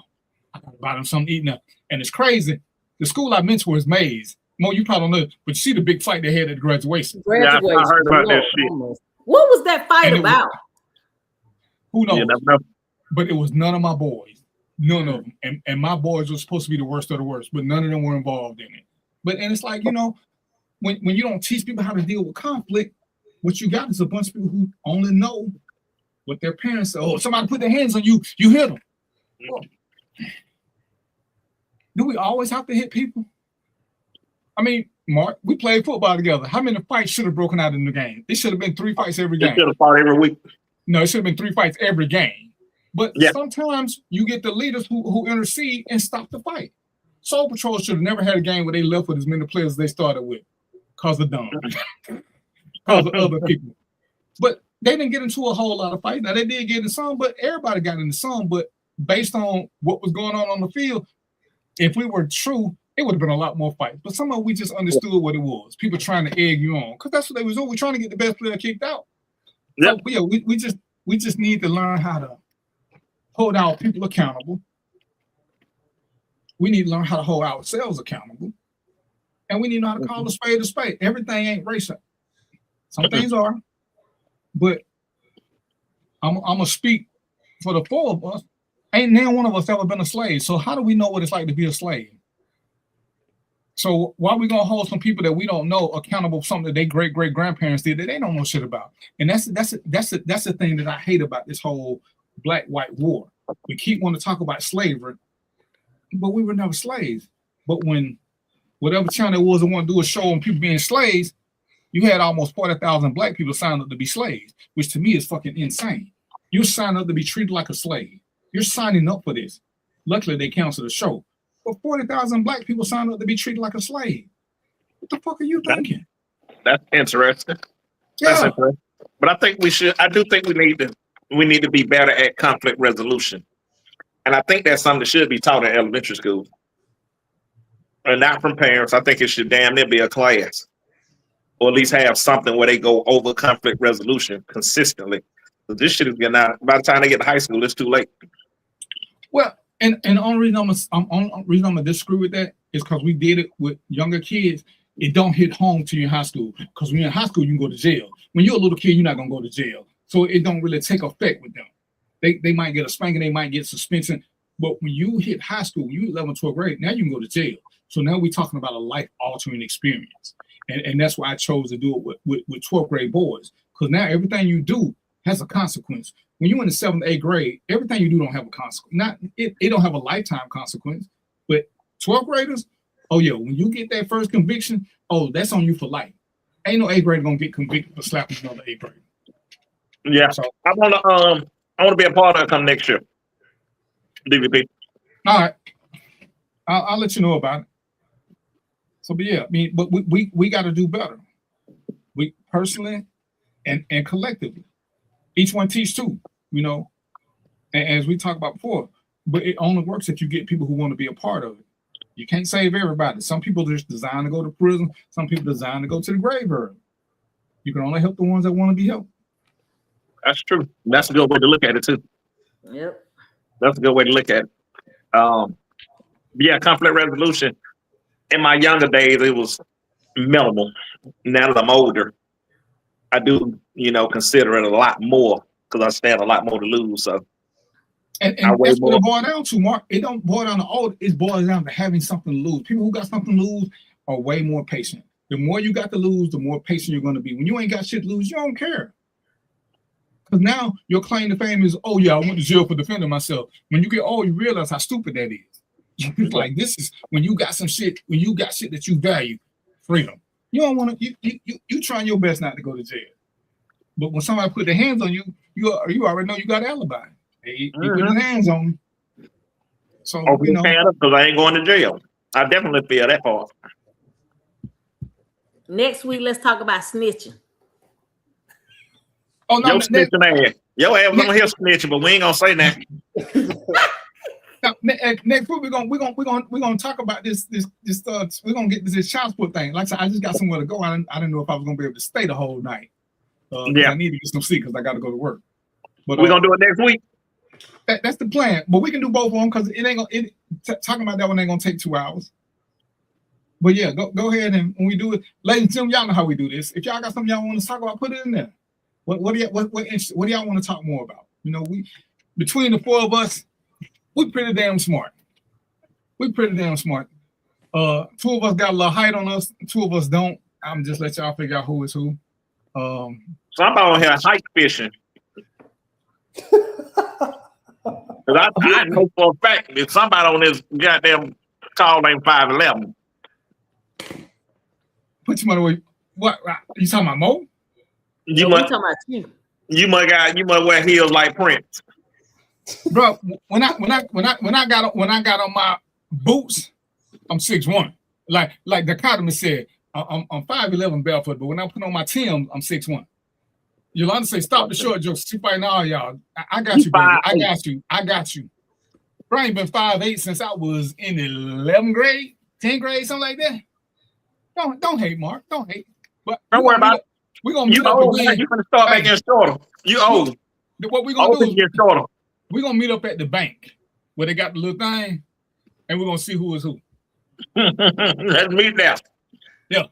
I gotta buy them something to eat now." And it's crazy. The school I mentor is Mays. Mo, you probably don't know, but you see the big fight they had at the graduation. Yeah, I heard about that shit. What was that fight about? Who knows? Yeah, but it was none of my boys. None of them. And my boys were supposed to be the worst of the worst, but none of them were involved in it. And it's like, when you don't teach people how to deal with conflict, what you got is a bunch of people who only know what their parents say. Oh, somebody put their hands on you, you hit them. Well, do we always have to hit people? I mean, Mark, we played football together. How many fights should have broken out in the game? It should have been 3 fights every game. They should have fought every week. No, it should have been 3 fights every game. But sometimes you get the leaders who intercede and stop the fight. Soul Patrol should have never had a game where they left with as many players as they started with, because of them, because of other people. But they didn't get into a whole lot of fights. Now, they did get in some, but everybody got into some. But based on what was going on the field, if we were true, it would have been a lot more fights. But somehow we just understood what it was. People trying to egg you on, because that's what they was doing. We're trying to get the best player kicked out. Yep. So, yeah, we just need to learn how to hold our people accountable. We need to learn how to hold ourselves accountable. And we need to know how to call a spade a spade. Everything ain't racial. Some things are. But I'm going to speak for the 4 of us. Ain't now one of us ever been a slave. So how do we know what it's like to be a slave? So why are we going to hold some people that we don't know accountable for something that their great-great-grandparents did that they don't know shit about? And that's the thing that I hate about this whole black-white war. We keep wanting to talk about slavery, but we were never slaves. But when whatever channel it was that wanted to do a show on people being slaves, you had almost 40,000 black people sign up to be slaves, which to me is fucking insane. You sign up to be treated like a slave. You're signing up for this. Luckily, they canceled the show. But 40,000 black people signed up to be treated like a slave. What the fuck are you thinking? That's interesting. Yeah. That's interesting. But I do think we need to be better at conflict resolution. And I think that's something that should be taught in elementary school. And not from parents. I think it should damn near be a class. or at least have something where they go over conflict resolution consistently. So this shit is getting out. By the time they get to high school, it's too late. Well, and the only reason I'm gonna disagree with that is because we did it with younger kids. It don't hit home to you in high school, because when you're in high school, you can go to jail. When you're a little kid, you're not gonna go to jail, so it don't really take effect with them. They might get a spanking, they might get suspension, but when you hit high school, you 11th, 12th grade, now you can go to jail. So now we're talking about a life-altering experience, and that's why I chose to do it with 12th grade boys, because now everything you do has a consequence. When you're in the 7th, 8th grade, everything you do don't have a consequence. It don't have a lifetime consequence, but 12th graders, oh yeah, when you get that first conviction, oh, that's on you for life. Ain't no 8th grader gonna get convicted for slapping another 8th grader. Yeah, so I wanna be a part of it come next year. DVP. All right, I'll let you know about it. So, but yeah, I mean, but we got to do better. We personally and collectively. Each one teach two, you know, and as we talked about before, but it only works if you get people who want to be a part of it. You can't save everybody. Some people just designed to go to prison. Some people designed to go to the grave early. You can only help the ones that want to be helped. That's true. That's a good way to look at it too. Yep. That's a good way to look at it. Yeah, conflict resolution. In my younger days, it was minimal. Now that I'm older, I do, consider it a lot more because I stand a lot more to lose. So, and that's what it boils down to, Mark. It don't boil down to old. It boils down to having something to lose. People who got something to lose are way more patient. The more you got to lose, the more patient you're going to be. When you ain't got shit to lose, you don't care. Because now your claim to fame is, oh yeah, I went to jail for defending myself. When you get old, you realize how stupid that is. It's like, this is when you got some shit. When you got shit that you value, freedom. You don't want to. You trying your best not to go to jail. But when somebody put their hands on you, you already know you got an alibi. He put his hands on you. So because I ain't going to jail. I definitely feel that part. Next week, let's talk about snitching. Oh no, snitching ass. Your ass was on here snitching, but we ain't gonna say that. Now, next week we're gonna talk about this we're gonna get this child support thing. Like I said, I just got somewhere to go. I didn't know if I was gonna be able to stay the whole night. I need to get some sleep because I got to go to work. But we're gonna do it next week. That's the plan. But we can do both of them because it ain't gonna. Talking about that one ain't gonna take 2 hours. But yeah, go ahead, and when we do it, ladies and gentlemen, y'all know how we do this. If y'all got something y'all want to talk about, put it in there. What do y'all want to talk more about? We between the four of us, we're pretty damn smart. Two of us got a little height on us. 2 of us don't. I'm just let y'all figure out who is who. Somebody on here height fishing. Because I know for a fact that somebody on this goddamn call named 5'11". Put your money away. What? You talking about Mo? You talking about you. You must wear heels like Prince. Bro, when I got on my boots, I'm 6'1". Like the Dichotomy said, I'm 5'11" barefoot, but when I put on my Timbs, I'm 6'1". Yolanda say, stop the short jokes. She fighting all y'all. I got you, baby. I got you. Bro, I ain't been 5'8" since I was in the 11th grade, 10th grade, something like that. Don't hate, Mark. Don't hate. But don't worry about it. We're gonna meet up old, again. You're gonna start back getting shorter. You old. What we're gonna do is get shorter. We're gonna meet up at the bank where they got the little thing, and we're gonna see who is who. Let's meet there. Yeah.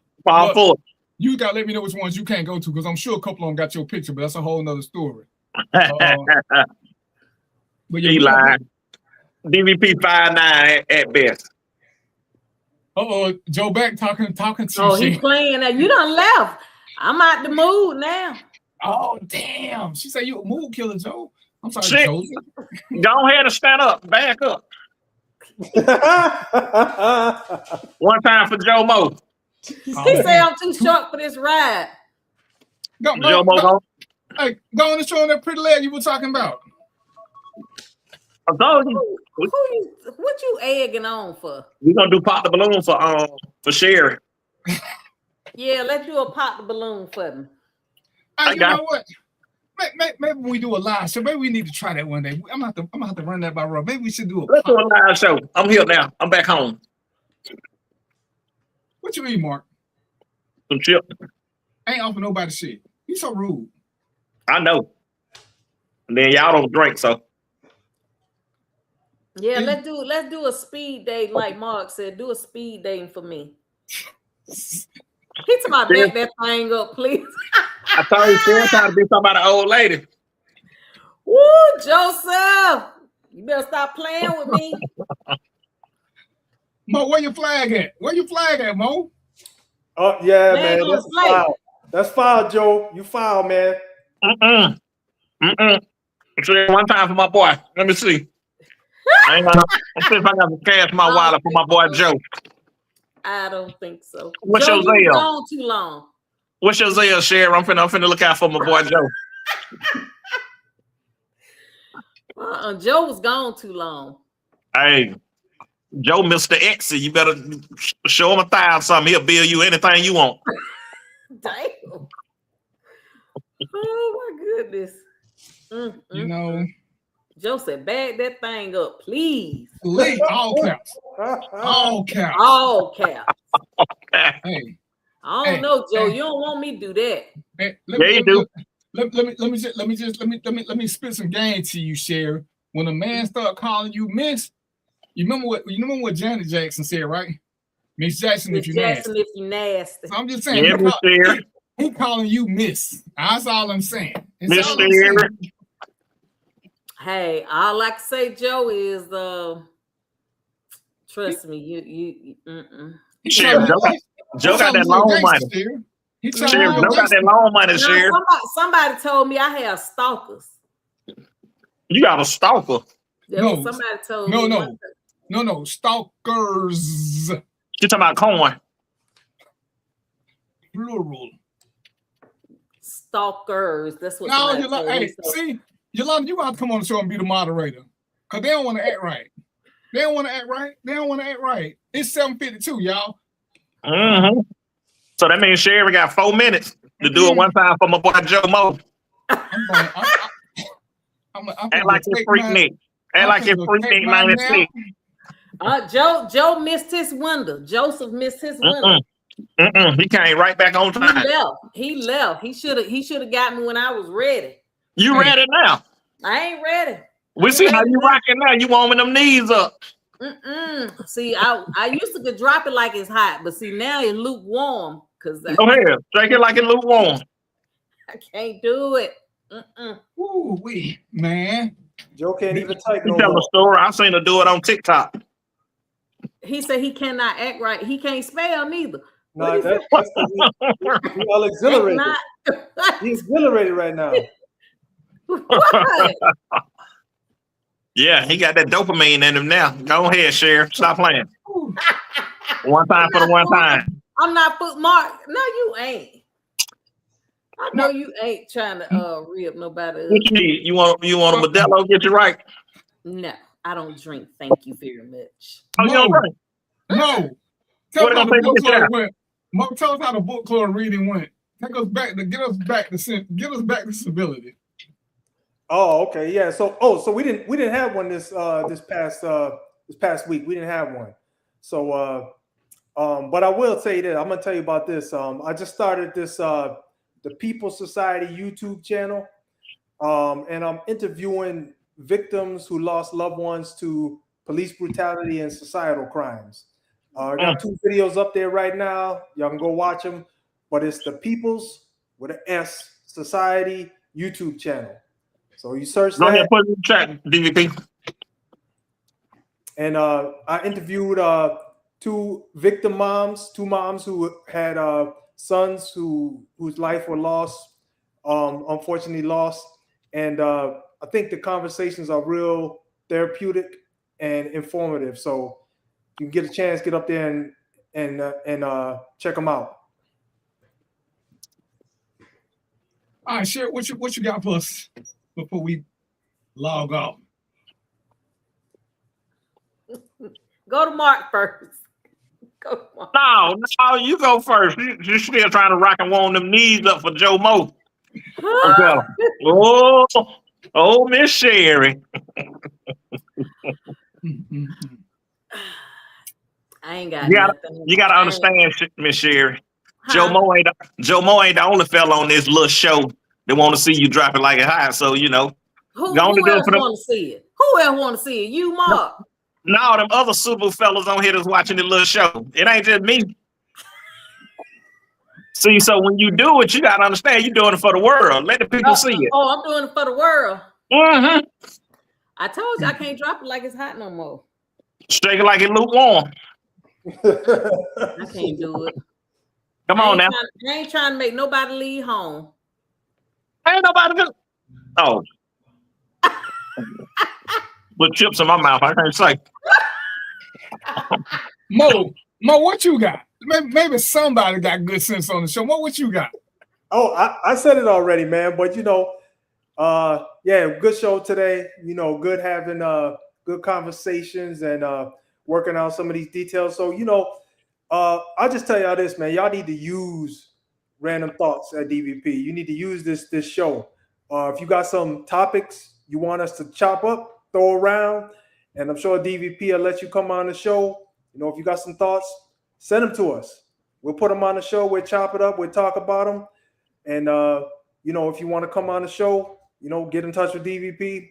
You gotta let me know which ones you can't go to, because I'm sure a couple of them got your picture, but that's a whole nother story. But yeah, he lying. DVP 5'9" at best. Joe Beck talking to Oh, he's playing that. You done left. I'm out the mood now. Oh, damn. She said you a mood killer, Joe. I'm sorry, Joe. Go ahead and stand up. Back up. One time for Joe Mo. He said I'm too short for this ride. Joe Mo. Hey, go on and show him that pretty leg you were talking about. I told you. What you egging on for? We're gonna do pop the balloon for Sherry. Yeah, let's do a pop the balloon for me. You know what? Maybe we do a live show. Maybe we need to try that one day. I'm gonna have to run that by Rob. Maybe we should do Let's do a live show. I'm here now. I'm back home. What you mean, Mark? Some chips. ain't offer nobody shit. He's so rude. I know. And then y'all don't drink, so Yeah, let's do a speed date, like Mark said. Do a speed dating for me. He talking back that thing up, please. I told you, Sharon trying to be something about an old lady. Woo, Joseph, you better stop playing with me. Mo, where your flag at? Where your flag at, Mo? Oh yeah, man. That's foul. That's foul, Joe. You foul, man. One time for my boy. Let me see. Let's see if I got to cash my wallet for my boy Joe. I don't think so. What's Joe, your Zelle? gone too long. What's your Zelle, Sherry? I'm finna look out for my boy Joe. Joe was gone too long. Hey, Joe, Mr. Exy, you better show him $1,000 something. He'll bill you anything you want. Damn. Oh my goodness. You know. Joe said, bag that thing up, please. Please, all caps. All caps. All caps. Hey. I don't know, Joe. You don't want me to do that. Hey, you do. Let me spit some game to you, Sherry. When a man start calling you Miss, you remember what Janet Jackson said, right? Miss Jackson, if you nasty. If you nasty. So I'm just saying, he calling you Miss. That's all I'm saying. Miss Sherry. Hey, all I can say, Joe, is trust me, you Sherry, Joe got that long money. Sherry, Joe got that long money, Sherry. Somebody told me I have stalkers. You got a stalker? No, somebody told me. No, stalkers. You talking about coin? Plural. Stalkers. That's what. No, see, Yolanda, you got to come on the show and be the moderator, cause they don't want to act right. They don't want to act right. It's 7:52, y'all. Mm-hmm. So that means Sherry got 4 minutes to do it one time for my boy Joe Mo. Act like it's Freak Nick. Act like it's Freak Nick 96. Joe missed his window. Joseph missed his window. He came right back on time. He left. He should have got me when I was ready. You ready now? I ain't ready. We see how you rocking now. You warming them knees up. See, I used to could drop it like it's hot, but see now it's lukewarm. Go ahead, drink it like it's lukewarm. I can't do it. Ooh, man. Joe can't even type. You tell a story. I seen her do it on TikTok. He said he cannot act right. He can't spell neither. No, that's he all exhilarated. He's exhilarated right now. Yeah, he got that dopamine in him now. Go ahead, Sheriff. Stop playing. One time for the one time. I'm not Mark. No, you ain't. I know you ain't trying to rip nobody. What you need? You want a Modelo? Get you right. No, I don't drink. Thank you very much. Oh, you don't drink? No. Tell us how the book club reading went. Get us back to civility. Oh, okay, yeah. So we didn't have one this past week. We didn't have one. So but I will tell you this. I'm gonna tell you about this. I just started this the People's Society YouTube channel, and I'm interviewing victims who lost loved ones to police brutality and societal crimes. I got 2 videos up there right now. Y'all can go watch them. But it's the People's with an S Society YouTube channel. So you search that. Ahead, put it in the chat, DVP. And I interviewed 2 victim moms, 2 moms who had sons whose life were lost, unfortunately lost. And I think the conversations are real therapeutic and informative. So you can get a chance, get up there and check them out. All right, Sherry, what you got for us before we log off? Go to Mark first. No, you go first. You're still trying to rock and warm them knees up for Joe Mo. Oh, Miss Sherry. I ain't got you gotta understand, Miss Sherry. Joe Mo ain't the only fella on this little show that want to see you drop it like it hot. So Who else want want to see it? Who else want to see it? You, Mark. No, them other super fellas on here that's watching the little show. It ain't just me. See, so when you do it, you gotta understand you're doing it for the world. Let the people see it. Oh, I'm doing it for the world. Mm-hmm. I told you I can't drop it like it's hot no more. Shake it like it lukewarm. I can't do it. Come on now. I ain't trying to make nobody leave home. Ain't nobody do. Oh. Put chips in my mouth. I can't say. Mo, what you got? Maybe somebody got good sense on the show. What you got? Oh, I said it already, man. But yeah, good show today. Good having good conversations and working out some of these details. So I'll just tell y'all this, man. Y'all need to use Random Thoughts at DVP. You need to use this show. If you got some topics you want us to chop up, throw around, and I'm sure DVP will let you come on the show. If you got some thoughts, send them to us. We'll put them on the show. We'll chop it up. We'll talk about them. And, if you want to come on the show, get in touch with DVP.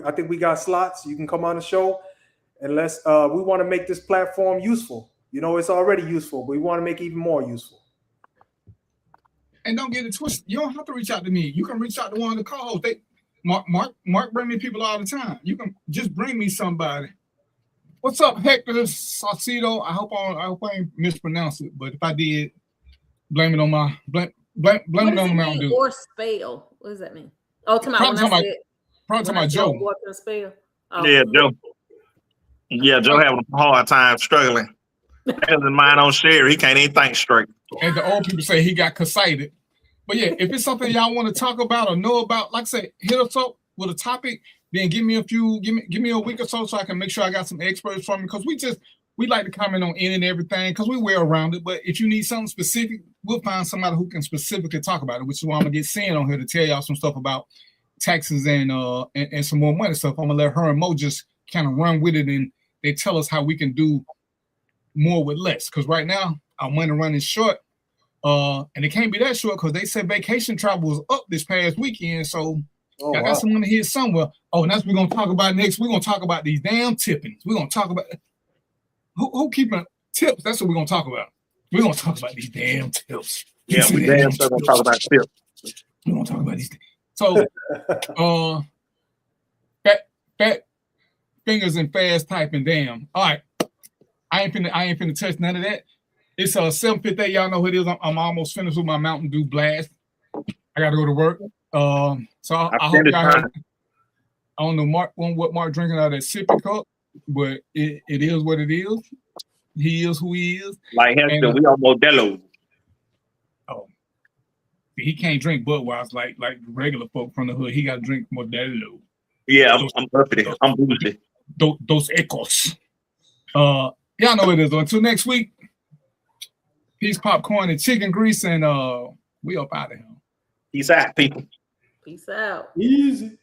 I think we got slots. You can come on the show. And we want to make this platform useful. It's already useful, but we want to make it even more useful. And don't get it twisted. You don't have to reach out to me. You can reach out to one of the co-hosts. Mark bring me people all the time. You can just bring me somebody. What's up, Hector Saucedo? I hope I ain't mispronounced it, but if I did, blame it on my blame it on Mountain Dew. Or spell. What does that mean? Oh, probably talking about Joe. Spell. Oh. Yeah, Joe. Yeah, Joe having a hard time struggling. His mind on Sherry, he can't even think straight. And the old people say he got excited. But yeah, if it's something y'all want to talk about or know about, like I say, hit us up with a topic. Then give me a week or so I can make sure I got some experts from you, because we like to comment on any and everything because we well rounded. But if you need something specific, we'll find somebody who can specifically talk about it, which is why I'm gonna get Sin on here to tell y'all some stuff about taxes and some more money stuff. I'm gonna let her and Mo just kind of run with it, and they tell us how we can do more with less. Because right now our money running short, and it can't be that short because they said vacation travel was up this past weekend, so. I got someone here somewhere. Oh, and that's what we're gonna talk about next. We're gonna talk about these damn tippings. We're gonna talk about who keeping tips. That's what we're gonna talk about. We're gonna talk about these damn tips. Yeah, we damn sure gonna talk about tips. We're gonna talk about these things. So fat fingers and fast typing. Damn. All right. I ain't finna touch none of that. It's 7:58. Y'all know who it is. I'm almost finished with my Mountain Dew blast. I gotta go to work. So I hope y'all I don't know what Mark drinking out of that sippy cup, but it is what it is. He is who he is. Like Hector, we on Modelo. Oh, he can't drink Budweiser like regular folk from the hood. He got to drink Modelo. Yeah, I'm uppity. I'm bougie. Those ecos. Y'all know what it is. Until next week, peace, popcorn, and chicken grease, and we up out of here. Peace out, people. Peace out. Easy.